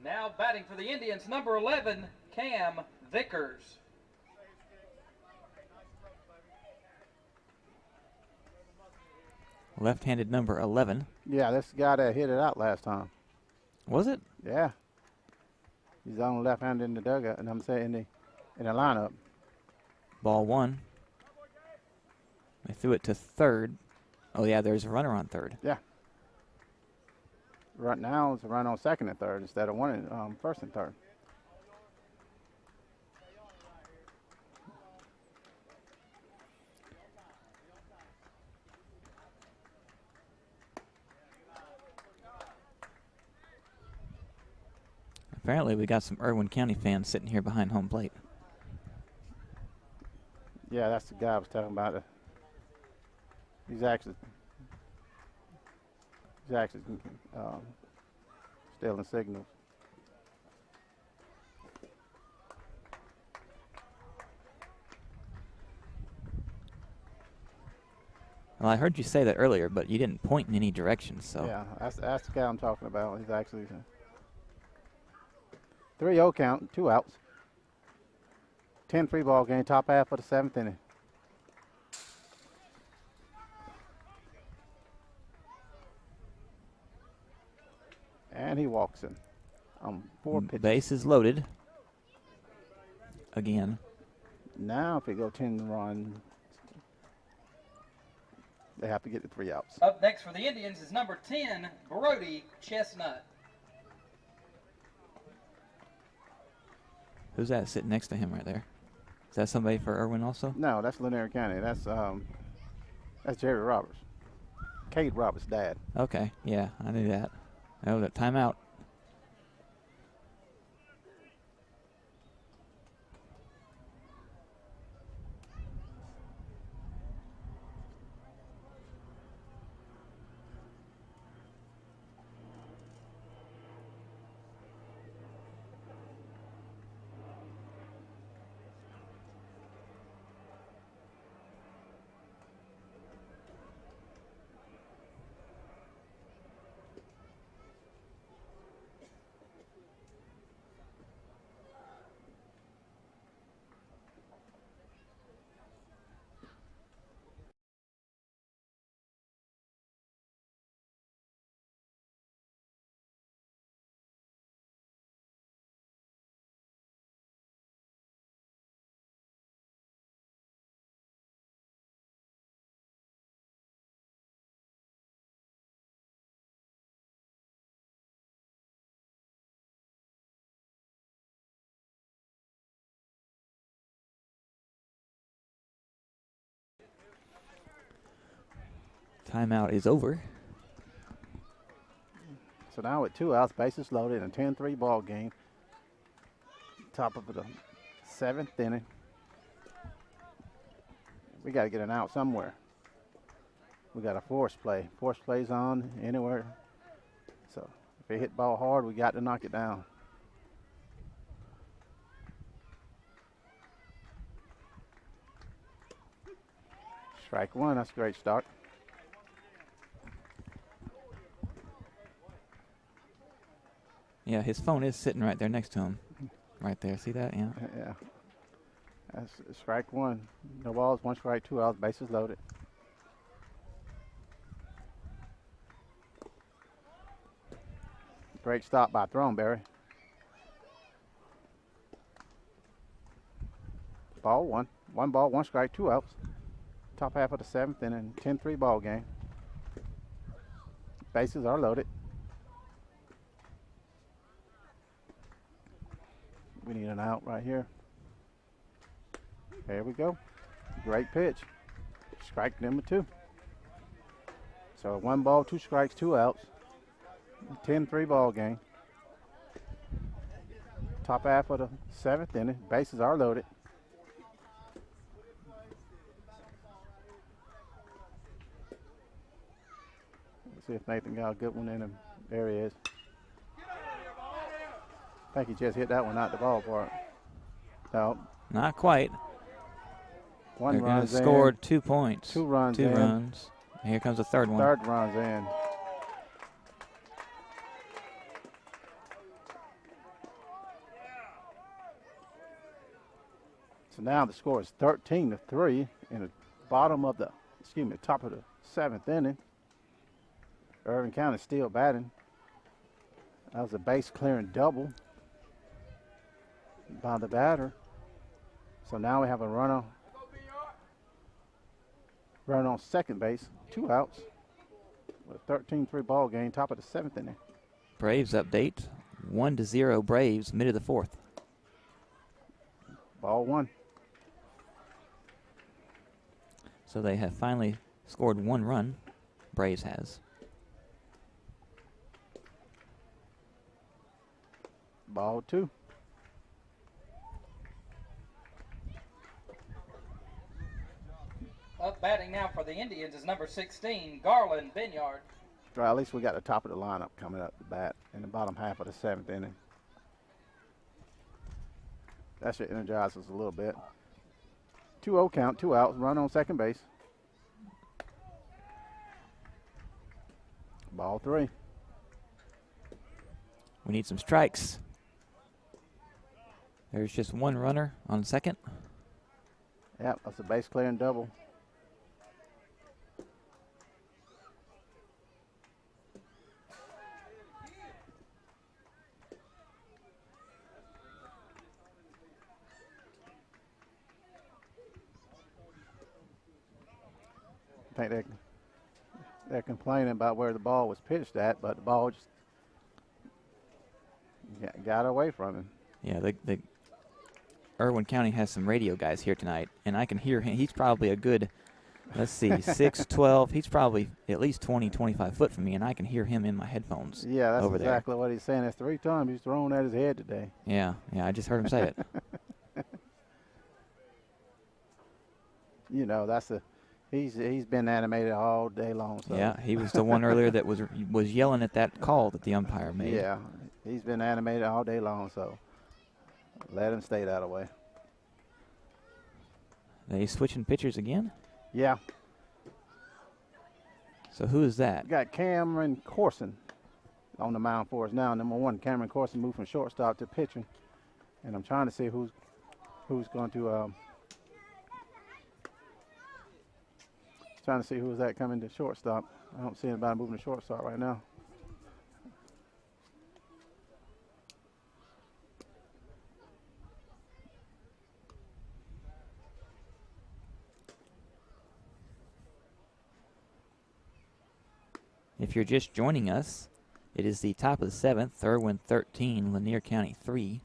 Now batting for the Indians, number 11, Cam Vickers. Left-handed number 11. Yeah, this guy that hit it out last time. Was it? Yeah. He's on left-handed in the dugout, and I'm saying in the lineup. Ball 1. They threw it to third. Oh, yeah, there's a runner on third. Yeah. Right now it's a run on second and third instead of first and third. Apparently we got some Irwin County fans sitting here behind home plate. Yeah, that's the guy I was talking about. He's actually stealing signals. Well, I heard you say that earlier, but you didn't point in any direction, so. Yeah, that's the guy I'm talking about. He's actually 3-0 count, 2 outs. 10-3 ball game, top half of the 7th inning. And he walks in on 4 pitches. Base is loaded. Again. Now if we go 10 run, they have to get the 3 outs. Up next for the Indians is number 10, Brody Chestnut. Who's that sitting next to him right there? Is that somebody for Irwin also? No, that's Lanier County. That's Jerry Roberts. Kate Roberts' dad. Okay, yeah, I knew that. Oh, that timeout. Timeout is over. So now with 2 outs, bases loaded, and a 10-3 ball game. Top of the 7th inning. We got to get an out somewhere. We got a force play. Force plays on anywhere. So if they hit ball hard, we got to knock it down. Strike one, that's a great start. Yeah, his phone is sitting right there next to him. Right there, see that? Yeah. Yeah. That's strike one. No balls, 1 strike, 2 outs, bases loaded. Great stop by Thornberry. Ball one. 1 ball, 1 strike, 2 outs. Top half of the 7th inning, 10-3 ball game. Bases are loaded. We need an out right here. There we go. Great pitch. Strike number 2. So 1 ball, 2 strikes, 2 outs. 10-3 ball game. Top half of the 7th inning. Bases are loaded. Let's see if Nathan got a good one in him. There he is. I think he just hit that one out the ballpark. No. Not quite. One They're run going to score 2 points. 2 runs. 2 runs. And here comes the third one. Third run's in. So now the score is 13-3 in the bottom of the, top of the 7th inning. Irwin County still batting. That was a base clearing double by the batter. So now we have a runner on second base, 2 outs with a 13-3 ball game, top of the 7th inning. Braves update, 1-0 Braves, mid of the 4th. Ball 1. So they have finally scored 1 run, Braves has. Ball 2. Up batting now for the Indians is number 16, Garland Binyard. Well, at least we got the top of the lineup coming up to bat in the bottom half of the 7th inning. That should energize us a little bit. 2-0 count, 2 outs, run on second base. Ball 3. We need some strikes. There's just 1 runner on second. Yep, that's a base clearing double. I think they're complaining about where the ball was pitched at, but the ball just got away from him. Yeah, the Irwin County has some radio guys here tonight, and I can hear him. He's probably a good, let's see, 6'12". He's probably at least 20, 25 foot from me, and I can hear him in my headphones. Yeah, that's over exactly there. what he's saying. That's 3 times he's thrown at his head today. Yeah, I just heard him say it. You know, he's been animated all day long. So. Yeah, he was the one earlier that was yelling at that call that the umpire made. Yeah, he's been animated all day long, so let him stay that way. They switching pitchers again? Yeah. So who is that? We got Cameron Corson on the mound for us now. Number 1, Cameron Corson moved from shortstop to pitching, and I'm trying to see who's going to trying to see who's that coming to shortstop. I don't see anybody moving to shortstop right now. If you're just joining us, it is the top of the 7th, Irwin 13, Lanier County 3.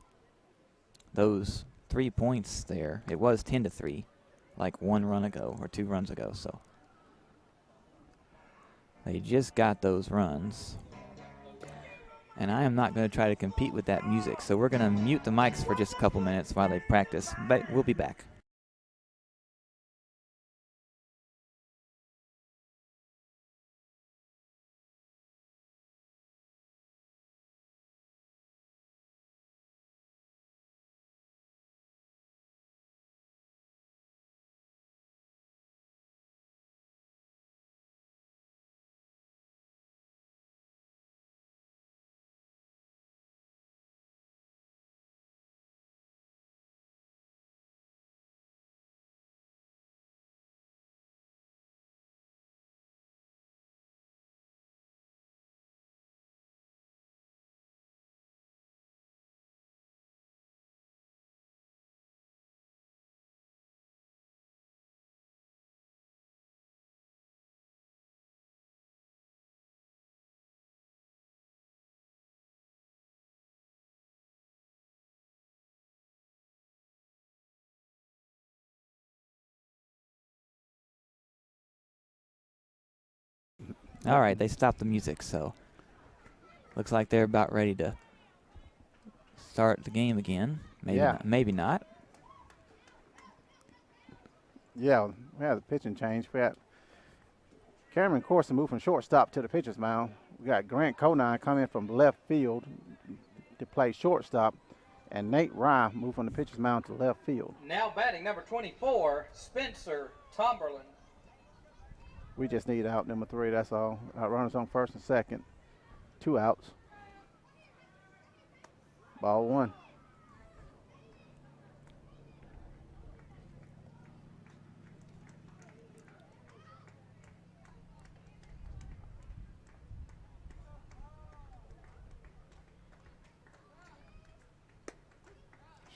Those 3 points there, it was 10-3, like 1 run ago or 2 runs ago, so they just got those runs. And I am not going to try to compete with that music, so we're going to mute the mics for just a couple minutes while they practice, but we'll be back. All right, they stopped the music, so looks like they're about ready to start the game again. Maybe Yeah. not, maybe not. Yeah, we had the pitching change. We had Cameron Corson moved from shortstop to the pitcher's mound. We got Grant Conine coming from left field to play shortstop, and Nate Rye moved from the pitcher's mound to left field. Now batting number 24, Spencer Tomberlin. We just need out number 3, that's all. Runners on first and second. 2 outs. Ball 1.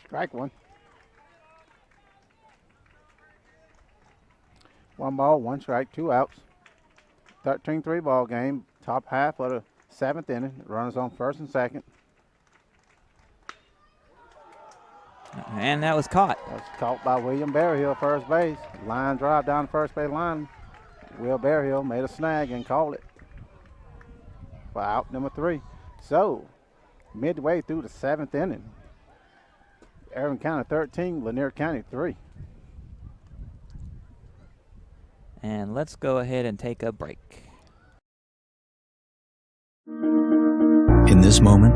Strike 1. 1 ball, 1 strike, 2 outs. 13-3 ball game. Top half of the 7th inning. Runners on first and second. And that was caught. That was caught by William Berryhill, first base. Line drive down the first base line. Will Berryhill made a snag and called it for out number 3. So, midway through the 7th inning, Irwin County 13, Lanier County 3. And let's go ahead and take a break. In this moment,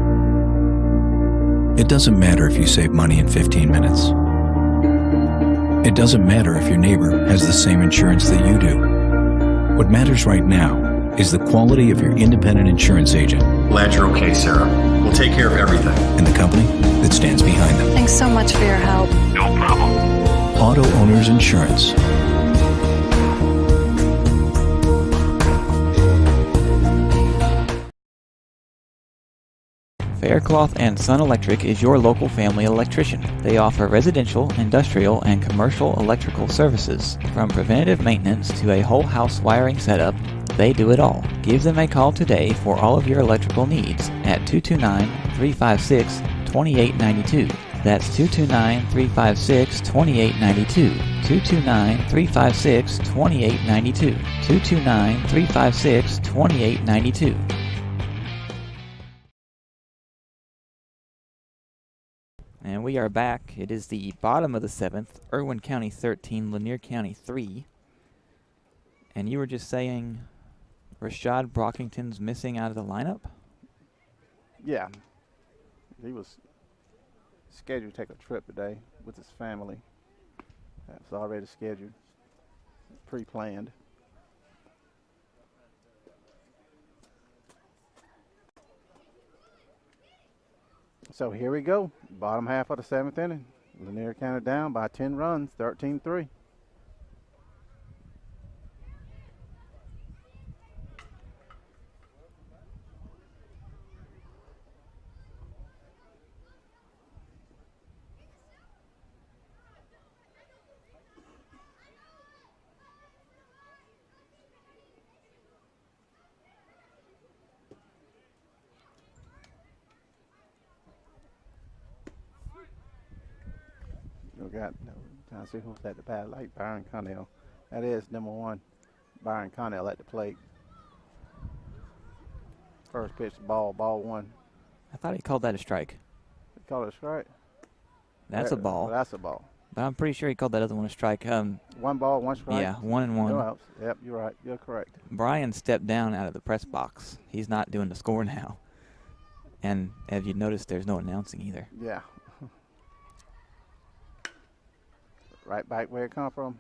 it doesn't matter if you save money in 15 minutes. It doesn't matter if your neighbor has the same insurance that you do. What matters right now is the quality of your independent insurance agent. Glad you're okay, Sarah. We'll take care of everything. And the company that stands behind them. Thanks so much for your help. No problem. Auto Owners Insurance. Faircloth and Son Electric is your local family electrician. They offer residential, industrial, and commercial electrical services. From preventative maintenance to a whole house wiring setup, they do it all. Give them a call today for all of your electrical needs at 229-356-2892. That's 229-356-2892. 229-356-2892. 229-356-2892. And we are back. It is the bottom of the 7th. Irwin County 13, Lanier County 3. And you were just saying Rashad Brockington's missing out of the lineup? Yeah. He was scheduled to take a trip today with his family. That's already scheduled, pre-planned. So here we go. Bottom half of the 7th inning. Lanier County down by 10 runs, 13-3. We got, trying to see who's at the bat, like Byron Connell. That is number 1, Byron Connell at the plate. First pitch, ball 1. I thought he called that a strike. He called it a strike. That's a ball. Well, that's a ball. But I'm pretty sure he called that other one a strike. 1 ball, 1 strike. Yeah, 1-1. No outs. Yep, you're right. You're correct. Brian stepped down out of the press box. He's not doing the score now. And as you noticed, there's no announcing either. Yeah. Right back where it come from.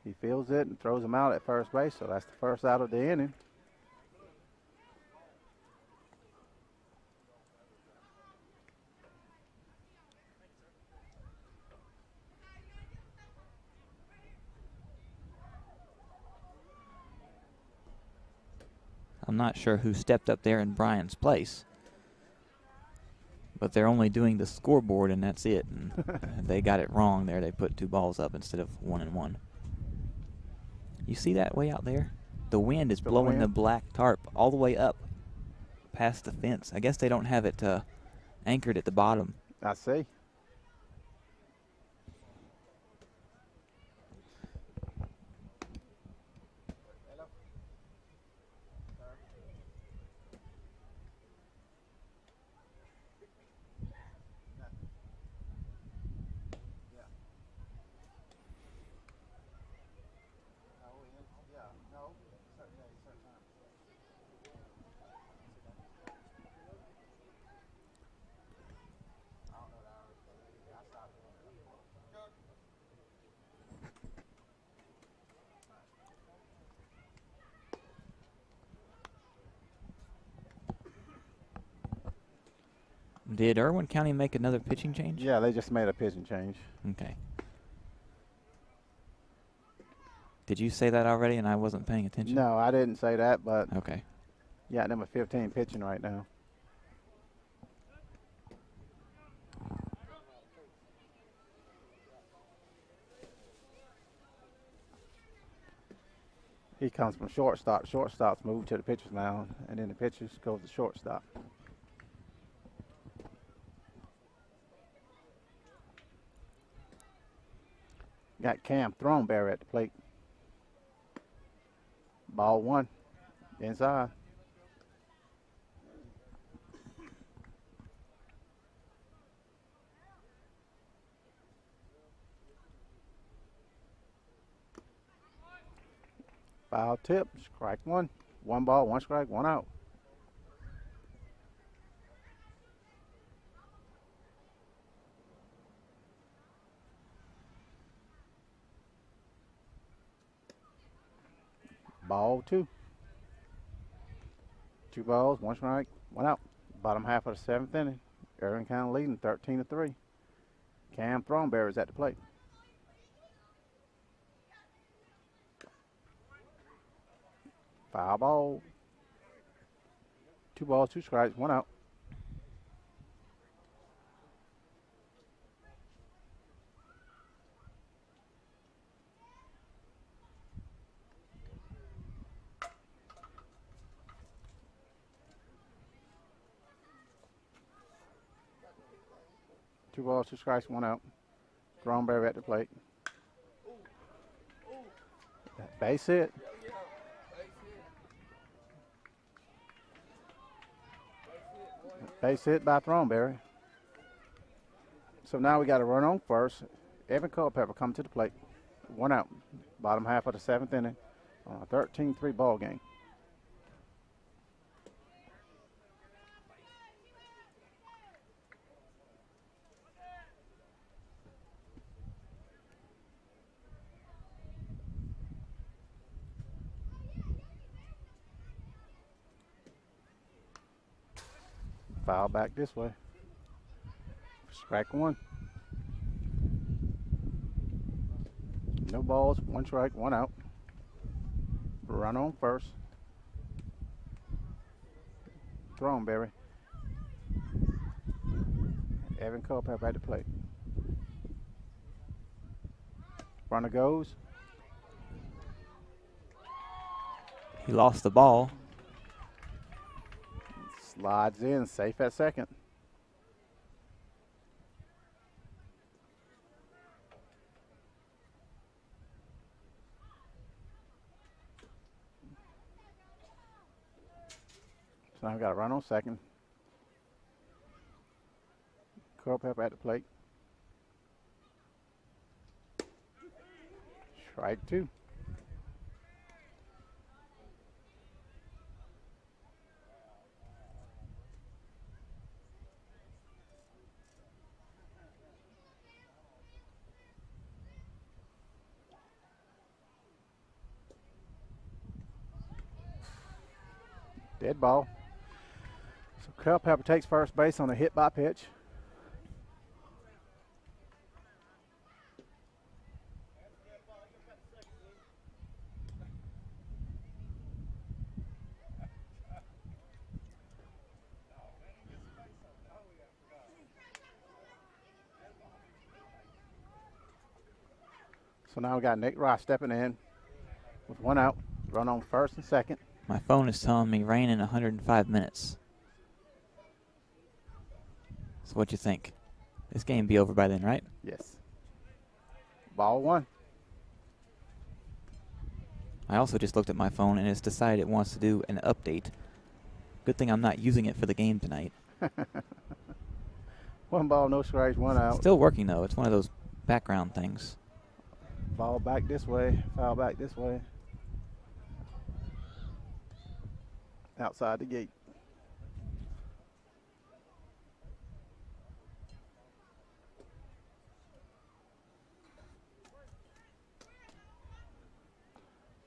He feels it and throws him out at first base, so that's the first out of the inning. I'm not sure who stepped up there in Brian's place. But they're only doing the scoreboard, and that's it. And they got it wrong there. They put 2 balls up instead of 1-1. You see that way out there? The wind is blowing the black tarp all the way up past the fence. I guess they don't have it anchored at the bottom. I see. Did Irwin County make another pitching change? Yeah, they just made a pitching change. Okay. Did you say that already and I wasn't paying attention? No, I didn't say that, but Okay. yeah, number 15 pitching right now. He comes from shortstop. Shortstop's moved to the pitcher's mound, and then the pitchers go to shortstop. Got Cam Throneberry at the plate. Ball 1, inside. Foul tip, strike 1. 1 ball, 1 strike, 1 out. Ball 2. 2 balls, 1 strike, 1 out. Bottom half of the 7th inning. Irwin County leading 13-3. Cam Throneberry is at the plate. Foul ball. 2 balls, 2 strikes, 1 out. Two balls, 2 strikes, 1 out. Throneberry at the plate. Base hit. Base hit by Throneberry. So now we got a run on first. Evan Culpepper come to the plate. 1 out. Bottom half of the 7th inning on a 13-3 ball game. Foul back this way. Strike 1. No balls, 1 strike, 1 out. Run on first. Throneberry. Evan Culpepper at the plate. Runner goes. He lost the ball. Slides in, safe at second. So I've got a run on second. Culpepper at the plate. Strike 2. Dead ball. So Culpepper takes first base on a hit by pitch. So now we got Nate Ross stepping in with 1 out, run on first and second. My phone is telling me rain in 105 minutes. So what you think? This game be over by then, right? Yes. Ball 1. I also just looked at my phone and it's decided it wants to do an update. Good thing I'm not using it for the game tonight. 1 ball, no strikes, 1 out. Still working though. It's one of those background things. Ball back this way, foul back this way. Outside the gate.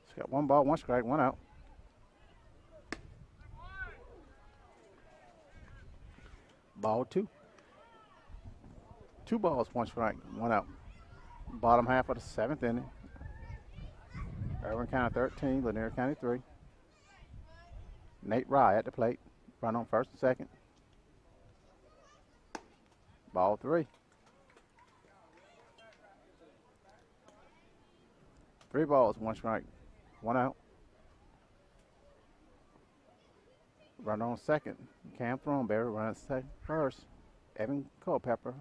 It's got 1 ball, 1 strike, 1 out. Ball 2. 2 balls, 1 strike, 1 out. Bottom half of the 7th inning. Irwin County 13, Lanier County 3. Nate Rye at the plate. Run on first and second. Ball 3. 3 balls, 1 strike, 1 out. Run on second. Cam Thornberry runs second first. Evan Culpepper.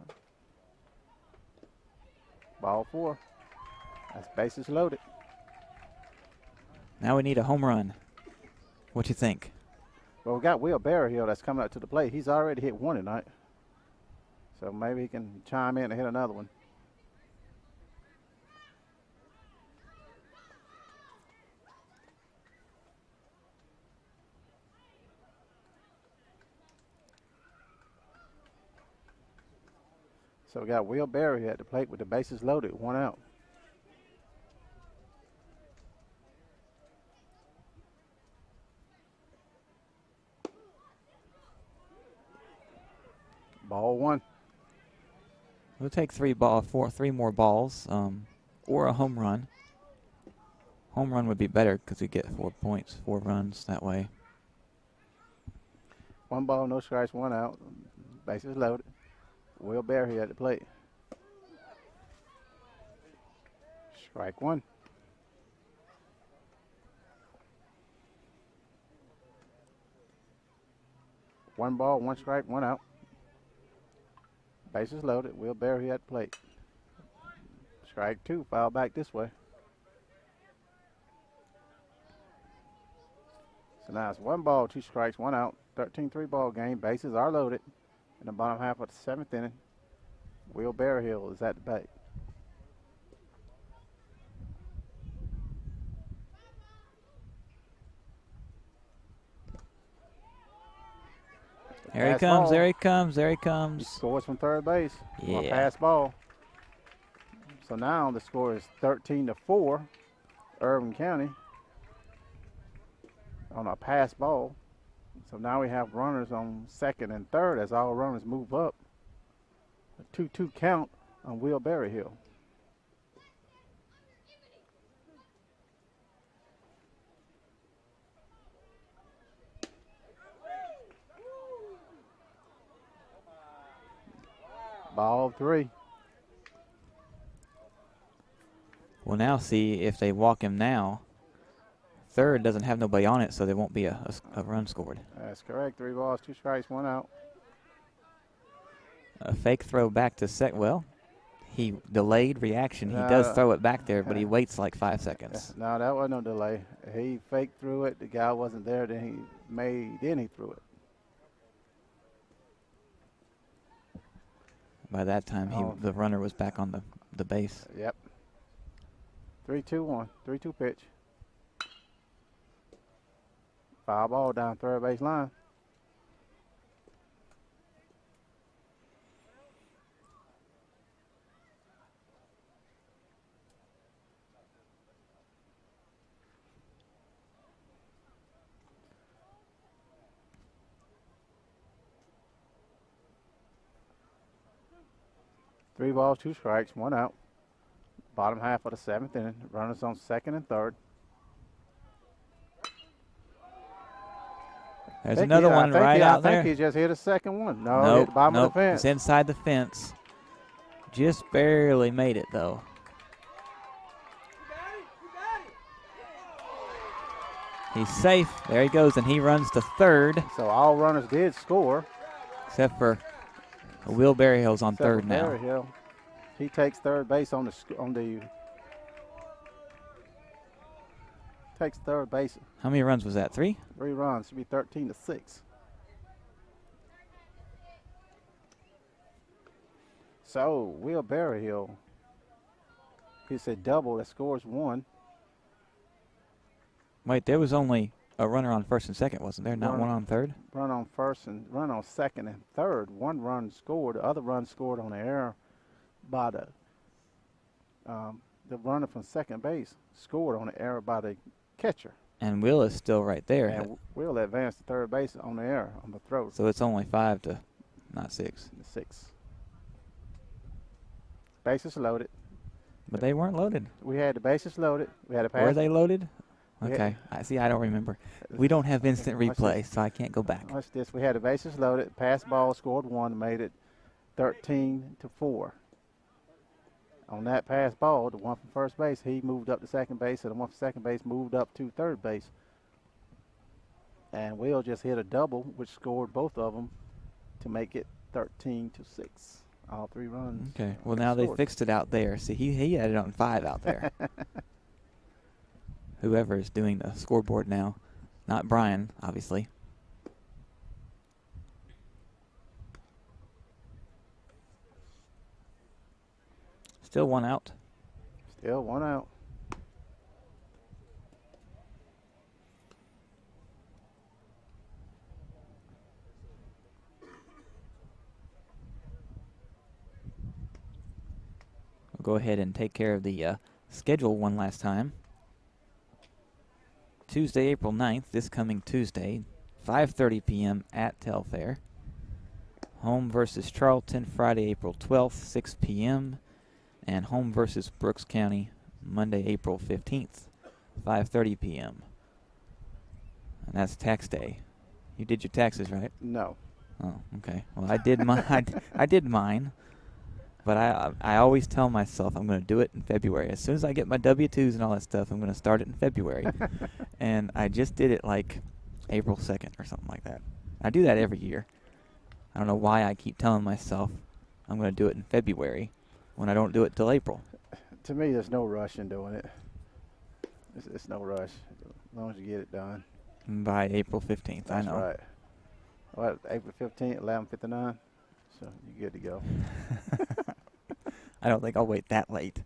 Ball 4. That's bases loaded. Now we need a home run. What you think? Well, we got Will Berryhill that's coming up to the plate. He's already hit 1 tonight. So maybe he can chime in and hit another one. So we got Will Berryhill at the plate with the bases loaded, 1 out. Ball 1. We'll take 3 more balls, or a home run. Home run would be better because we get 4 points, 4 runs that way. 1 ball, no strikes, 1 out. Bases loaded. Will Berryhill at the plate. Strike 1. One ball, 1 strike, 1 out. Bases loaded. Will Berryhill at the plate. Strike 2. Foul back this way. So now it's 1 ball, 2 strikes, 1 out. 13-3 ball game. Bases are loaded. In the bottom half of the 7th inning, Will Berryhill is at the bat. There he comes, there he comes, there he comes. He scores from third base. Yeah. On a pass ball. So now the score is 13-4, Irwin County on a pass ball. So now we have runners on second and third as all runners move up. A 2-2 count on Will Berryhill. Ball 3. We'll now see if they walk him now. Third doesn't have nobody on it, so there won't be a run scored. That's correct. 3 balls, 2 strikes, 1 out. A fake throw back to second. Well, he delayed reaction. He does throw it back there, but he waits like 5 seconds. No, that wasn't no delay. He faked through it. The guy wasn't there. Then he threw it. By that time, the runner was back on the base. Yep. 3-2-1. 3-2 pitch. Foul ball down third base line. Three balls, two strikes, one out. Bottom half of the seventh inning. Runners on second and third. There's another one right out there. I think he just hit a second one. No, hit the bottom of the fence. It's inside the fence. Just barely made it, though. He's safe. There he goes, and he runs to third. So all runners did score. Except for Will Berryhill's on third now. Berryhill. He takes third base takes third base. How many runs was that? 3? 3 runs. Should be 13-6. So Will Berryhill, he said double. That scores 1. Wait, there was only a runner on first and second, wasn't there? Not one on third? Run on first and run on second and third. 1 run scored. The other run scored on the error by the runner from second base. Scored on the error by the catcher. And Will is still right there. And Will advanced to third base on the error on the throw. So it's only 5 to not 6. 6. Bases loaded. But they weren't loaded. We had the bases loaded. We had a pass. Were they loaded? Okay. I see. I don't remember. We don't have instant replay, so I can't go back. Watch this. We had the bases loaded. Pass ball scored 1, made it 13-4. On that pass ball, the one from first base, he moved up to second base, and the one from second base moved up to third base. And Will just hit a double, which scored both of them to make it 13-6. All 3 runs. Okay. Well, now they fixed it out there. See, he had it on 5 out there. Whoever is doing the scoreboard now. Not Brian, obviously. Still 1 out. Still 1 out. We'll go ahead and take care of the schedule one last time. Tuesday, April 9th, this coming Tuesday, 5:30 p.m. at Telfair. Home versus Charlton, Friday, April 12th, 6 p.m. And home versus Brooks County, Monday, April 15th, 5:30 p.m. And that's tax day. You did your taxes, right? No. Oh, okay. Well, I did I did mine. But I always tell myself I'm going to do it in February. As soon as I get my W-2s and all that stuff, I'm going to start it in February. And I just did it like April 2nd or something like that. I do that every year. I don't know why I keep telling myself I'm going to do it in February when I don't do it till April. To me, there's no rush in doing it. It's no rush as long as you get it done. By April 15th, That's I know. Right. What, April 15th, 11:59? So you're good to go. I don't think I'll wait that late.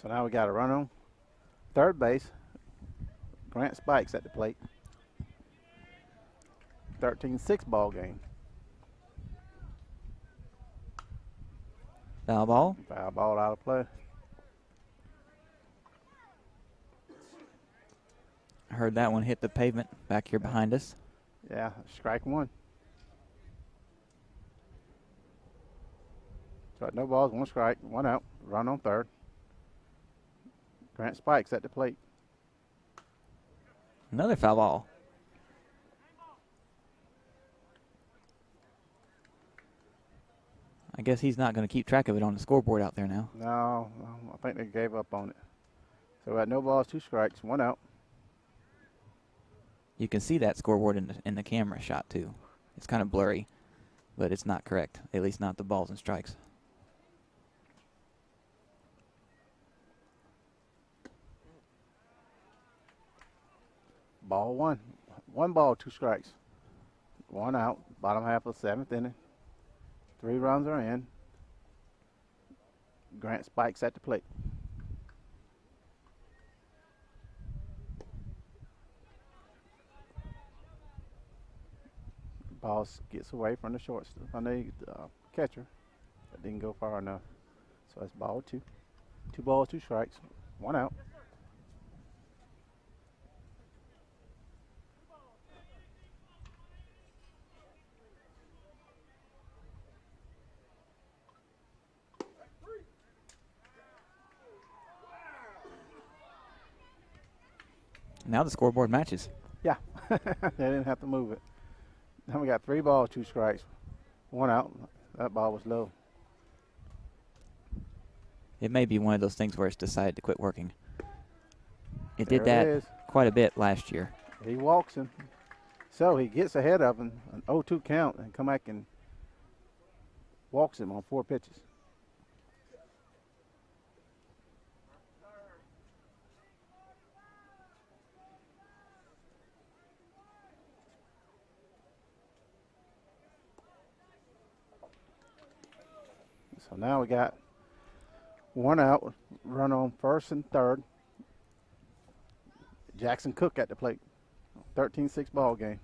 So now we got a run on third base. Grant Spikes at the plate. 13-6 ball game. Foul ball. Foul ball out of play. I heard that one hit the pavement back here behind us. Yeah, strike 1. So no balls, 1 strike, 1 out. Run on third. Grant Spikes at the plate. Another foul ball. I guess he's not going to keep track of it on the scoreboard out there now. No, I think they gave up on it. So we had no balls, 2 strikes, 1 out. You can see that scoreboard in the camera shot too. It's kind of blurry, but it's not correct. At least not the balls and strikes. Ball one. 1 ball, 2 strikes. 1 out. Bottom half of the 7th inning. 3 runs are in. Grant spikes at the plate. Ball gets away from the shortstop, from the catcher. That didn't go far enough. So that's ball 2. 2 balls, 2 strikes. 1 out. Now the scoreboard matches. Yeah, they didn't have to move it. Now we got 3 balls, 2 strikes, 1 out. That ball was low. It may be one of those things where it's decided to quit working. It There did that is. quite a bit last year. He walks him. So he gets ahead of him, an 0-2 count, and come back and walks him on 4 pitches. So now we got 1 out, run on 1st and 3rd. Jackson Cook at the plate. 13-6 ball game.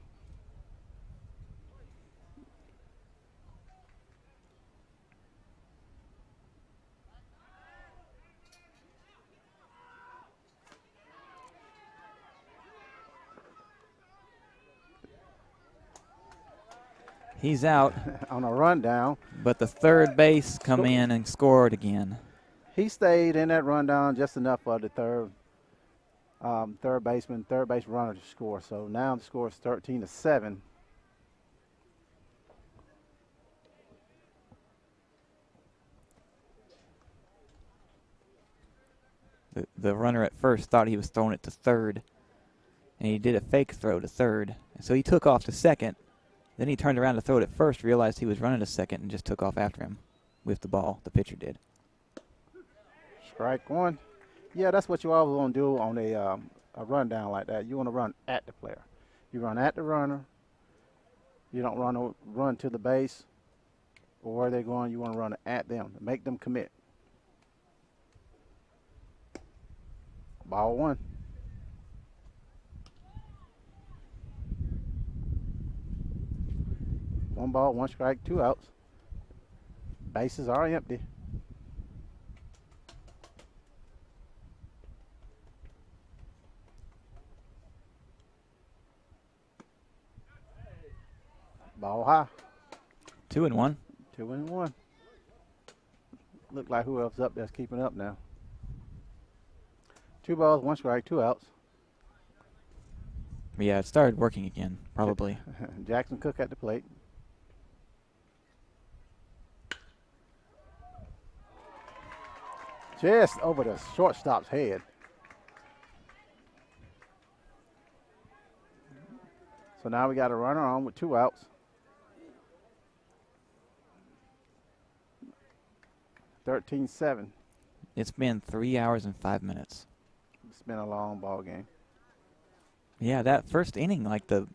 He's out, On a rundown. but the third base come in and scored again. He stayed in that rundown just enough for the third base runner to score. So now the score is 13-7. The runner at first thought he was throwing it to third, and he did a fake throw to third. So he took off to second. Then he turned around to throw it at first, realized he was running to second, and just took off after him with the ball. The pitcher did. Strike 1. Yeah, that's what you always want to do on a rundown like that. You want to run at the player. You run at the runner. You don't run to the base or where they're going. You want to run at them to make them commit. Ball 1. One ball, 1 strike, 2 outs. Bases are empty. Ball high. 2-1. 2-1. Look like who else up there's keeping up now. 2 balls, 1 strike, 2 outs. Yeah, it started working again, probably. Jackson Cook at the plate. Just over the shortstop's head. So now we got a runner on with 2 outs. 13-7. It's been 3 hours and 5 minutes. It's been a long ball game. Yeah, that first inning, like the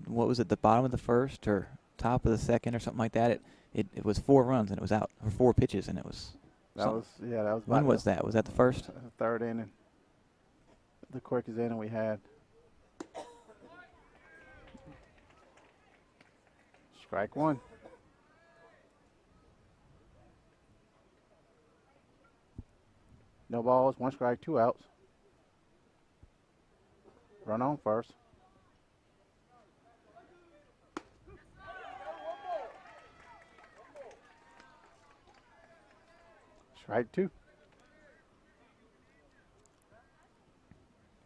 bottom of the first or top of the second or something like that, it was 4 runs and it was out, or 4 pitches and it was. That was. When was that? Was that the first? 3rd inning. The quickest inning we had. Strike 1. No balls, 1 strike, 2 outs. Run on first. Strike 2.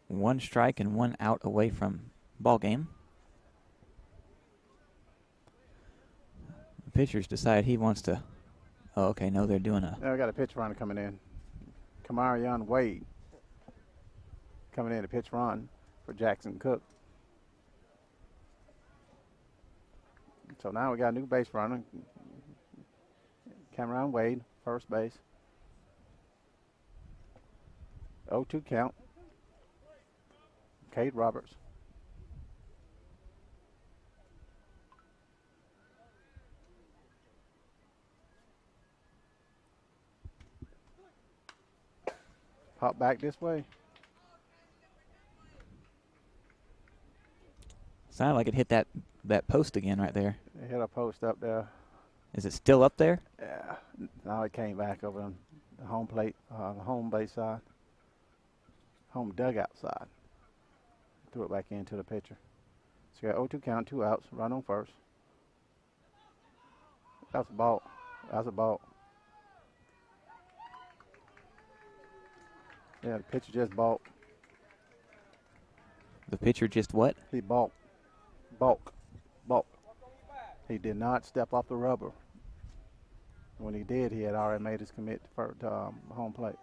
1 strike and 1 out away from ball game. The pitchers decide he wants to. Oh, okay. No, they're doing a. Now we got a pitch runner coming in. Kamarion Wade coming in to pitch run for Jackson Cook. So now we got a new base runner. Kamarion Wade, first base. 0-2 count. Cade Roberts. Pop back this way. Sounded like it hit that post again right there. It hit a post up there. Is it still up there? Yeah. Now it came back over on the home plate, the home base side, home dugout side. Threw it back into the pitcher. So you got 0-2 count, 2 outs, run on first. That's a ball. That's a ball. Yeah, the pitcher just balked. The pitcher just what? He balked. He did not step off the rubber. When he did, he had already made his commit to home plate.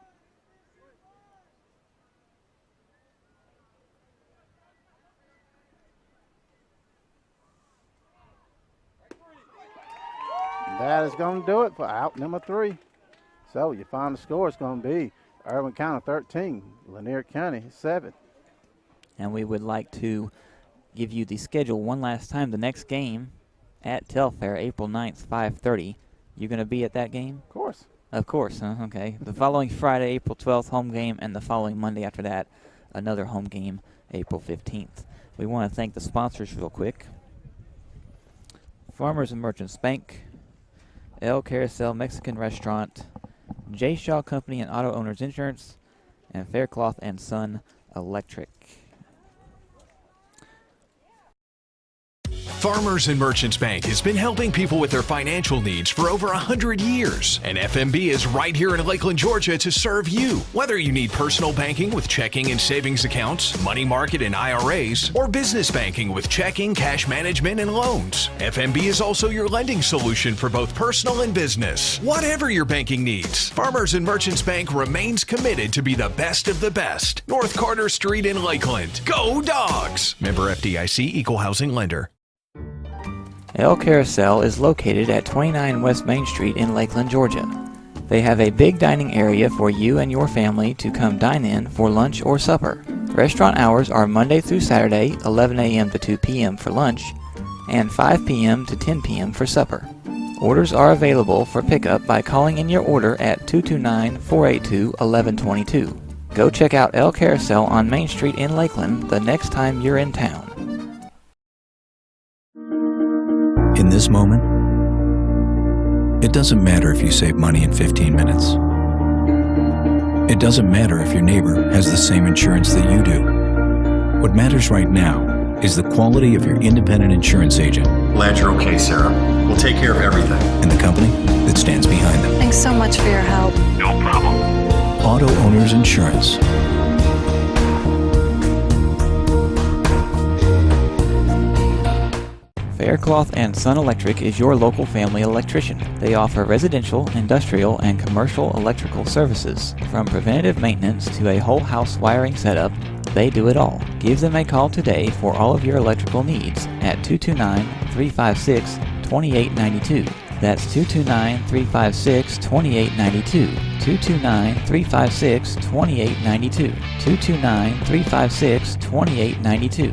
That is going to do it for out number 3. So your final score is going to be Irwin County 13, Lanier County 7. And we would like to give you the schedule one last time. The next game at Telfair, April 9th, 5:30. You going to be at that game? Of course. Of course, huh? Okay. The following Friday, April 12th, home game, and the following Monday after that, another home game, April 15th. We want to thank the sponsors real quick. Farmers and Merchants Bank, El Carousel Mexican Restaurant, J. Shaw Company and Auto Owners Insurance, and Faircloth and Son Electric. Farmers and Merchants Bank has been helping people with their financial needs for over 100 years. And FMB is right here in Lakeland, Georgia to serve you. Whether you need personal banking with checking and savings accounts, money market and IRAs, or business banking with checking, cash management, and loans, FMB is also your lending solution for both personal and business. Whatever your banking needs, Farmers and Merchants Bank remains committed to be the best of the best. North Carter Street in Lakeland. Go Dogs! Member FDIC, Equal Housing Lender. El Carousel is located at 29 West Main Street in Lakeland, Georgia. They have a big dining area for you and your family to come dine in for lunch or supper. Restaurant hours are Monday through Saturday, 11 a.m. to 2 p.m. for lunch, and 5 p.m. to 10 p.m. for supper. Orders are available for pickup by calling in your order at 229-482-1122. Go check out El Carousel on Main Street in Lakeland the next time you're in town. In this moment, it doesn't matter if you save money in 15 minutes. It doesn't matter if your neighbor has the same insurance that you do. What matters right now is the quality of your independent insurance agent. Glad you're okay, Sarah. We'll take care of everything. And the company that stands behind them. Thanks so much for your help. No problem. Auto Owners Insurance. Faircloth and Son Electric is your local family electrician. They offer residential, industrial, and commercial electrical services. From preventative maintenance to a whole house wiring setup, they do it all. Give them a call today for all of your electrical needs at 229-356-2892. That's 229-356-2892. 229-356-2892. 229-356-2892.